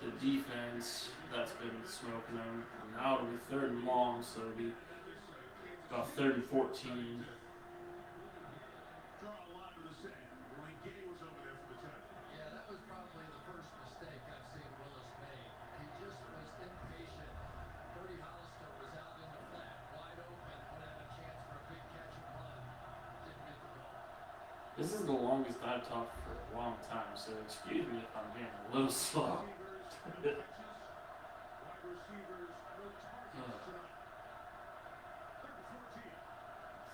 the defense that's been smoking them. And now it'll be 3rd and long, so it'll be about 3rd and 14. Draw a line in the sand. When Gay was over there for the touchdown. Yeah, that was probably the first mistake I've seen Willis make. He just was impatient. Cody Hollister was out in the flat, wide open, would have a chance for a big catch and run. Didn't get the ball. This is the longest I've talked for a long time, so excuse me if I'm being a little slow. Wide receivers, no targets tonight.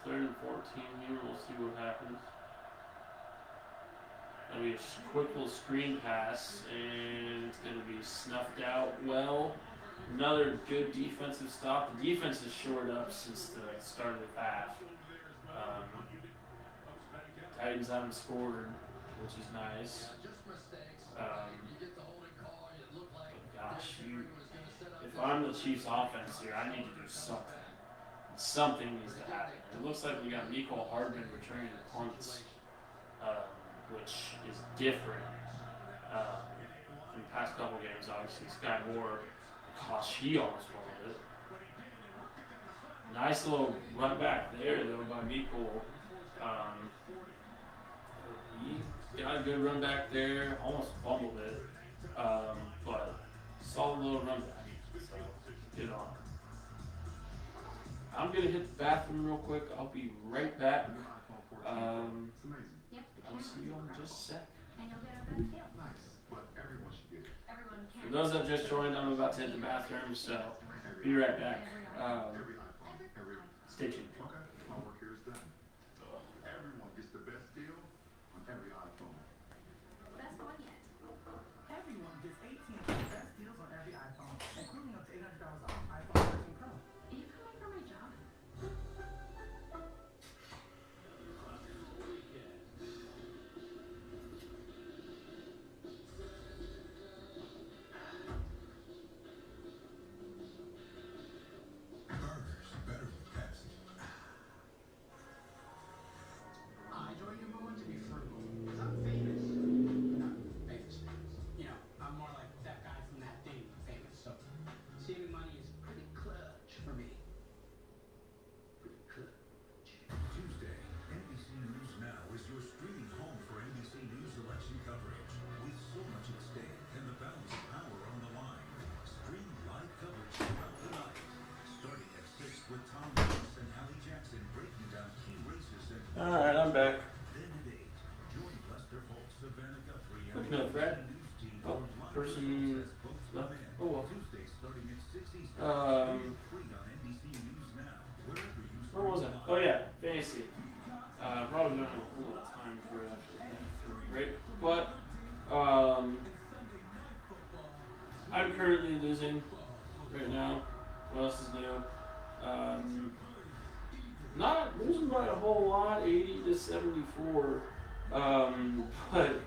3rd and 14 here, we'll see what happens. That'll be a quick little screen pass, and it's going to be snuffed out well. Another good defensive stop. The defense has shored up since the start of the half. Titans haven't scored, which is nice. Just mistakes. You get the holding call, it looked like Gosh, if I'm the Chiefs offense here, I need to do something. Something needs to happen. It looks like we got Mecole Hardman returning the punts, which is different from the past couple games. Obviously, Sky Moore, gosh, he almost rolled it. Nice little run back there, though, by Mecole. He got a good run back there, almost fumbled it, but solid little run back. So, good on. I'm going to hit the bathroom real quick. I'll be right back. I'll see you in just a sec. For those that just joined, I'm about to hit the bathroom, so be right back. Stay tuned. My work here is done. Everyone gets the best deal on every iPhone. Best one yet. Everyone gets 18 best deals on every iPhone, including up to $800 off iPhone 13 Pro. Are you coming for my job? Burgers better with Pepsi. I joined your movement to be frugal, because I'm famous. Not famous. You know, I'm more like that guy from that thing, famous. So, saving money is pretty clutch for me. Pretty clutch. Tuesday, NBC News Now is your streaming home for NBC News election coverage. With so much at stake and the balance of power on the line, stream live coverage throughout the night. Starting at 6 with Tom Lewis and Hallie Jackson breaking down key races and Alright, I'm back. then at 8, join Lester Holt, Savannah Guthrie, and Looking up, Brad. the news team Oh, for live person shows as votes left. come in. Oh, well. Tuesday starting at 6 Eastern. Free on NBC News Now, wherever you Where was I? Oh, yeah, fantasy. Probably don't have a whole lot of time for a break. But, I'm currently losing right now. What else is new? Not losing by a whole lot, 80 to 74. But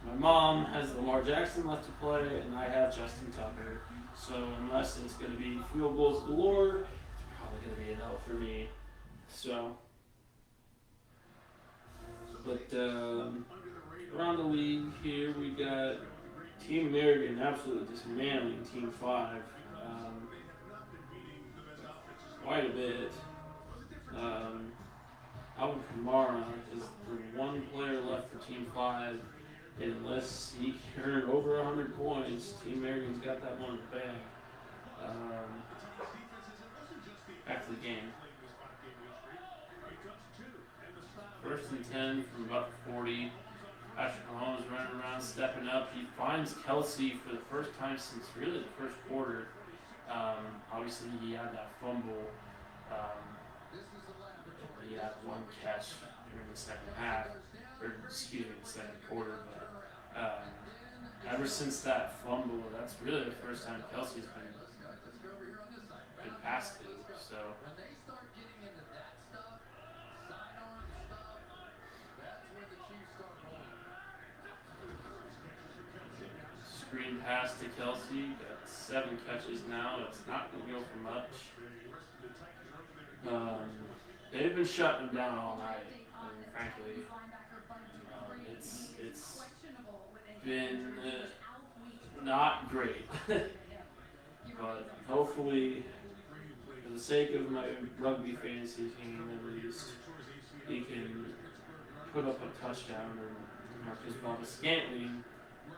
my mom has Lamar Jackson left to play, and I have Justin Tucker. So unless it's going to be field goals galore, it's probably going to be an L for me. So, but around the league here, we got Team American absolutely dismantling Team 5. Quite a bit. Alvin Kamara is the one player left for Team 5. And unless he can earn over 100 points, Team American's got that one in the bag. Back to the game. 1st and 10 from about 40. Patrick Mahomes running around, stepping up. He finds Kelsey for the first time since really the first quarter. Obviously, he had that fumble. He had one catch during the second half, or excuse me, the second quarter. But ever since that fumble, that's really the first time Kelsey's been passed to. So. When they start getting into that stuff, sidearm stuff, that's when the Chiefs start rolling. Screen pass to Kelsey. Got 7 catches now. It's not going to go for much. They've been shutting him down all night, and frankly, it's been not great. But hopefully, for the sake of my rugby fantasy team, at least, he can put up a touchdown, and Marcus Valdes-Scantling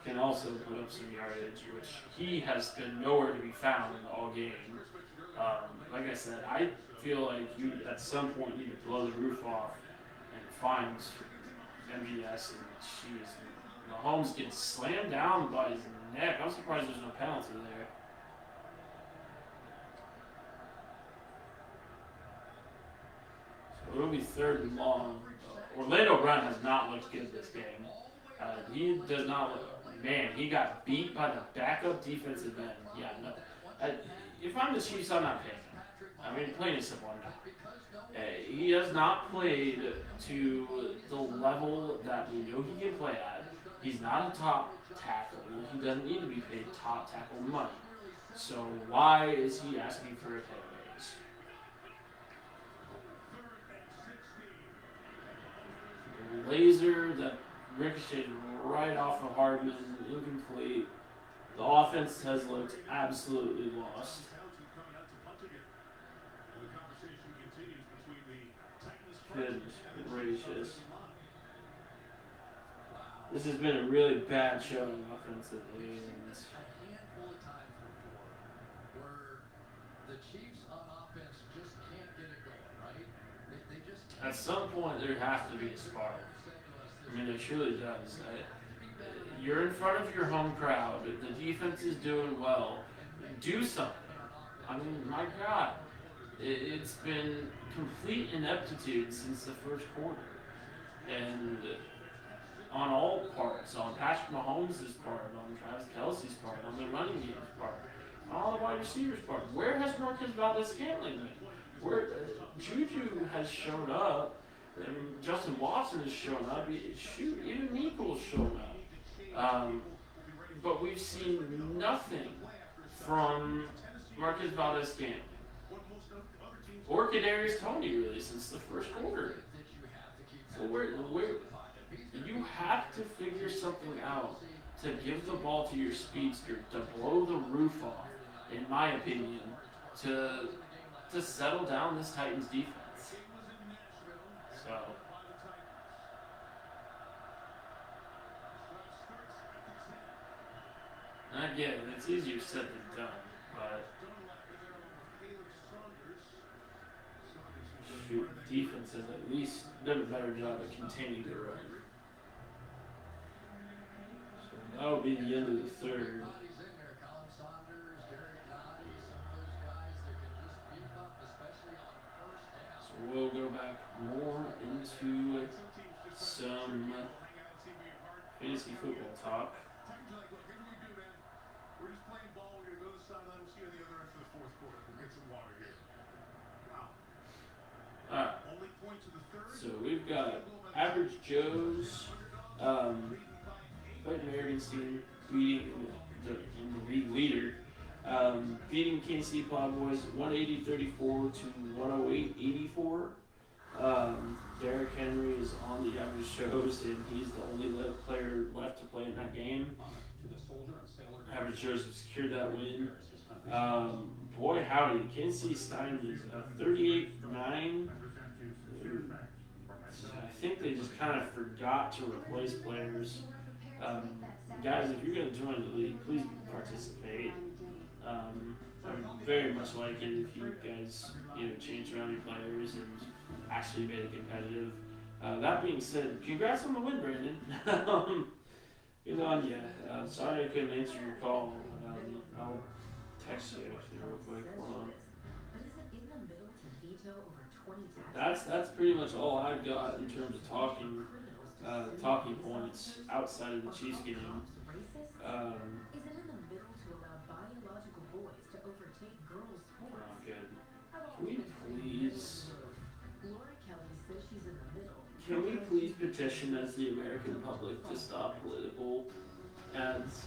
can also put up some yardage, which he has been nowhere to be found all game. Like I said, I feel like you at some point need to blow the roof off and find MVS, and jeez, Mahomes gets slammed down by his neck. I'm surprised there's no penalty there. So it'll be 3rd and long. Orlando Brown has not looked good this game. He does not look. Man, he got beat by the backup defensive end. Yeah, no. If I'm the Chiefs, I'm not paying him. I mean, plain and simple, I'm not. He has not played to the level that we know he can play at. He's not a top tackle. He doesn't need to be paid top tackle money. So why is he asking for a pay raise? Laser that ricocheted right off of Hardman, incomplete. The offense has looked absolutely lost. Goodness gracious. This has been a really bad showing offensively. At some point, there has to be a spark. I mean, it truly does. You're in front of your home crowd. The defense is doing well. Do something. I mean, my God. It's been complete ineptitude since the first quarter. And on all parts, on Patrick Mahomes' part, on Travis Kelce's part, on the running game's part, on all the wide receivers' part. Where has Marcus Valdes-Scantling been? Where Juju has shown up, and Justin Watson has shown up. Shoot, even Nico's shown up. But we've seen nothing from Marcus Valdes-Scantling or Kadarius Toney really since the first quarter. So where you have to figure something out to give the ball to your speedster, to blow the roof off, in my opinion, to settle down this Titans defense. So and again, it's easier said than done, but shoot, defense has at least done a better job of containing the run. So that will be the end of the third. So we'll go back more into some fantasy football talk. We're just playing ball. We're going to go to the sideline. We'll see you on the other end for the 4th quarter. We'll get some water here. Wow. Alright. Only points of the 3rd. So we've got Average Joe's Clayton Arrogance beating the league leader, beating Kansas City Cowboys 180-34 to 108-84. Derrick Henry is on the Average Joe's, and he's the only player left to play in that game. Average Joe's have secured that win. Boy, howdy, Kansas City Stein is 38-9. I think they just kind of forgot to replace players. Guys, if you're going to join the league, please participate. I'd very much like it if you guys change around your players and actually made it competitive. That being said, congrats on the win, Brandon. Good on you. Sorry I couldn't answer your call. I'll text you actually real quick. Hold on. That's pretty much all I've got in terms of talking points outside of the Chiefs game. Oh, good. Can we please petition as the American public to stop political ads?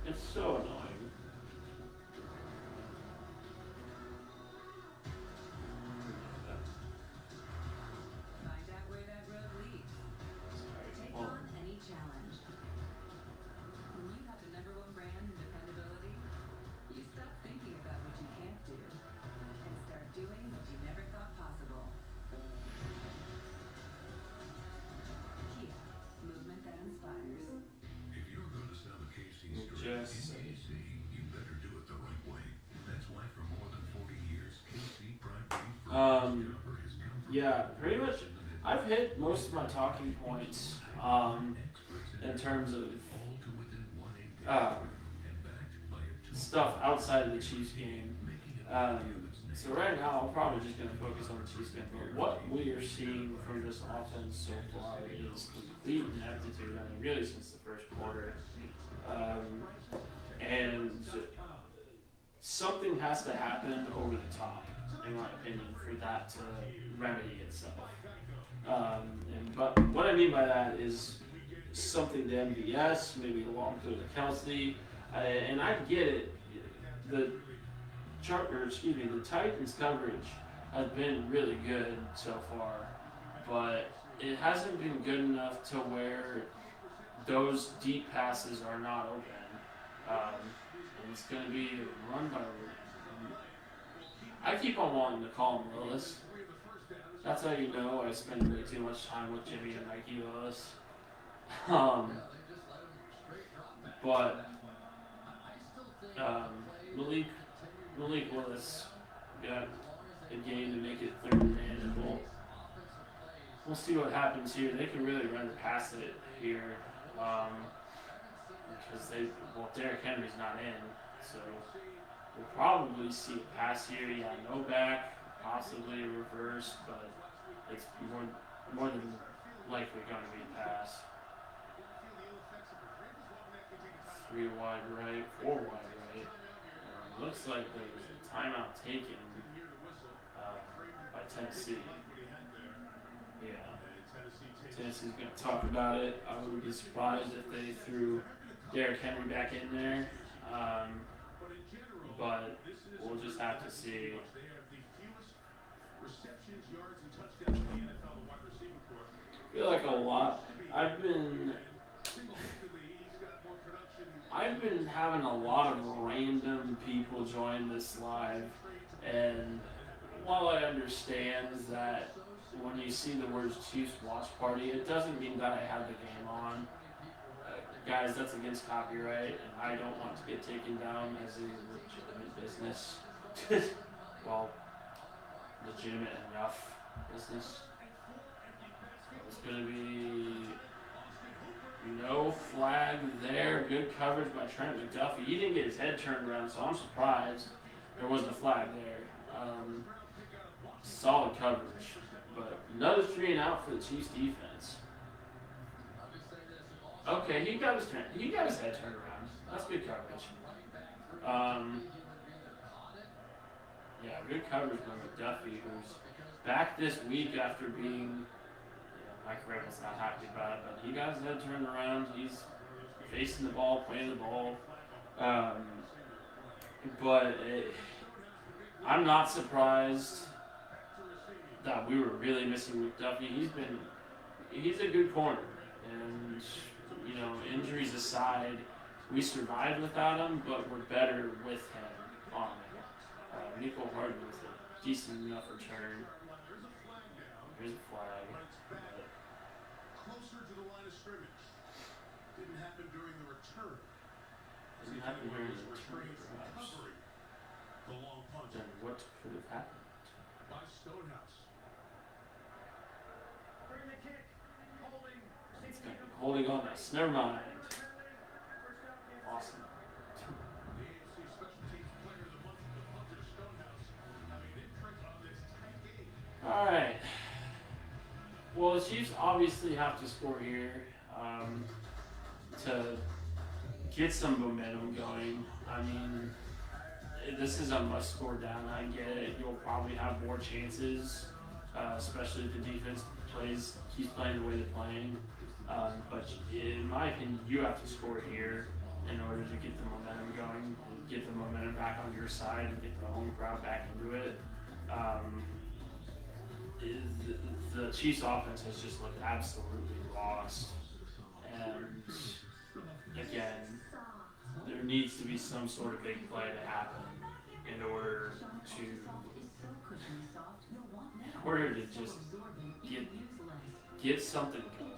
It's so annoying. Yeah, pretty much. I've hit most of my talking points in terms of um, stuff outside of the Chiefs game. So right now, I'm probably just going to focus on the Chiefs game. But what we are seeing from this offense so far is complete ineptitude. I mean, really since the first quarter. And something has to happen over the top, in my opinion, for that to remedy itself. But what I mean by that is something to MVS, maybe a long throw to Kelsey, and I get it. The Titans coverage has been really good so far, but it hasn't been good enough to where those deep passes are not open. And it's going to be run by. I keep on wanting to call him Willis. That's how you know I spend way too much time with Jimmy and Mikey Willis. But Malik Willis got a game to make it third and manageable. We'll see what happens here. They can really run past it here because Derrick Henry's not in, so we'll probably see a pass here. Yeah, no back, possibly a reverse, but it's more than likely going to be a pass. 3 wide right, 4 wide right. Looks like there was a timeout taken by Tennessee. Yeah. Tennessee's going to talk about it. I wouldn't be surprised if they threw Derrick Henry back in there. But we'll just have to see. I feel like a lot. I've been having a lot of random people join this live, and while I understand that when you see the words Chiefs Watch Party, it doesn't mean that I have the game on. Guys, that's against copyright, and I don't want to get taken down as a legitimate business. Well, legitimate enough business. It's going to be no flag there. Good coverage by Trent McDuffie. He didn't get his head turned around, so I'm surprised there wasn't a flag there. Solid coverage. But another 3 and out for the Chiefs defense. Okay, he got his head turned around. That's good coverage. Yeah, good coverage by McDuffie, who's back this week after being. Mike Rebel's not happy about it, but he got his head turned around. He's facing the ball, playing the ball. I'm not surprised that we were really missing McDuffie. He's a good corner, and injuries aside, we survived without him, but we're better with him on it. Nico Harden with a decent enough return. Here's a flag. Closer to the line of scrimmage. Didn't happen during the return. Didn't happen during the return, perhaps. The long punch. Then what could have happened? By Stonehouse. Bring the kick. Holding on us. Never mind. Awesome. The AFC Special Teams Player of the Month, the punter Stonehouse, having an imprint on this tight game. All right. Well, the Chiefs obviously have to score here to get some momentum going. I mean, this is a must-score down. I get it. You'll probably have more chances, especially if the defense keeps playing the way they're playing. But in my opinion, you have to score here in order to get the momentum going, and get the momentum back on your side, and get the home crowd back into it. The Chiefs' offense has just looked absolutely lost. And again, there needs to be some sort of big play to happen in order to just get something going.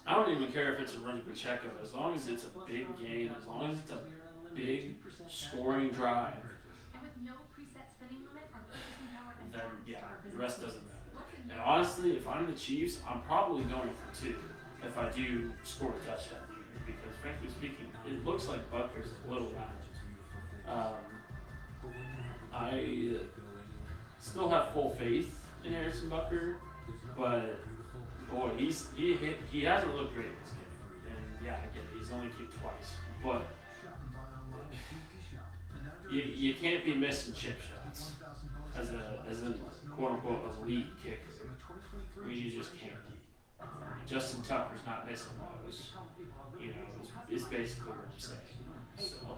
I don't even care if it's a run Pacheco, as long as it's a big game, as long as it's a big scoring drive. then yeah, the rest doesn't matter. And honestly, if I'm the Chiefs, I'm probably going for 2 if I do score a touchdown here, because frankly speaking, it looks like Butker's a little down. I still have full faith in Harrison Butker, but boy, he hasn't looked great this game. And yeah, again, he's only kicked twice, but you can't be missing chip shots as a quote unquote elite kicker. I mean, you just can't. Justin Tucker's not missing those. You know, it's basically what I'm saying. So,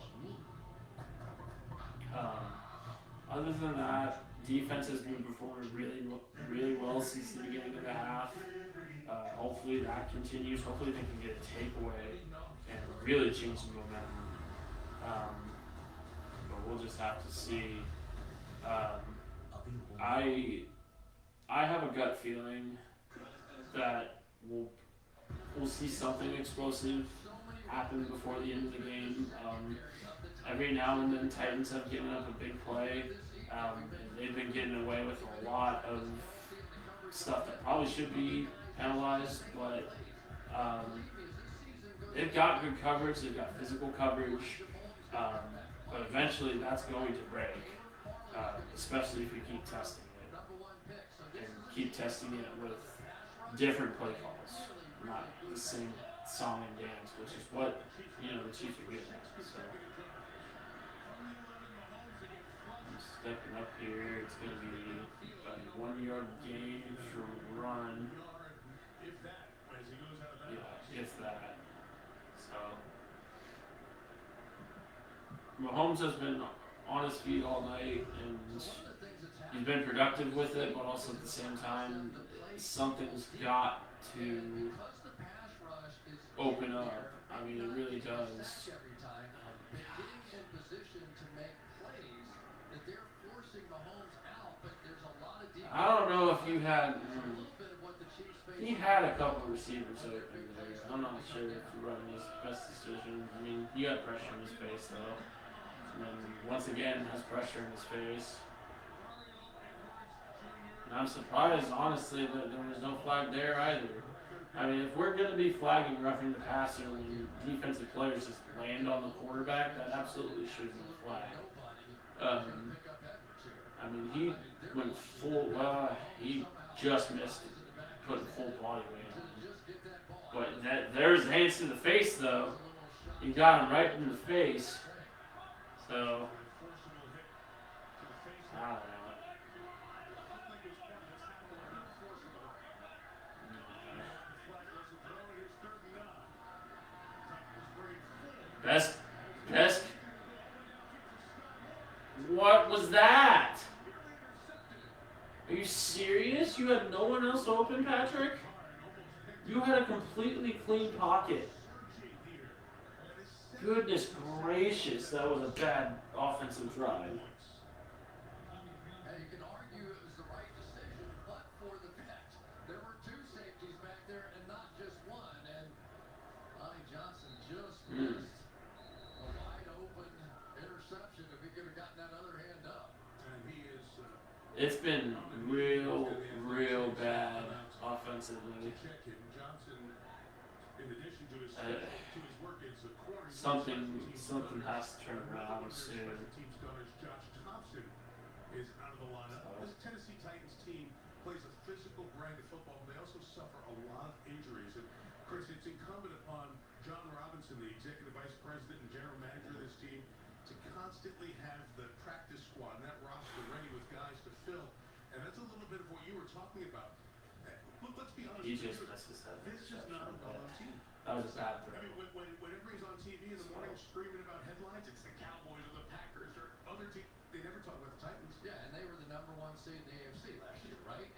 other than that, defense has been performing really well since the beginning of the half. Hopefully that continues. Hopefully they can get a takeaway and really change the momentum. But we'll just have to see. I have a gut feeling that we'll see something explosive happen before the end of the game. Every now and then, Titans have given up a big play. And they've been getting away with a lot of stuff that probably should be penalized, but they've got good coverage, they've got physical coverage, but eventually that's going to break, especially if you keep testing it, and keep testing it with different play calls, not the same song and dance, which is what, you know, the Chiefs are getting at. So I'm stepping up here. It's going to be a 1 yard gain for run. Yeah, if that. So Mahomes has been on his feet all night, and he's been productive with it, but also at the same time, something's got to open up. I mean, it really does. I don't know if you had. He had a couple of receivers open there. I'm not sure if he run his best decision. I mean, you had pressure in his face, though. And then, once again, has pressure in his face. And I'm surprised, honestly, that there was no flag there either. I mean, if we're going to be flagging roughing the passer when defensive players just land on the quarterback, that absolutely should be a flag. I mean, he went full, he just missed putting full body weight on him. But there's hands to the face, though. He got him right in the face. So, I don't know. Best. What was that? Are you serious? You had no one else open, Patrick? You had a completely clean pocket. Goodness gracious, that was a bad offensive drive. And you can argue it was the right decision, but for the Pets, there were 2 safeties back there and not just one. And Lonnie Johnson just missed a wide open interception if he could have gotten that other hand up. And he is. It's been real bad offensively. Johnson, in addition to his work as a corner, Something has to turn around soon. Team's gunners Josh Thompson is out of the lineup. This Tennessee Titans team plays a physical brand of football, but they also suffer a lot of injuries. And Chris, it's incumbent upon John Robinson, the executive vice president and general manager of this team, to constantly have the practice squad and that roster ready with guys to fill. And that's a little bit of what you were talking about. Look, let's be honest. He just misses that. This is not a well-known team. That was a bad throw. I mean, when everybody's on TV in the morning screaming about headlines, it's the Cowboys or the Packers or other teams. They never talk about the Titans. Yeah, and they were the number 1 seed in the AFC last year, right?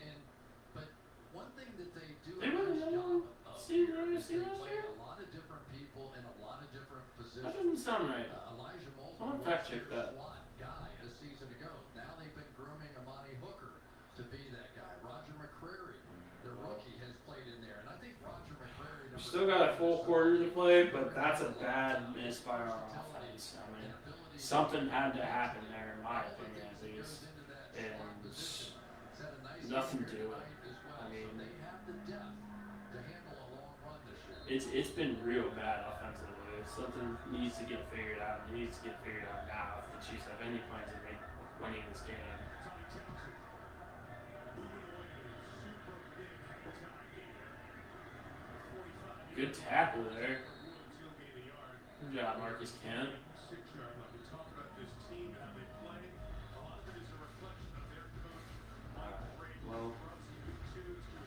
But one thing that they do They were the number 1 seed in the AFC last year? a lot of different people in a lot of different positions. That doesn't sound right. Elijah Molden Someone was fact their check that. SWAT guy a season ago. Now they've been grooming Amani Hooker to be that guy. Roger McCreary, the rookie, has played in there. And I think Roger McCreary... We still got a full quarter to play, but that's a bad miss by our offense. I mean, something had to happen there, in my opinion, at least. And nothing to it. I mean, it's been real bad offensively. Something needs to get figured out. It needs to get figured out now if the Chiefs have any plans of winning this game. Good tackle there. Good job, Marcus Kent. Well,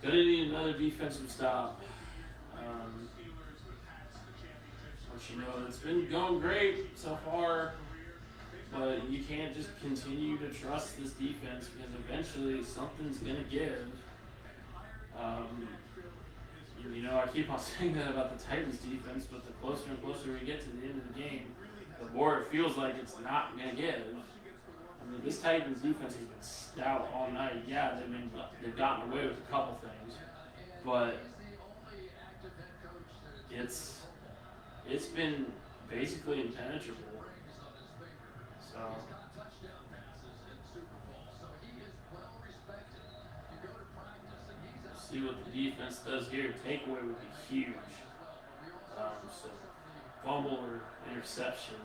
gonna need another defensive stop. Which, you know, it's been going great so far, but you can't just continue to trust this defense because eventually something's gonna give. You know, I keep on saying that about the Titans defense, but the closer and closer we get to the end of the game, the more it feels like it's not gonna give. I mean, this Titans defense has been stout all night. Yeah, they've gotten away with a couple things, but it's been basically impenetrable. So see what the defense does here. Takeaway would be huge. So fumble or interception.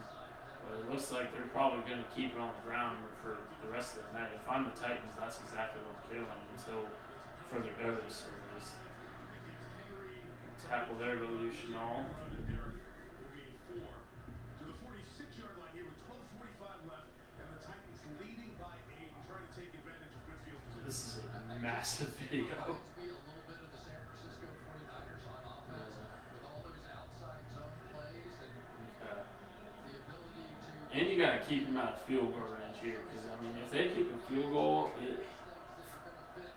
But it looks like they're probably going to keep it on the ground for the rest of the night. If I'm the Titans, that's exactly what they're doing until further notice. Or just tackle their evolution all. This is a massive video. And you got to keep them out of field goal range here, because I mean, if they keep a field goal,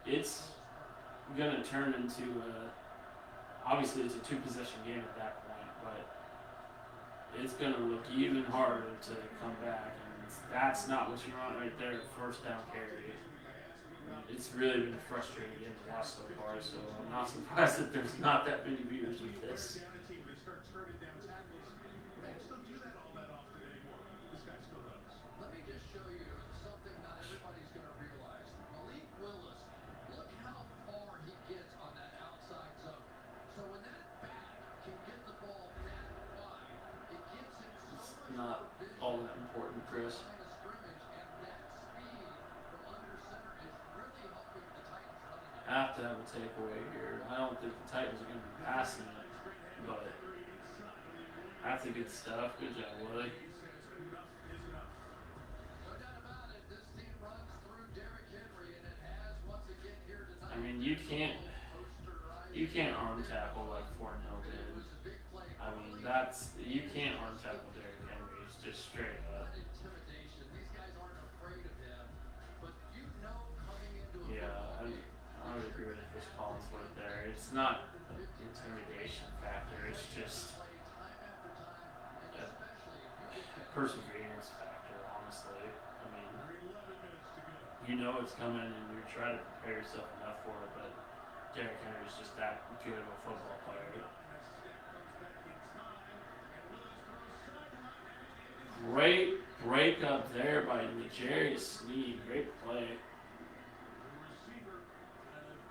it's gonna turn into obviously it's a two-possession game at that point, but it's gonna look even harder to come back, and that's not what you want right there. First down carry. It's really been a frustrating game to watch so far, so I'm not surprised that there's not that many viewers with this. Not all that important, Chris. Have to have a takeaway here. I don't think the Titans are going to be passing it, but that's a good stuff. Good job, Willie. I mean, you can't arm tackle like Fournhill did. I mean, you can't arm tackle Derrick Henry. It's just straight up. Yeah, I would agree with Chris Collinsworth there. It's not an intimidation factor. It's just a perseverance factor, honestly. I mean, you know it's coming and you're trying to prepare yourself enough for it, but Derrick Henry's just that good of a football player. Great break up there by L'Jarius Sneed. Great play.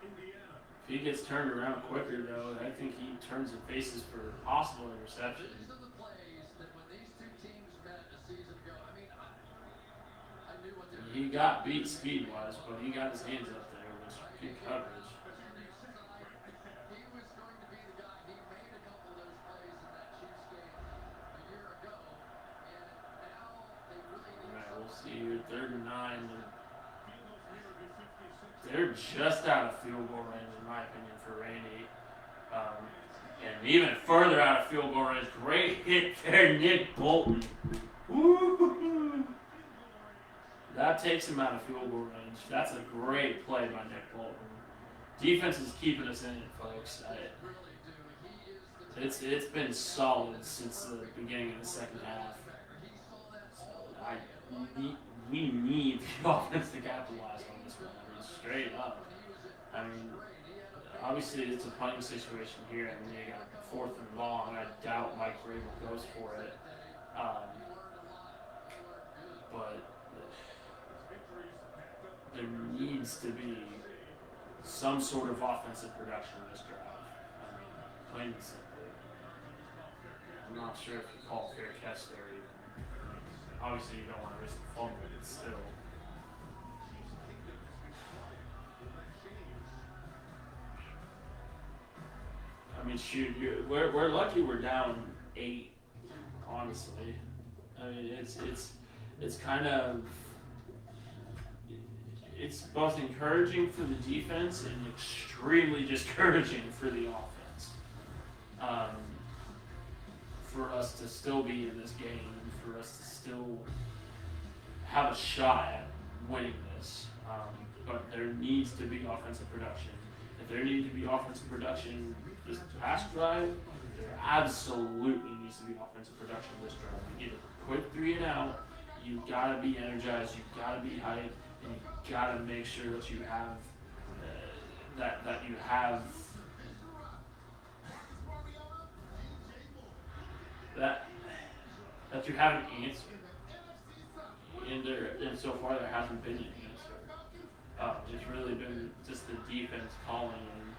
If he gets turned around quicker, though, I think he turns and faces for possible interception. He got beat speed-wise, but he got his hands up there, which good coverage. We'll see here, 3rd and 9. They're just out of field goal range, in my opinion, for Randy. And even further out of field goal range. Great hit there, Nick Bolton. Woo-hoo-hoo. That takes him out of field goal range. That's a great play by Nick Bolton. Defense is keeping us in it, folks. It's been solid since the beginning of the second half. We need the offense to capitalize on this one. I mean, straight up. I mean, obviously it's a punting situation here. I mean, they got 4th and long. I doubt Mike Vrabel goes for it. But there needs to be some sort of offensive production this drive. I mean, plain and simple. I'm not sure if you call it fair catch there even. Obviously, you don't want to risk the fumble, but still. I mean, shoot, we're lucky we're down 8. Honestly, I mean it's kind of it's both encouraging for the defense and extremely discouraging for the offense. For us to still be in this game, for us to still have a shot at winning this, but there needs to be offensive production. If there needs to be offensive production this past drive, there absolutely needs to be offensive production this drive. You get a quick 3 and out, you gotta be energized, you gotta be hyped, and you gotta make sure that you have that you have that you have an answer. And so far there hasn't been an answer. It's really been just the defense calling and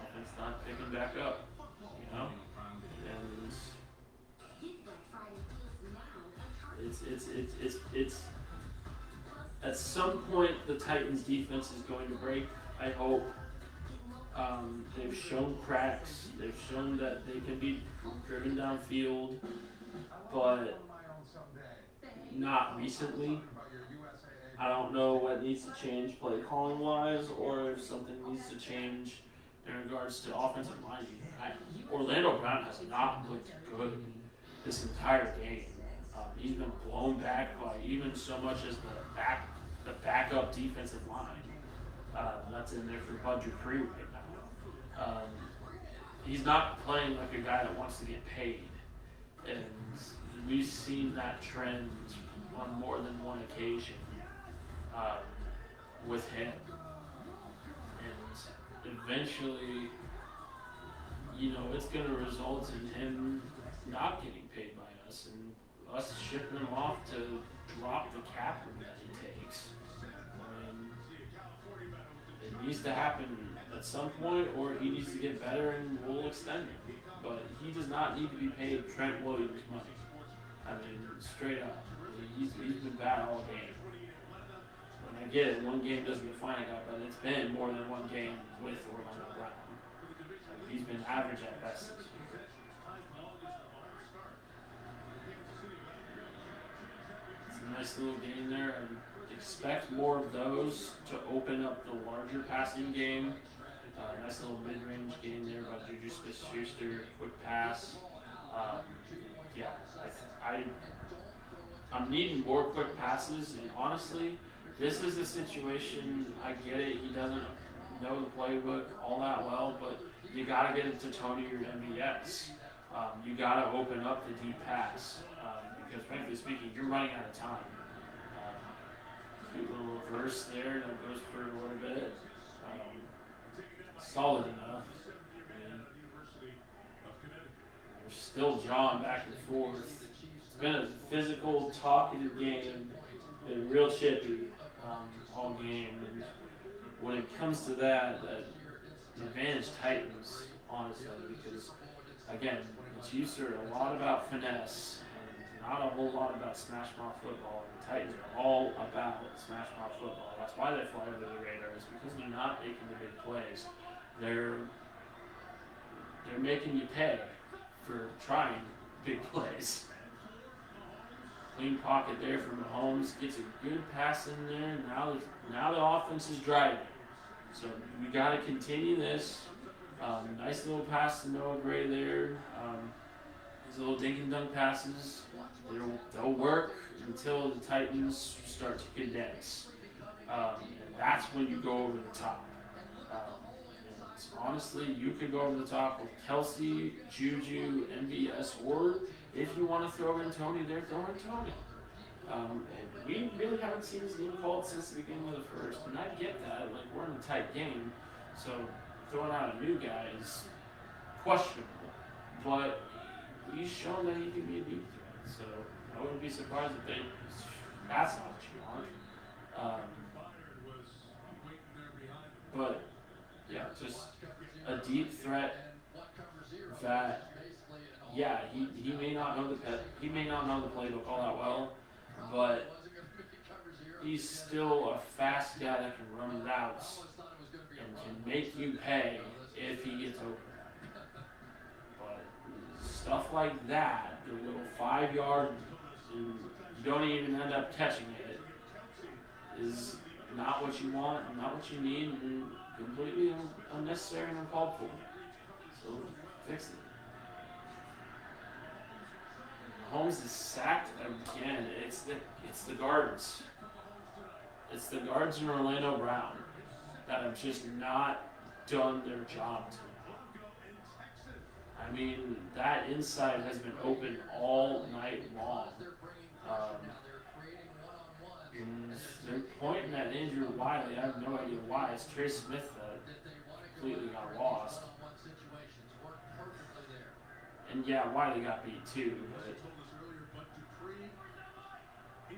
offense not picking back up. You know? And it's at some point the Titans defense is going to break, I hope. They've shown cracks, they've shown that they can be driven downfield, but not recently. I don't know what needs to change play calling wise, or if something needs to change in regards to offensive line. Orlando Brown has not looked good this entire game. He's been blown back by even so much as the backup defensive line that's in there for Bud Dupree right now. He's not playing like a guy that wants to get paid, and we've seen that trend on more than one occasion with him. And eventually, it's going to result in him not getting paid by us and us shipping him off to drop the cap room that he takes. It needs to happen at some point, or he needs to get better and we'll extend him. But he does not need to be paid Trent Williams money. I mean, straight up. He's been bad all game. And I get it, one game doesn't define a guy, but it's been more than one game with Orlando Brown. He's been average at best this year. It's a nice little game there. I expect more of those to open up the larger passing game. Nice little mid-range game there by Juju Smith-Schuster, quick pass. I'm needing more quick passes, and honestly, this is a situation, I get it, he doesn't know the playbook all that well, but you got to get it to Tony or MVS. You got to open up the deep pass, because frankly speaking, you're running out of time. Cute little reverse there that goes for a little bit. Solid enough. We're still jawing back and forth. It's been a physical, talkative game. Been real chippy all game. And when it comes to that, advantage Titans, honestly, because again, the Chiefs are a lot about finesse and not a whole lot about smash mouth football. And the Titans are all about smash mouth football. That's why they fly under the radar, is because they're not making the big plays. They're making you pay for trying big plays. Clean pocket there from Mahomes, gets a good pass in there. Now the offense is driving. So we got to continue this. Nice little pass to Noah Gray there. These little dink and dunk passes, they'll work until the Titans start to condense. And that's when you go over the top. Honestly, you could go over the top with Kelsey, Juju, MVS, or if you want to throw in Tony there, throw in Tony. And we really haven't seen this game called since the beginning of the first, and I get that. Like, we're in a tight game, so throwing out a new guy is questionable. But he's shown that he can be a deep threat, so I wouldn't be surprised if that's not what you want. But yeah, just a deep threat that, yeah, he may not know he may not know the playbook all that well, but he's still a fast guy that can run routes and can make you pay if he gets open. But stuff like that, the little 5 yard, and you don't even end up catching it, is not what you want, and not what you need, and completely unnecessary and uncalled for. So fix it. Mahomes is sacked again. It's the guards. It's the guards in Orlando Brown that have just not done their job to. I mean, that inside has been open all night long. And they're pointing at Andrew Wiley. I have no idea why. It's Trey Smith that completely got lost. And yeah, Wiley got beat too, but I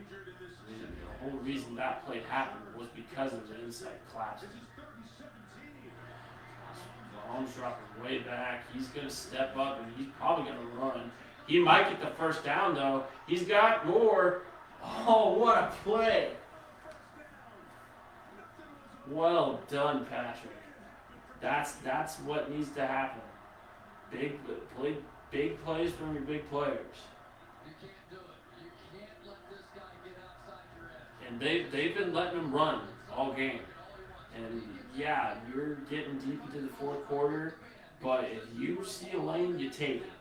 mean, the whole reason that play happened was because of the inside collapse. Mahomes dropping way back. He's going to step up, and he's probably going to run. He might get the first down, though. He's got more. Oh, what a play. Well done, Patrick. That's what needs to happen. Big plays from your big players. You can't do it. You can't let this guy get outside your edge. And they've been letting him run all game. And yeah, you're getting deep into the fourth quarter, but if you see a lane, you take it.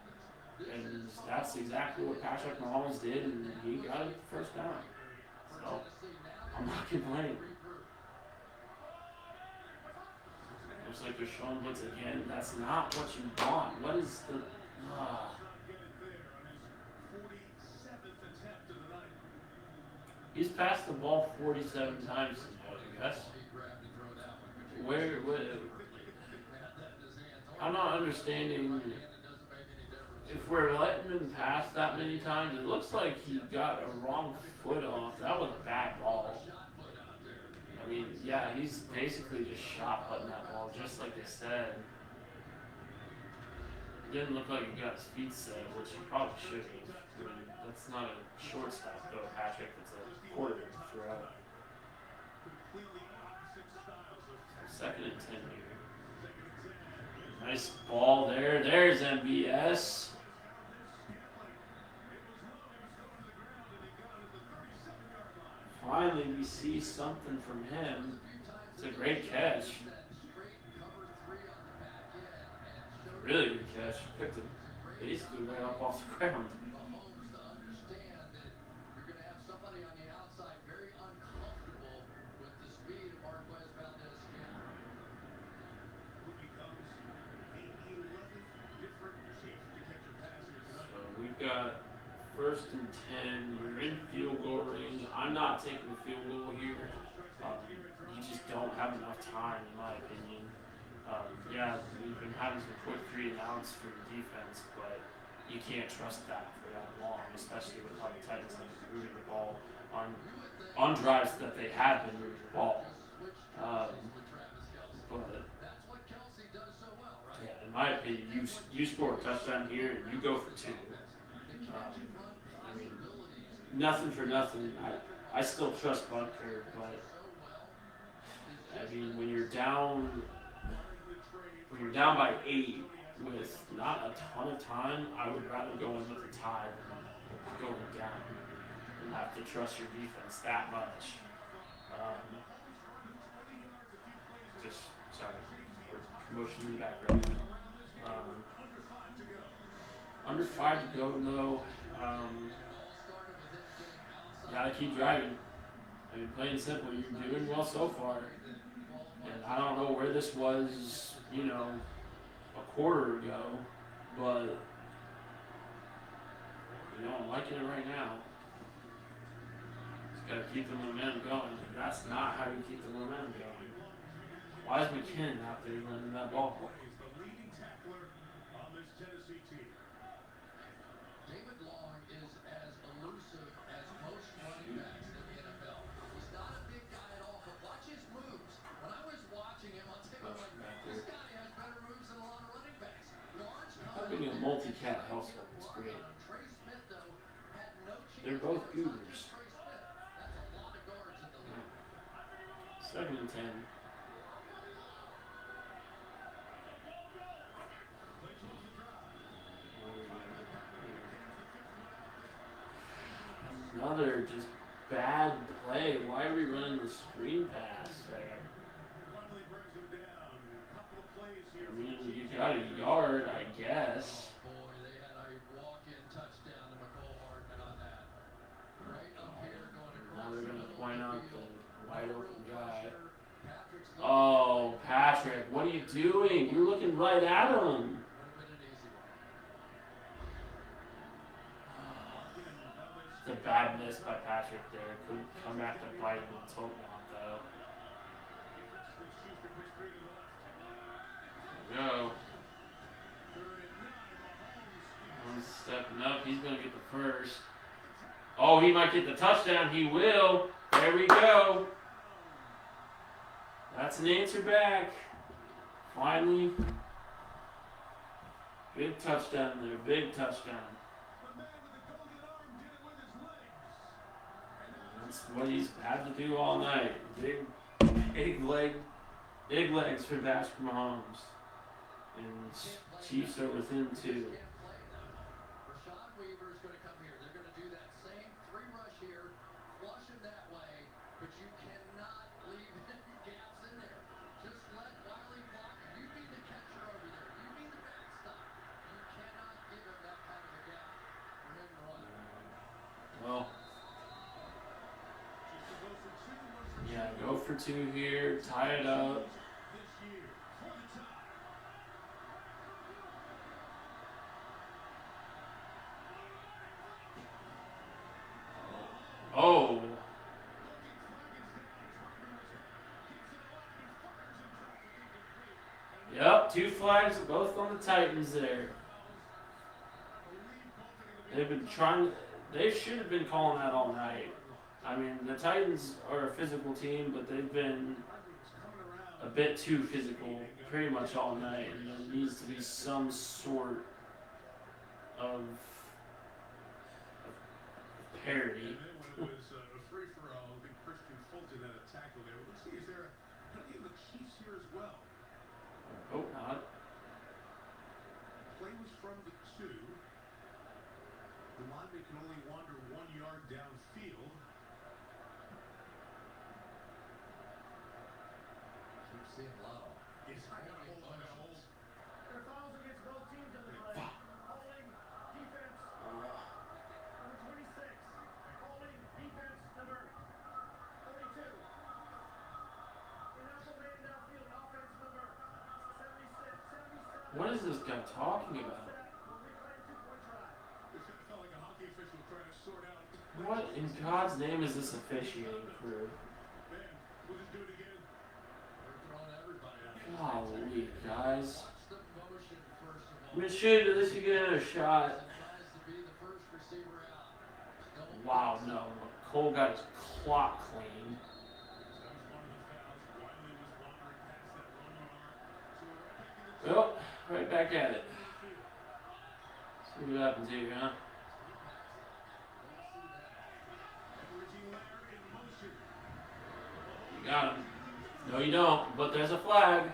And that's exactly what Patrick Mahomes did, and he got it first down. So I'm not complaining. Looks like they're showing blitz again. That's not what you want. What is the... He's passed the ball 47 times, I guess. Where I'm not understanding if we're letting him pass that many times. It looks like he got a wrong foot off. That was a bad ball. I mean, yeah, he's basically just shot putting that ball, just like they said. It didn't look like he got his feet set, which he probably should have. I mean, that's not a shortstop though, Patrick. It's a quarterback throw. Second and 10 here. Nice ball there. There's MBS. Finally, we see something from him. It's a great catch. Really good catch. Picked it basically right up off the ground. Got first and 10. You're in field goal range. I'm not taking the field goal here. You just don't have enough time, in my opinion. Yeah, we've been having some quick 3 and outs for the defense, but you can't trust that for that long, especially with how the Titans have been moving the ball on drives that they have been moving the ball. But yeah, in my opinion, you score a touchdown here and you go for 2. I mean, nothing for nothing. I still trust Butker, but I mean, when you're down by 8 with not a ton of time, I would rather go in with a tie than going down and have to trust your defense that much. Just sorry, we're motioning in the background. Under 5 to go though. Gotta keep driving. I mean, plain and simple, you're doing well so far. And I don't know where this was, a quarter ago, but I'm liking it right now. Just gotta keep the momentum going. That's not how you keep the momentum going. Why is McKinnon out there running that ball? Speaking of multi-cat household, it's great. They're both goobers. 2nd and 10. Another just bad play. Why are we running the screen pass there? I mean, you got a yard, I guess. Boy, they had a walk-in touchdown to McCole Hardman on that. Right up here going across. Now they're going to point out the wide open guy. Oh, Patrick, what are you doing? You're looking right at him. It's a bad miss by Patrick there. Couldn't come back to bite him on Tokyo, though. There we go. One's stepping up. He's going to get the first. Oh, he might get the touchdown. He will. There we go. That's an answer back. Finally. Big touchdown there. Big touchdown. That's what he's had to do all night. Big legs for Patrick Mahomes. And Chiefs are within 2. Well, yeah, go for 2 here, tie it up. Oh. Yep, 2 flags, both on the Titans there. They've been trying. They should have been calling that all night. I mean, the Titans are a physical team, but they've been a bit too physical pretty much all night, and there needs to be some sort of parity. When it was a free-for-all, I think Christian Fulton had a tackle there. Let's see, is there any of the Chiefs here as well? Oh, not. Play was from the 2. The lineman can only wander 1 yard downfield. Keep seeing low. It's I got a hold on that hole. There are fouls against both teams in the play. Holding, defense, number 26. Holding, defense, number 32. Illegal man downfield, offense number 77. What is this guy talking about? What in God's name is this officiating crew? Golly, guys. I mean, shoot, at least you get another shot. Wow, no. Cole got his clock clean. Well, right back at it. See what happens here, huh? You got him. No, you don't, but there's a flag.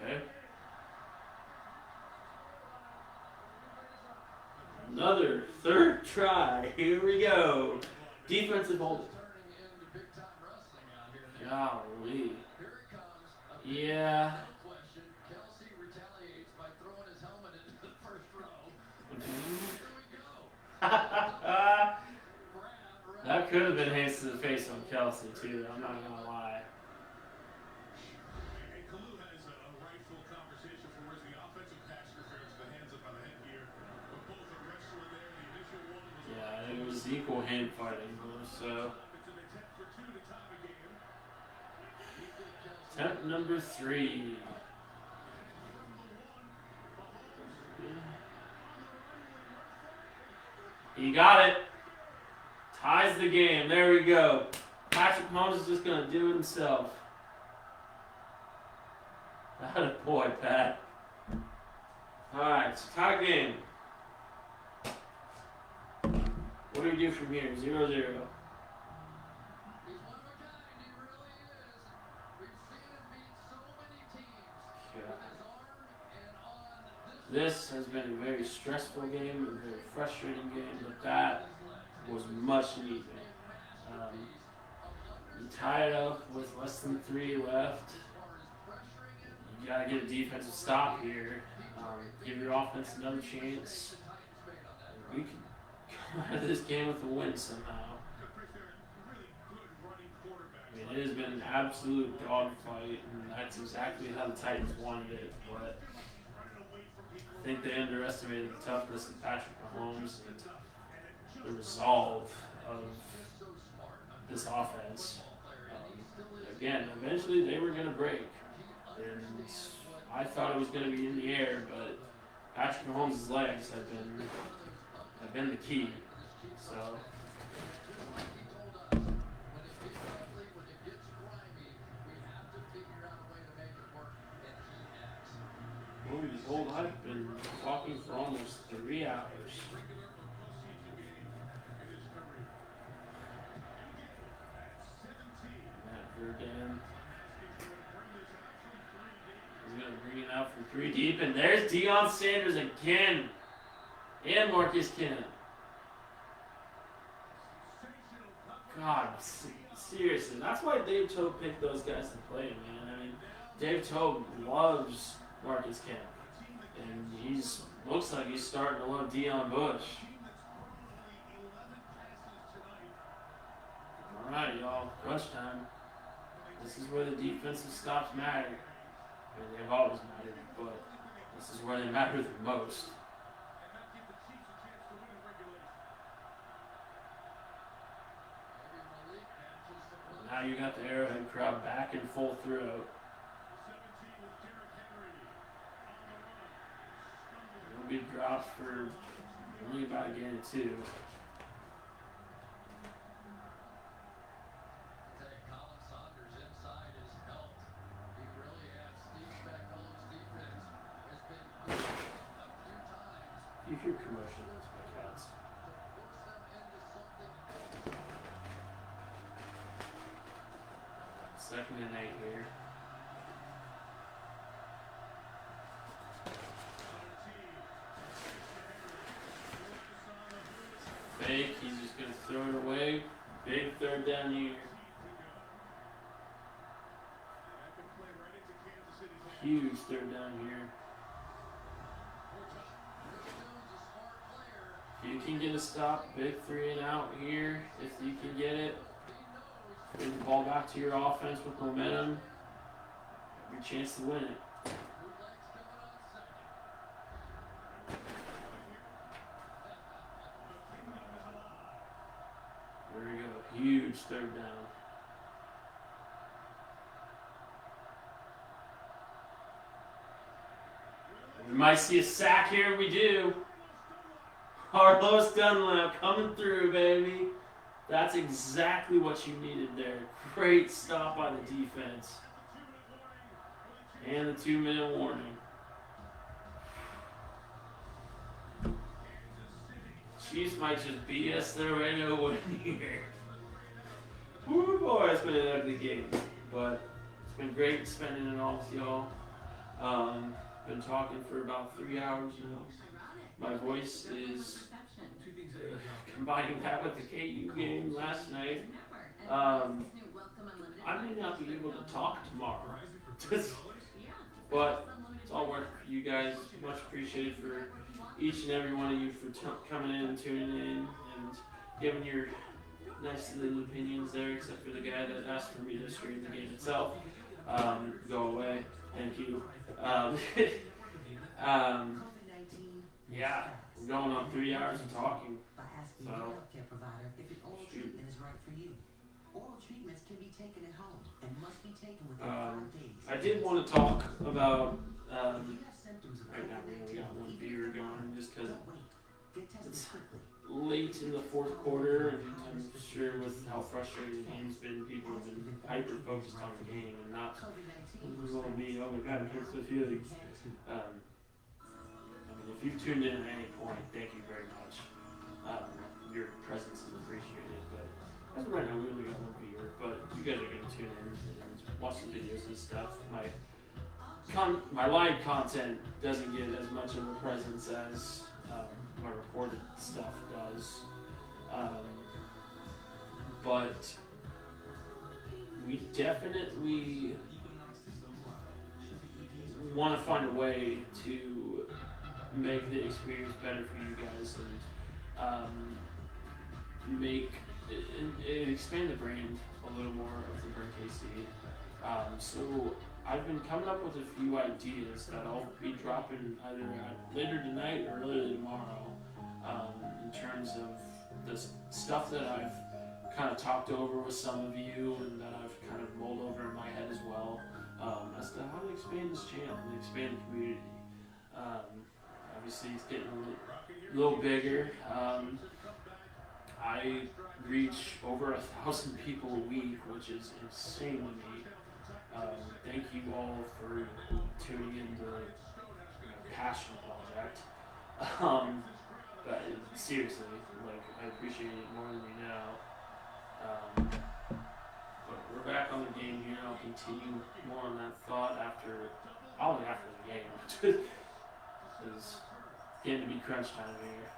Okay. Another 3rd try. Here we go. Defensive hold. Golly. Yeah. Kelsey retaliates by throwing his helmet into the first row. That could have been hands to the face on Kelsey too. I'm not gonna lie. And Kalu has a rightful conversation for where's the offensive pass interference, the hands up on the head here. But both are wrestling there. The initial one was Yeah, it was equal hand fighting, so. Attempt number 3. He got it. Ties the game. There we go. Patrick Mahomes is just going to do it himself. Atta boy, Pat. Alright, so tie game. What do we do from here? 0-0. He's one of a kind, he really is. We've seen him beat so many teams with his arm and on This has been a very stressful game, a very frustrating game, but that was much needed. You tie it up with less than 3 left. You gotta get a defensive stop here. Give your offense another chance. We can come out of this game with a win somehow. I mean, it has been an absolute dogfight, and that's exactly how the Titans wanted it. But I think they underestimated the toughness of Patrick Mahomes and the resolve of this offense. Again, eventually they were going to break. And I thought it was going to be in the air, but Patrick Mahomes' legs have been the key. So lo and behold, I've been talking for almost 3 hours. Matt Verden. He's going to bring it out from 3 deep, and there's Deion Sanders again. And Marcus Kemp. God, seriously, that's why Dave Tobe picked those guys to play, man. I mean, Dave Tobe loves Marcus Kemp, and looks like he's starting to love Deion Bush. All right, y'all, crunch time. This is where the defensive stops matter. I mean, they've always mattered, but this is where they matter the most. Now you got the Arrowhead crowd back in full throat. It'll be dropped for only about a game or 2. You hear commercials, my cats. Second and 8 here. Fake, he's just going to throw it away. Big 3rd down here. Huge 3rd down here. If you can get a stop, big 3 and out here. If you can get it. Bring the ball back to your offense with momentum. Your chance to win it. There we go. Huge 3rd down. We might see a sack here. We do. Carlos Dunlap coming through, baby. That's exactly what you needed there. Great stop by the defense. And the 2-minute warning. Chiefs might just BS their way to a win here. Woo, boy, it's been an ugly game. But it's been great spending it all with y'all. Been talking for about 3 hours now. My voice is combining that with the KU game last night. I may not be able to talk tomorrow. But it's all work for you guys. Much appreciated for each and every one of you for coming in and tuning in and giving your nice little opinions there, except for the guy that asked for me to stream the game itself. Go away. Thank you. Yeah, we're going on 3 hours of talking. So, shoot. I did want to talk about, right now we only got 1 beer going just because late in the fourth quarter, and I'm sure with how frustrating the game's been, people have been hyper focused on the game and not going to be, oh my god, it hurts my feelings. I mean, if you've tuned in at any point, thank you very much. Your presence is appreciated, but as of right now, we only got one viewer, but you guys are going to tune in and watch the videos and stuff. My live content doesn't get as much of a presence as my recorded stuff does, but we definitely want to find a way to make the experience better for you guys and make it expand the brand a little more of the Burn KC. So I've been coming up with a few ideas that I'll be dropping either later tonight or early tomorrow, in terms of the stuff that I've kind of talked over with some of you and that I've kind of mulled over in my head as well, as to how to expand this channel and expand the community. Obviously it's getting a little bigger. I reach over 1,000 people a week, which is insane to me. Thank you all for tuning in to my passion project. But seriously, like, I appreciate it more than you know. But we're back on the game here. I'll continue more on that thought after the game. It's getting to be crunch time here.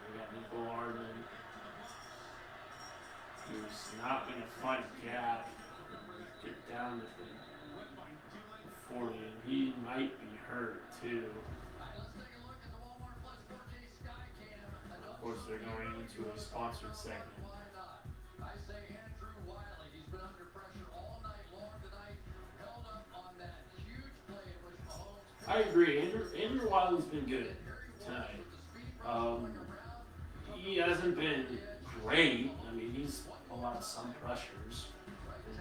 We got Nicole Hardman, who's not going to find a gap, get down to the 40, and he might be hurt too. Of course, they're going into a sponsored segment. I say Andrew Wiley, he's been under pressure all night long tonight, held up on that huge play in which Mahomes... I agree. Andrew Wiley's been good tonight. He hasn't been great. I mean, he's pulled out some pressures.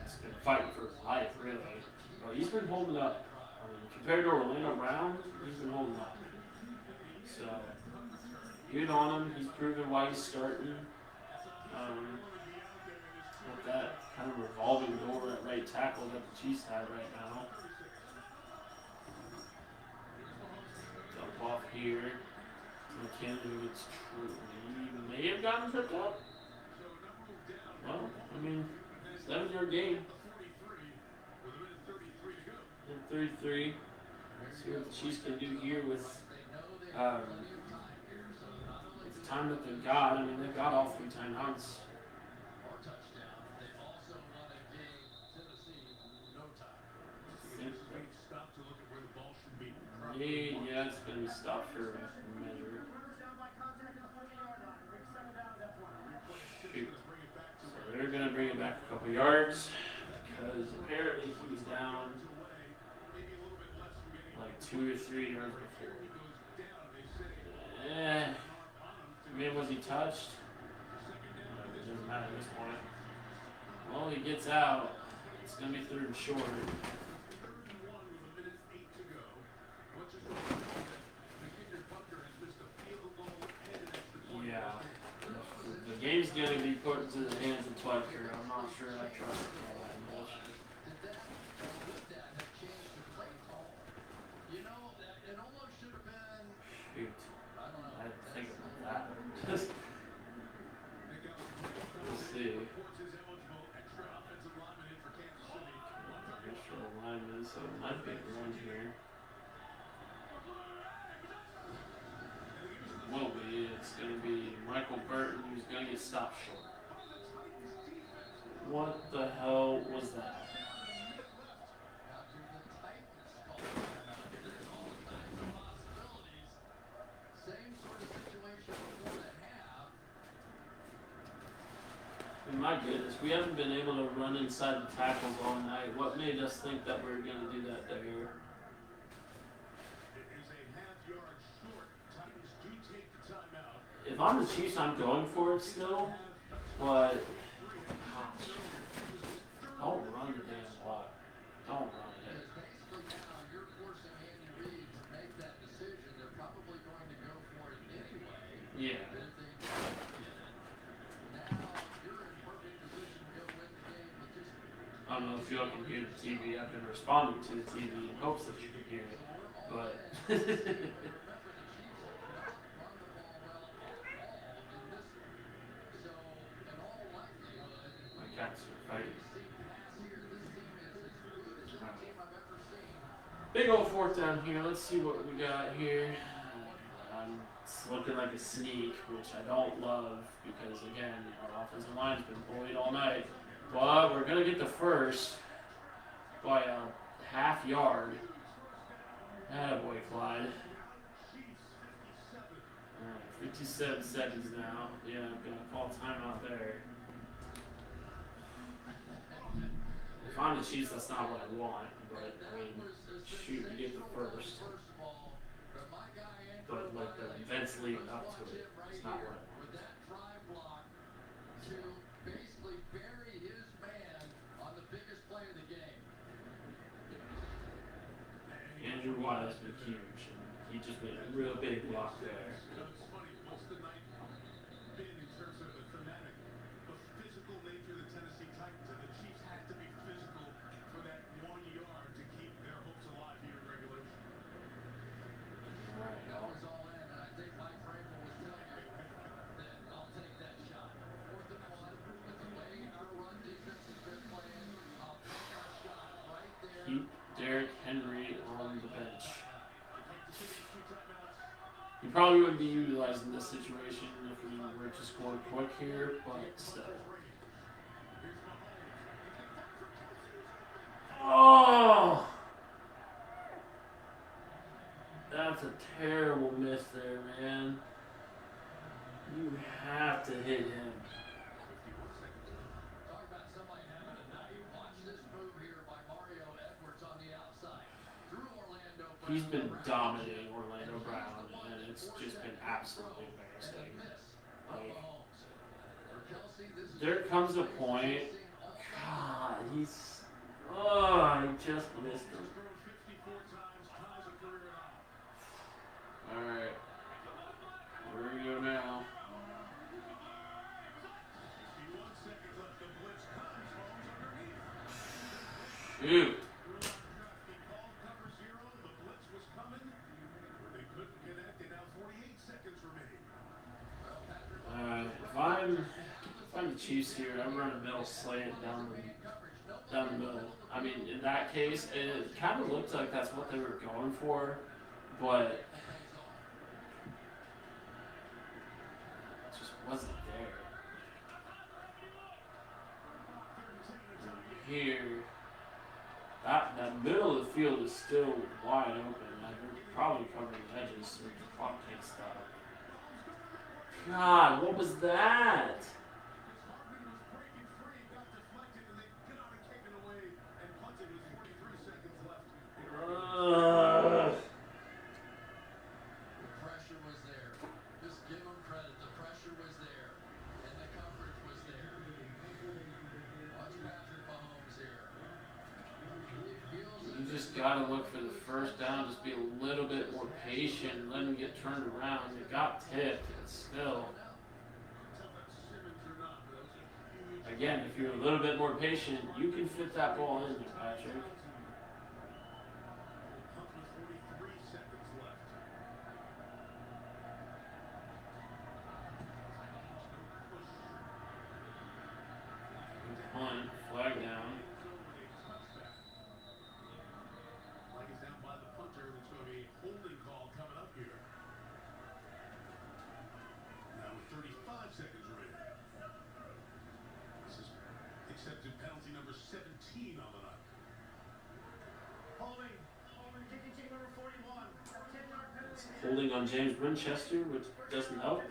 He's been fighting for his life, really. But he's been holding up. I mean, compared to Orlando Brown, he's been holding up. So, good on him. He's proven why he's starting. With that kind of revolving door at right tackle that the Chiefs have right now. Dump off here. McKinnon gets true. He may have gotten tripped up. Well, I mean, 7-yard game. And 33. Let's see what the Chiefs can do here with the time that they've got. I mean, they've got all 3 timeouts. Yeah, it's going to be stopped for a measure. Shoot. So they're going to bring it back a couple yards because apparently he was down like 2 or 3 yards before. I mean, was he touched? It doesn't matter at this point. Well, he gets out. It's going to be 3rd and short. Yeah. The game's going to be put into the hands of Pledger. I'm not sure I trust him all that much. Shoot. I didn't think about that. We'll see. Extra lineman, so it might be one here. Will be. It's going to be Michael Burton who's going to get stopped short. What the hell was that? And my goodness, we haven't been able to run inside the tackles all night. What made us think that we were going to do that there? If I'm the Chiefs, I'm going for it still, but don't run the damn clock. Don't run it. don't know if you all can hear the TV. I've been responding to the TV in hopes that you can hear it, but my cats are fighting. Big old fourth down here. Let's see what we got here. It's looking like a sneak, which I don't love because, again, our offensive line's been bullied all night. But we're going to get the first by a half yard. Attaboy, Clyde. 57 seconds now. Yeah, I'm going to call timeout there. If I'm the Chiefs, that's not what I want. But, I mean, shoot, we get the first. But, like, the events leading up to it, it's not what I want. Andrew Watt has been huge. He just made a real big block there. It's funny, what's the night been in terms of the thematic, the physical nature of the Tennessee Titans, and the Chiefs had to be physical for that 1 yard to keep their hopes alive here in regulation. That was all in, and I think Mike Vrabel was telling you that I'll take that shot. 4th and 1, with the way our run defense has been playing, I'll take my shot right there. Keep Derrick Henry on the bench. He probably wouldn't be utilized in this situation if we were to score quick here, but still. Oh! That's a terrible miss there, man. You have to hit him. Talk about somebody having a night. Watch this move here by Mario Edwards on the outside. Through Orlando Brown. He's been dominating Orlando Brown, and it's just been absolutely embarrassing. Like, there comes a point. God, he's. Oh, I just missed him. Alright. Where we go now? Shoot. If I'm the Chiefs here, I run a middle slant down the middle. I mean, in that case, it kind of looked like that's what they were going for, but it just wasn't there. And here, that middle of the field is still wide open. Like, they're probably covering the edges so the clock can't stop. God, what was that? The pressure was there. Just give them credit. The pressure was there. And the coverage was there. Watch Patrick Mahomes here. You just got to look for the first down. Just be a little bit more patient. Let him get turned around. It got tipped. And still. Again, if you're a little bit more patient, you can fit that ball in there, Patrick. Punt, flag down. Flag is down by the punter. There's going to be a holding call coming up here. Now with 35 seconds remaining. This is accepted penalty number 17 on the night. Holding kicking team number 41. 10-yard penalty. Holding on James Winchester, which doesn't help.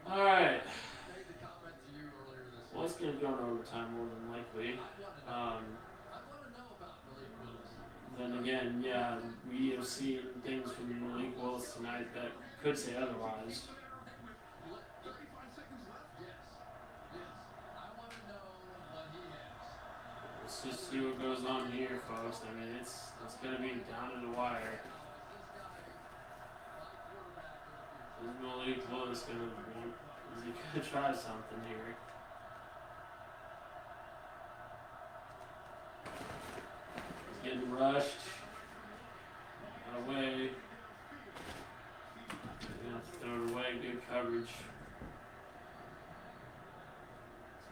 Alright. Well, it's going to go in overtime more than likely. Then again, yeah, we have seen things from Malik Willis tonight that could say otherwise. Let's just see what goes on here, folks. I mean, it's going to be down to the wire. Is Malik Willis going to try something here? He's getting rushed. Got away. Gonna have to throw it away. Good coverage.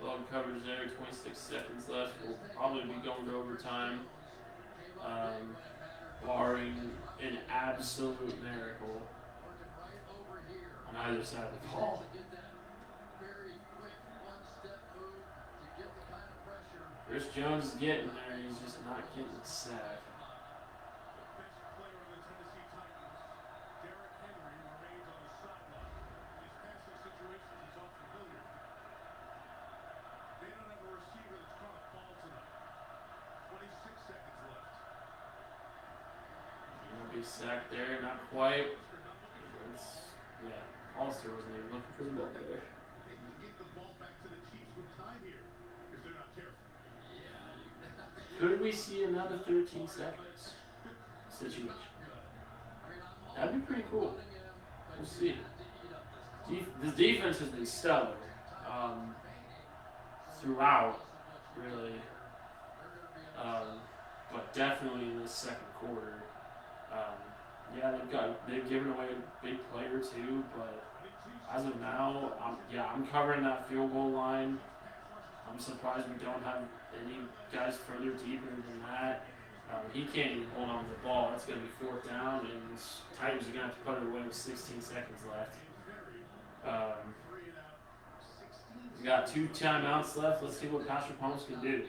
Solid coverage there. 26 seconds left. We'll probably be going to overtime. Barring an absolute miracle on either side of the ball. Chris Jones is getting there. He's just not getting the sack. Sack there, not quite. Yeah, Hollister wasn't even looking for the ball there. Could we see another 13 seconds situation? That'd be pretty cool. We'll see. The defense has been stellar throughout, really. But definitely in this second quarter. Yeah, they've given away a big player or two, but as of now, I'm covering that field goal line. I'm surprised we don't have any guys further deeper than that. He can't even hold on to the ball. That's going to be fourth down, and Titans are going to have to put it away with 16 seconds left. We got 2 timeouts left. Let's see what Patrick Holmes can do.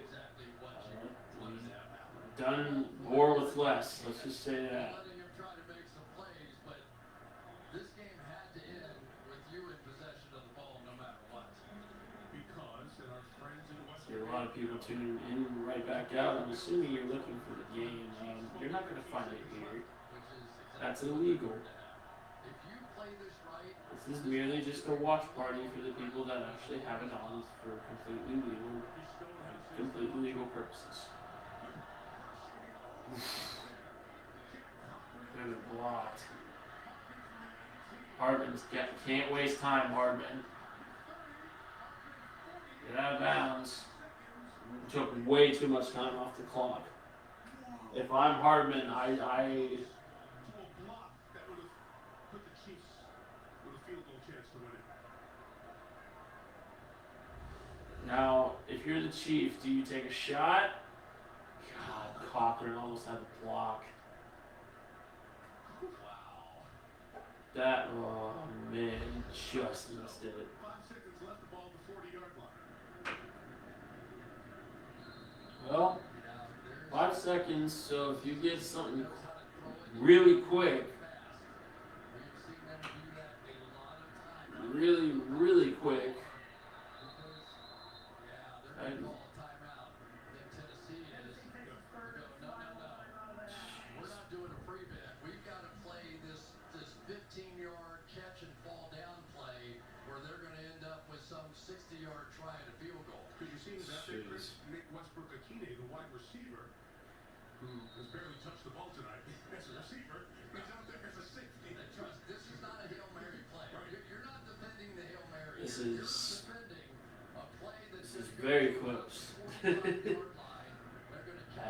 Done more with less. Let's just say that. See a lot of people tuning in right back out. I'm assuming you're looking for the game. You're not going to find it here. That's illegal. This is merely just a watch party for the people that actually have it on for completely legal purposes. Good blocked. Hardman can't waste time, Hardman. Get out of bounds. Took way too much time off the clock. If I'm Hardman, I now, if you're the Chief, do you take a shot? God, Cochran almost had a block. That, oh man, just missed it. Well, 5 seconds, so if you get something really quick, really quick, the wide receiver, who has barely touched the ball tonight as a receiver, he's out there as a safety. Trust, this is not a Hail Mary play. You're not defending the Hail Mary. This You're is defending a play that's very close.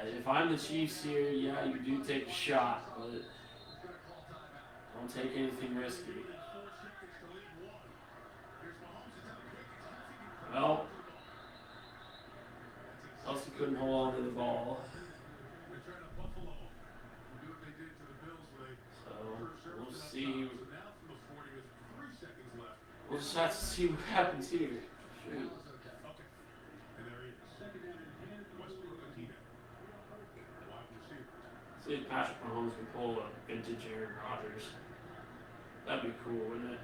If I'm the Chiefs here, yeah, you do take a shot, but don't take anything risky. Well, Kelsey couldn't hold on to the ball. So, we'll see. We'll just have to see what happens here. Shoot. See if Patrick Mahomes can pull a vintage Aaron Rodgers. That'd be cool, wouldn't it?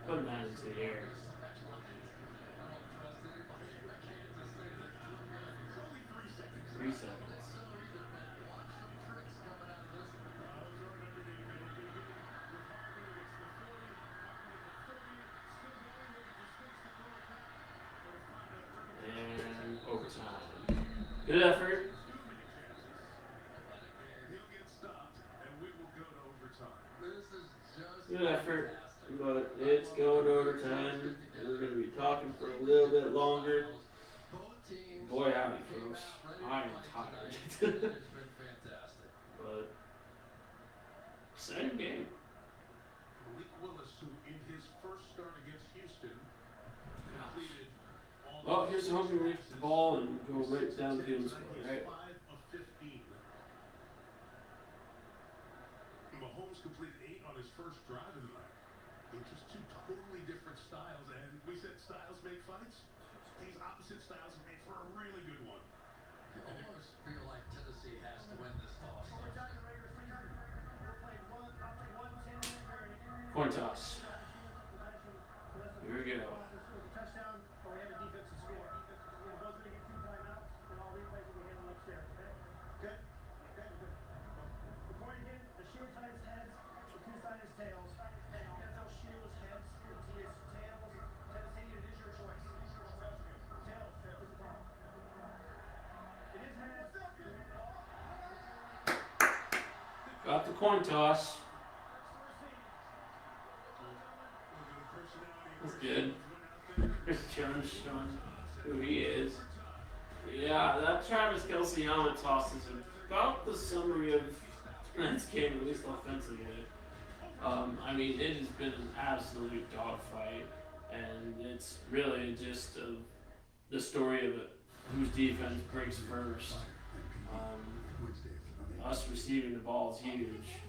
Put that into the air. 3 seconds. And overtime. Good effort. He'll get stopped, and we will go to overtime. This is Good effort, but it's going overtime. And we're going to be talking for a little bit longer. Boy, howdy, folks. I am tired. But, same game. Malik Willis, who in his first start against Houston, completed Well, here's hoping we get the ball and go right down the field and score, right? 5 of 15. Mahomes completed 8 on his first drive of the night. Just two totally different styles, and we said styles make fights. These opposite styles make for a really good one. I almost feel like Tennessee has to win this toss. Coin toss. Here we go. Touchdown, or we have a defensive score. We're both going to get 2 timeouts, and all replays will be handled upstairs, okay? Good? Okay, good. The point again, the sheer side is heads, the 2 side is tails. NFL sheer was heads, the T is tails. Tennessee, it is your choice. Tails, that was the problem. It is heads. Got the coin toss. That's good. Jones showing who he is. Yeah, that Travis Kelce helmet toss is about the summary of tonight's game, at least offensively. I mean, it has been an absolute dogfight, and it's really just the story of it, whose defense breaks first. Us receiving the ball is huge.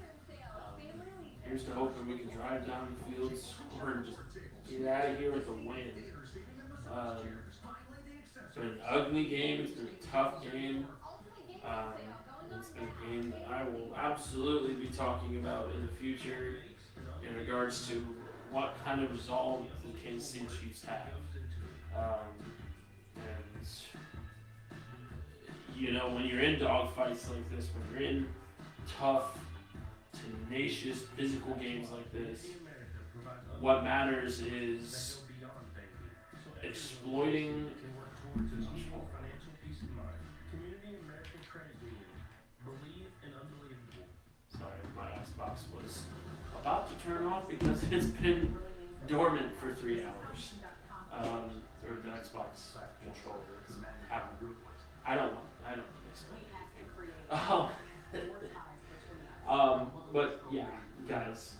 Here's to hoping we can drive down the field, score, and just get out of here with a win. It's been an ugly game. It's been a tough game. It's been a game that I will absolutely be talking about in the future in regards to what kind of resolve the Kansas City Chiefs have. And, you know, when you're in dogfights like this, when you're in tough, tenacious, physical games like this, what matters is exploiting. Sorry, my Xbox was about to turn off because it's been dormant for 3 hours. Or the Xbox controller. I don't but yeah, guys,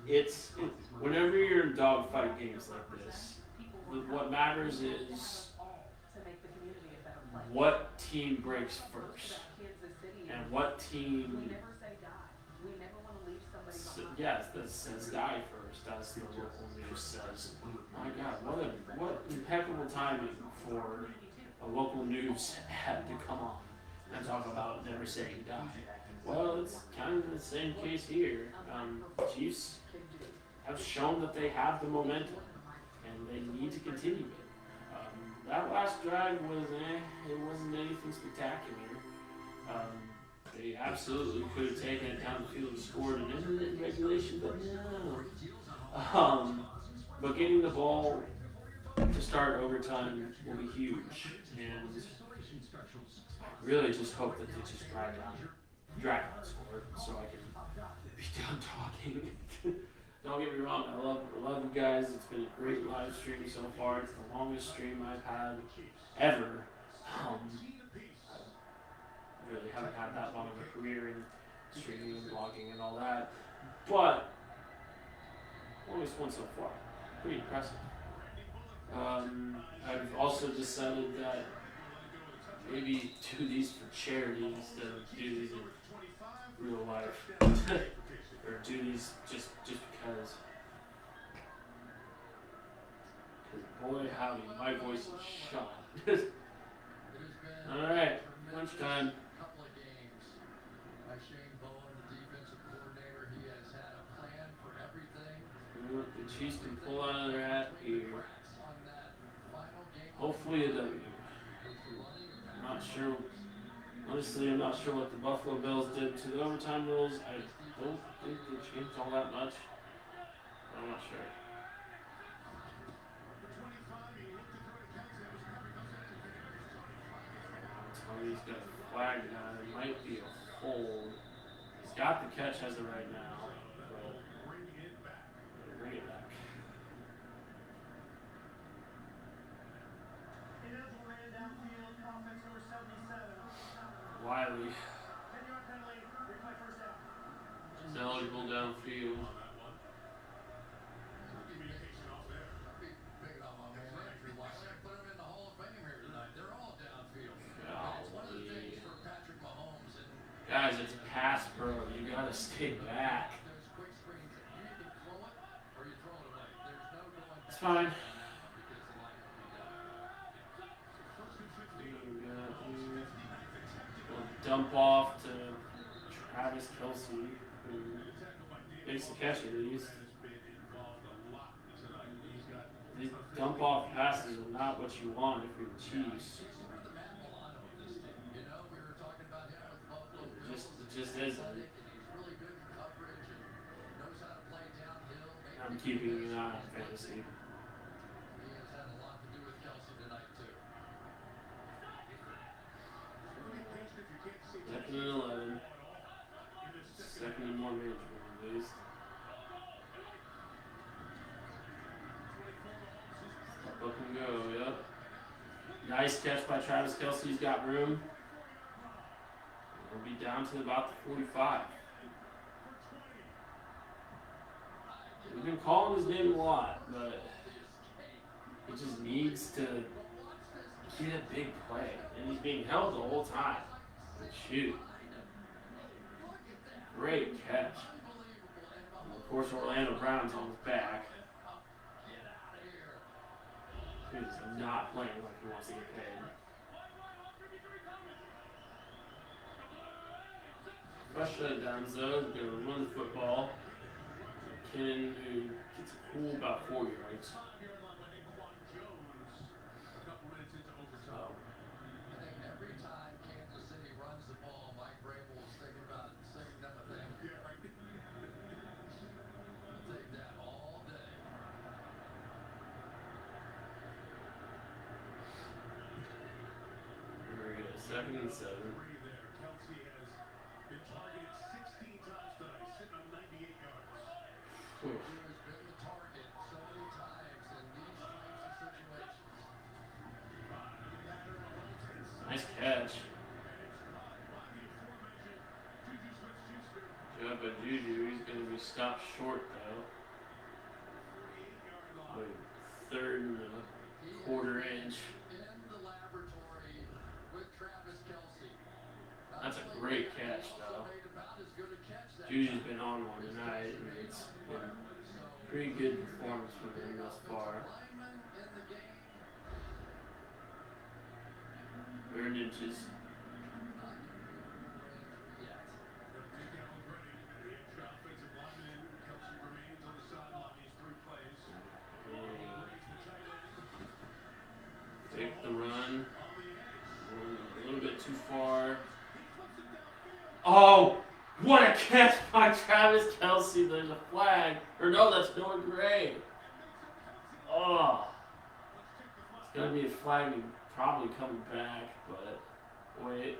it's whenever you're in dogfight games like this, what matters is what team breaks first and what team. Yes, that says die first. That's the local news says. My God, what impeccable timing for a local news ad to come on and talk about never saying die. Well, it's kind of the same case here. Chiefs have shown that they have the momentum and they need to continue it. That last drive was it wasn't anything spectacular. They absolutely could have taken it down the field and scored an in regulation, but no. But getting the ball to start overtime will be huge, and I really just hope that they just drag out the score so I can be done talking. Don't get me wrong, I love you guys. It's been a great live stream so far. It's the longest stream I've had ever. I really haven't had that long of a career in streaming and blogging and all that, but longest one so far. Pretty impressive. I've also decided that maybe do these for charity instead of do these in real life, or do these just because. Boy, howdy, my voice is shot. All right, lunchtime. Couple of games. Shane Bowen, the defensive coordinator, he has had a plan for everything. The Chiefs can pull out of their hat here. Hopefully a W. I'm not sure. Honestly, I'm not sure what the Buffalo Bills did to the overtime rules. I don't think they changed all that much. I'm not sure. Tony's got a flag now. It might be a hold. He's got the catch as of right now. Bring it back. Bring it back. Ineligible man downfield, offense number 77. Wiley. 10-yard penalty, replay first down. Ineligible downfield. On that one. Communication off there. I'll be picking on my man Andrew Wiley. I put him in the Hall of Fame here tonight. They're all downfield. And it's one of the things for Patrick Mahomes. And Guys, it's pass pro. You gotta stay back. those quick screens, you either throw it or you throw it away. There's no going back. It's fine. Because the line will be done. First and 15. We'll dump off to Travis Kelce, who makes the catch at least. Has been involved a lot tonight. He's got These dump off passes are not what you want if you're the Chiefs. He's sort of the Matt Milano of this team. You know, we were talking about him with Buffalo Bills. It just isn't. And he's really good in coverage and knows how to play downhill. I'm keeping an eye on fantasy. He has had a lot to do with Kelce tonight, too. Second and 11. Second and more manageable at least. Up and go, yep. Nice catch by Travis Kelce. He's got room. We'll be down to about the 45. We've been calling his name a lot, but he just needs to get a big play. And he's being held the whole time. Shoot. Great catch. And of course, Orlando Brown's on his back. He's not playing like he wants to get paid. Rush shutdowns though, going to run the football. McKinnon, who gets a cool about 4 yards. So, I think every time Kansas City runs the ball, Mike Vrabel is thinking about sending them a thing. I'll take that all day. here we go. Second and 7. Kelce has been targeted 16 times tonight, sitting on 98 yards. Who has been the target so many times in these types of situations. Nice catch. Good by Juju. He's going to be stopped short though. Wait, third and a quarter inch. In the laboratory with Travis Kelce. That's a great catch though. Made about as good a catch that Juju's been on one tonight, and it's been a pretty good performance from him thus far. lineman in the game. Third inches. Yet. Take the run. A little bit too far. Oh! What a catch by Travis Kelce. There's a flag. Or no, that's Noah Gray. Oh. It's going to be a flag probably coming back, but wait.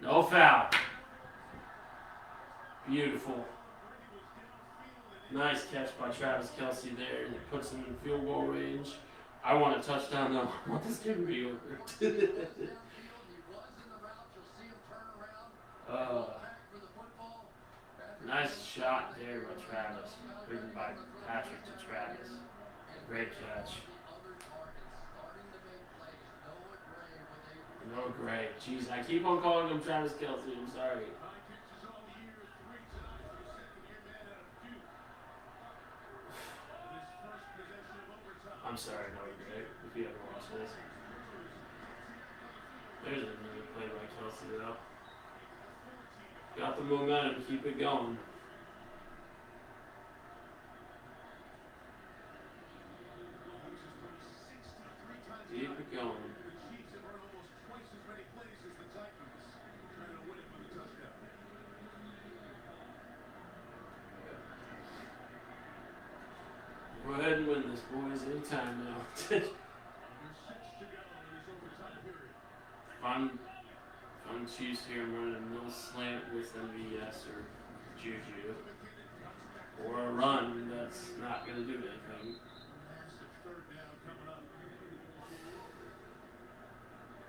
No foul. Beautiful. Nice catch by Travis Kelce there, and it puts him in field goal range. I want a touchdown though. I want this game to be over. Nice shot there by Travis. Written by Patrick to Travis. Great catch. No Gray. Jeez, I keep on calling him Travis Kelce. I'm sorry. I'm sorry, no Gray. If you ever watch this. There's another play by Kelce though. Got the momentum. Keep it going. Keep it going. Go ahead and win this, boys. Anytime now. I'm Chiefs here, I'm running a no slant with MVS or Juju. Or a run that's not going to do anything.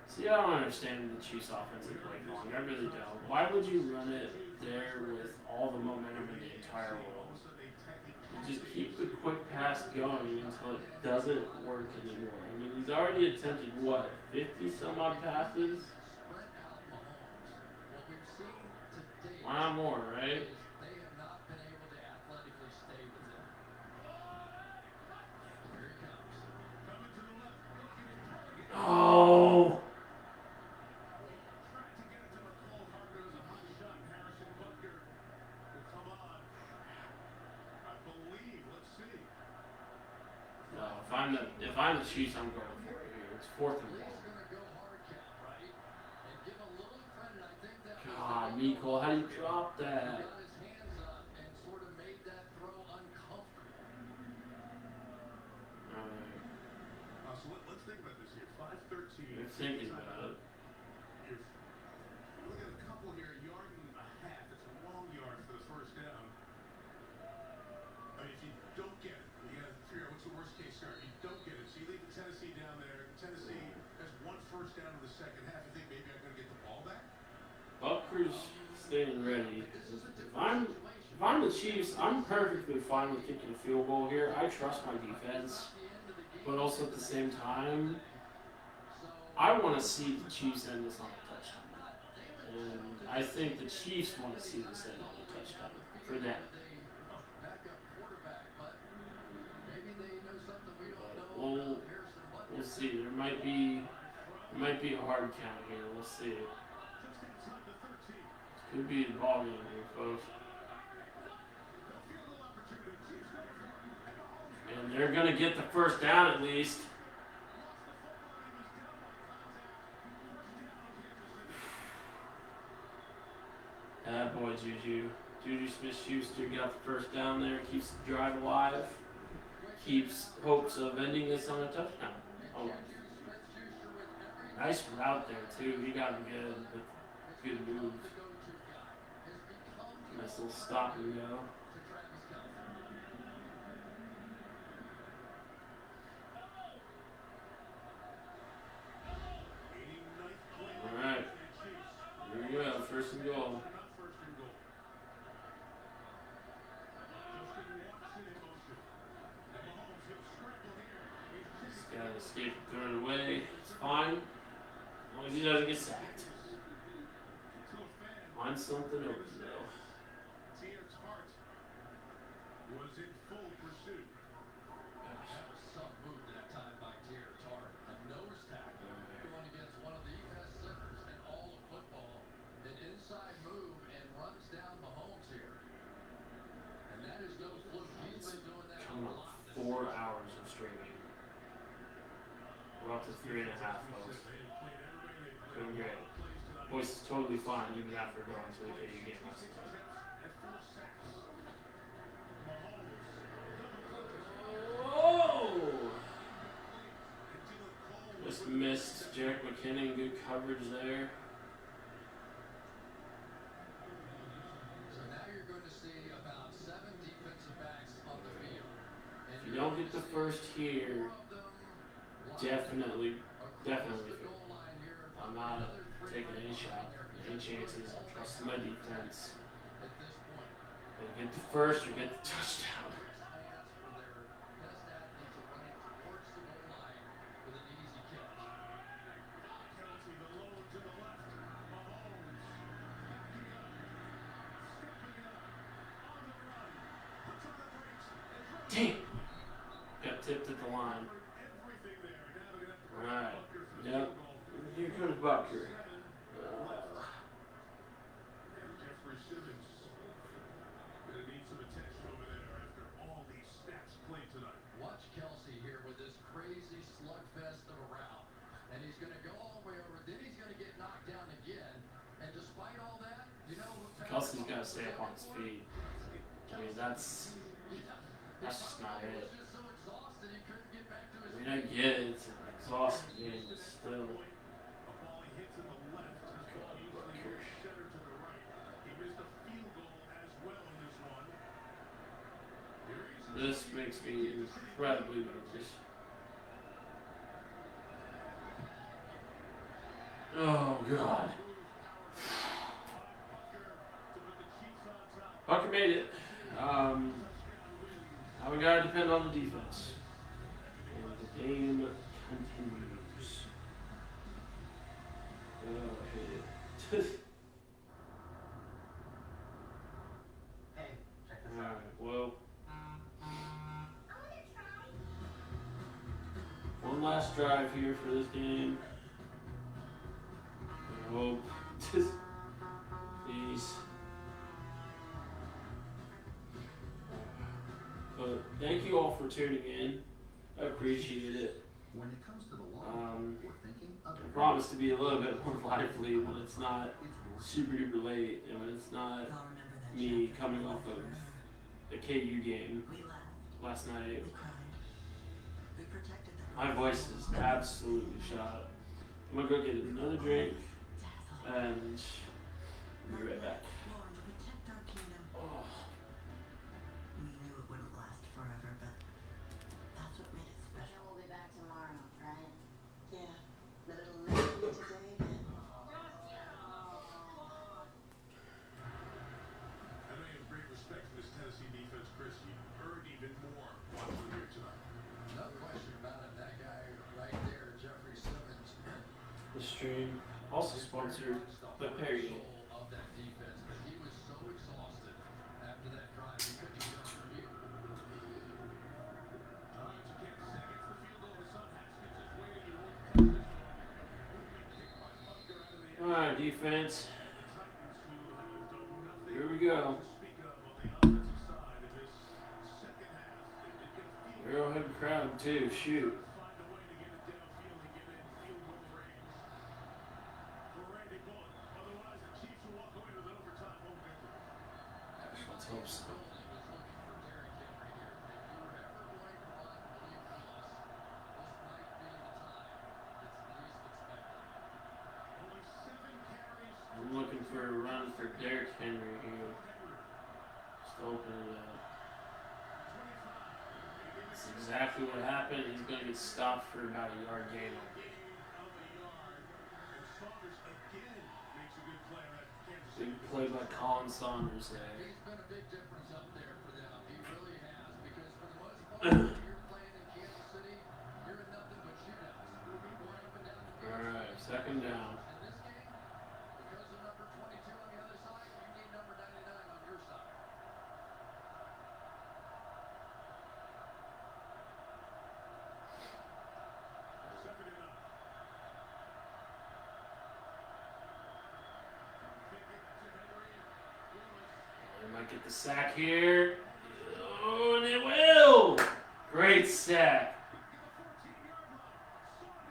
See, I don't understand the Chiefs' offensive play calling. I really don't. Why would you run it there with all the momentum in the entire world? Just keep the quick pass going until it doesn't work anymore. I mean, he's already attempted, what, 50 some odd passes? Why not more, right? Oh! No, if I'm the Chiefs, I'm going for it here. It's 4th and 1. God, Nicole, how do you drop that? So let's think about this here. 5:13. You're thinking about it. Look at a couple here, a yard and a half. It's a long yard for the first down. I mean, if you don't get it, you got to figure out what's the worst case scenario. You don't get it, so you leave the Tennessee down there. Tennessee has one first down in the second half. You think maybe I'm going to get the ball back? Bucker's staying ready. If I'm the Chiefs, I'm perfectly fine with kicking a field goal here. I trust my defense. But also at the same time, I want to see the Chiefs end this on a touchdown. And I think the Chiefs want to see this end on a touchdown for them. But we'll see. There might be a hard count here. We'll see. Could be a ball game here, folks. And they're going to get the first down at least. That boy, Juju. Juju Smith-Schuster got the first down there. Keeps the drive alive. Keeps hopes of ending this on a touchdown. Oh. Nice route there, too. He got him good. Good move. Nice little stop and go. Alright. Here we go. First and goal. Just gotta escape and throw it away. It's fine. As long as he doesn't get sacked. Find something open though. Was in full pursuit. That was some move that time by Tier Tart. A nose tackle going against one of the best centers in all of football. An inside move and runs down Mahomes here. And that is no fluke. He's been doing that a lot. 4 hours of streaming. We're up to 3.5, folks. Doing great. Voice is totally fine even after going to the KU game last night. Just missed Jerick McKinnon. Good coverage there. So now you're going to see about 7 defensive backs on the field. And If you don't get the first here, definitely. I'm not taking any shot, any chances. I'm trusting my defense. But get the first or get the touchdown. Damn! Got tipped at the line. Alright. Yep. Here comes Bucker. Jeffrey Simmons gonna need some attention over there after all these snaps played tonight. Watch Kelsey here with this crazy slugfest of a route. And he's going to go all the way over. Then he's going to get knocked down again. And despite all that, you know... Kelsey's got to stay up on his feet. I mean, that's just not it. I mean, I get it. It's an exhausting game, but still. A ball he hits in the makes me incredibly nervous. Oh, God. Bucker made it. Now we gotta depend on the defense. And the game continues. Oh, I hate it. Hey, check this out. Alright, well. One last drive here for this game. I hope. Please. But thank you all for tuning in. I appreciate it. When it comes to the long we're thinking I promise to be a little bit more lively when it's not super duper late and when it's not me coming off of a KU game last night. My voice is absolutely shot. I'm gonna go get another drink and I'll be right back. Oh. We knew it wouldn't last forever, but that's what made it special. We'll be back tomorrow, right? Yeah, but it'll never be today again. I know you have great respect for this Tennessee defense, Chris. You earned even more watching them here tonight. No question about it. That guy right there, Jeffrey Simmons. The stream also sponsored by Perry. Of that defense, but he was so exhausted after that drive, he couldn't get on the field. Alright, defense. Here we go. Arrowhead crowd too, shoot. Let's hope so. I'm looking for a run for Derrick Henry here. Just open it up. That's exactly what happened. He's going to get stopped for about a yard gain. Big play by Colin Saunders there. He's been a big difference up there for them. He really has, because for the most part, when you're playing in Kansas City, you're in nothing but shootouts. Going up and down the field. Alright, second down. In this game, because of number 22 on the other side, you need number 99 on your side. They might get the sack here. Oh, and it will! Great sack.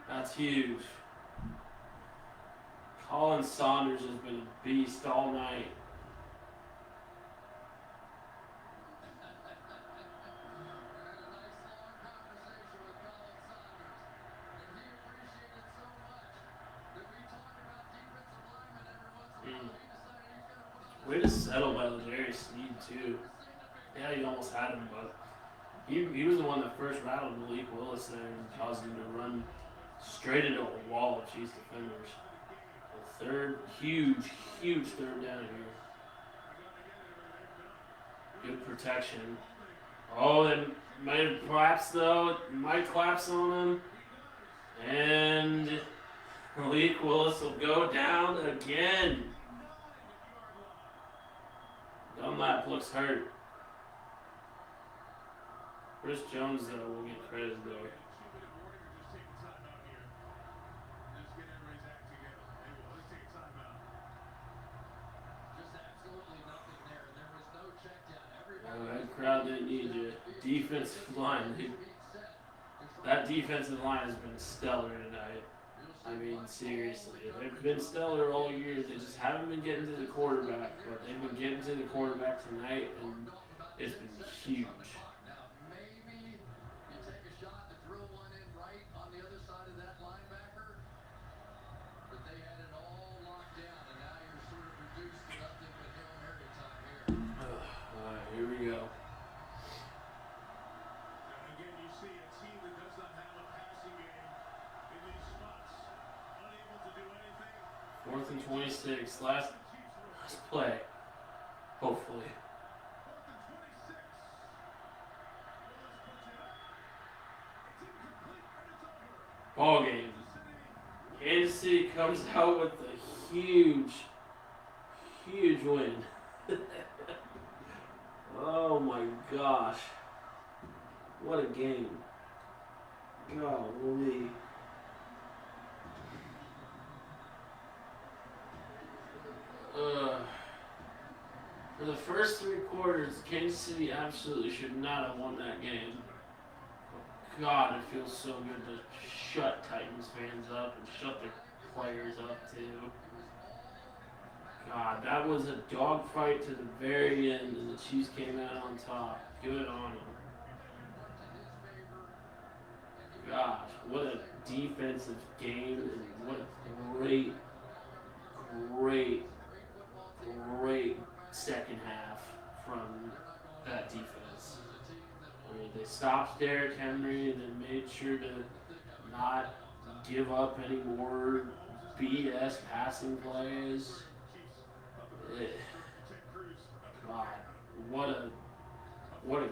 That's huge. Colin Saunders has been a beast all night. Way to settle by Ladarius Sneed too. Yeah, he almost had him, but he was the one that first rattled Malik Willis there and caused him to run straight into a wall of Chiefs defenders. The third, huge third down here. Good protection. Oh, and might collapse though. It might collapse on him. And Malik Willis will go down again. Dunlap looks hurt. Chris Jones, though, will get credit there. That crowd didn't need you. Defensive line, dude. That defensive line has been stellar tonight. I mean, seriously. They've been stellar all year. They just haven't been getting to the quarterback. But they've been getting to the quarterback tonight, and it's been huge. Now, maybe you take a shot to drill one in right on the other side of that linebacker. But they had it all locked down, and now you're sort of reduced to nothing but Hail Mary time here. Alright, here we go. 4th and 26. Last play. Hopefully. Ball game. Kansas City comes out with a huge win. Oh my gosh. What a game. Golly. For the first 3 quarters, Kansas City absolutely should not have won that game. God, it feels so good to shut Titans fans up and shut their players up too. God, that was a dogfight to the very end, and the Chiefs came out on top. Good on them. Gosh, what a defensive game, and what a great second half from that defense. I mean, they stopped Derrick Henry and then made sure to not give up any more BS passing plays. God, what a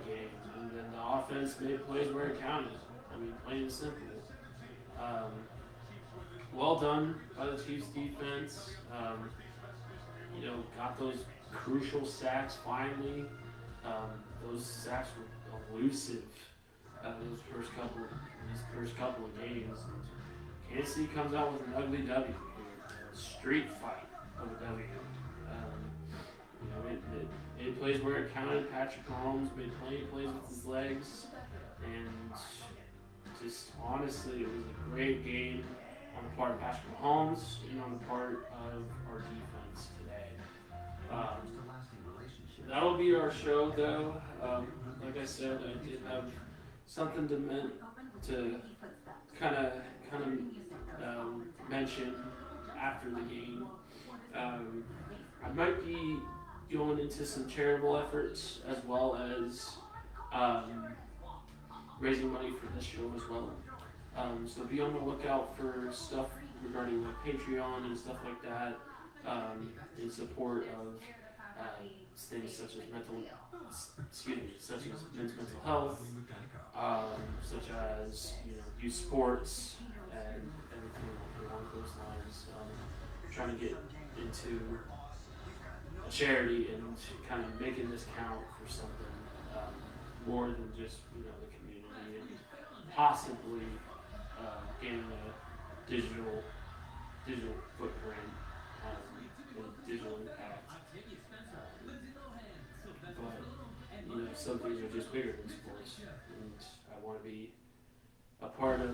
game. And then the offense made plays where it counted. I mean, plain and simple. Well done by the Chiefs defense. Got those crucial sacks finally. Those sacks were elusive these first couple of games. And Kansas City comes out with an ugly W. A street fight of a W. It plays where it counted. Patrick Mahomes made plenty of plays with his legs, and just honestly, it was a great game on the part of Patrick Mahomes and on the part of our defense today. That'll be our show, though. Like I said, I did have something to kind of mention after the game. I might be going into some charitable efforts as well as raising money for this show as well. So be on the lookout for stuff regarding like Patreon and stuff like that, in support of things such as men's mental health, such as youth sports and everything along those lines. Trying to get into a charity and kind of making this count for something more than just the community, and possibly gaining a digital footprint and digital impact. But some things are just bigger than sports, and I want to be a part of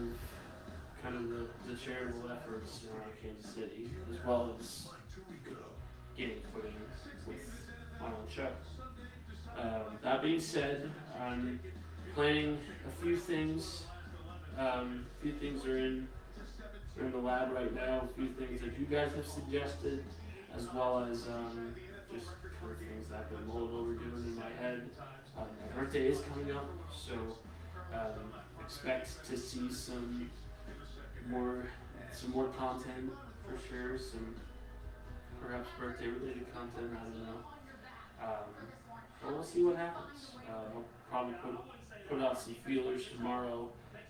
kind of the charitable efforts around Kansas City, as well as getting put in with my own show. That being said, I'm planning a few things. A few things are in the lab right now. A few things that you guys have suggested, as well as just kind of things that I've been mulling over doing in my head. My birthday is coming up, so expect to see some more content for sure. Some perhaps birthday related content. I don't know. But we'll see what happens. I'll probably put out some feelers tomorrow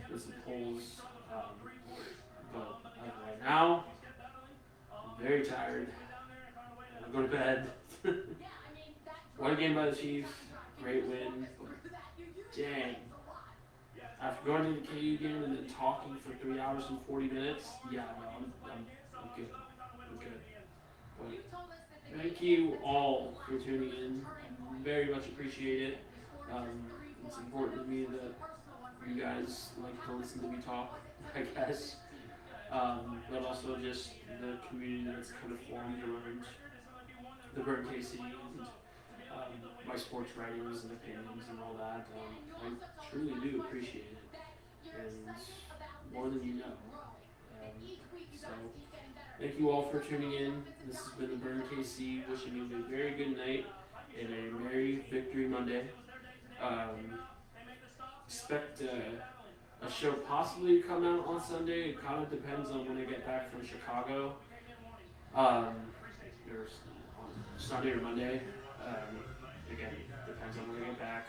with some polls. But right now, I'm very tired. I'm going to go to bed. One game by the Chiefs, great win. Dang. After going to the KU game and then talking for 3 hours and 40 minutes, yeah, no, I'm good. I'm good. But thank you all for tuning in. Very much appreciate it. It's important to me that you guys like to listen to me talk, I guess. But also just the community that's kind of formed around the Burn KC and my sports writings and opinions and all that. I truly do appreciate it, and more than you know. So thank you all for tuning in. This has been the Burn KC, wishing you a very good night and a Merry Victory Monday. Expect a show possibly to come out on Sunday. It kind of depends on when I get back from Chicago. There's on Sunday or Monday. Again, depends on when I get back.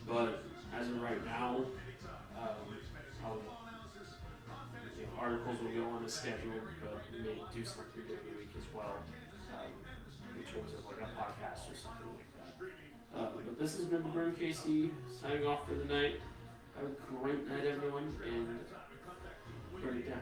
But as of right now, articles will go on the schedule, but we may do something during the week as well, in terms of like a podcast or something like that. But this has been the Burn Casey signing off for the night. Have a great night, everyone, and burn it down.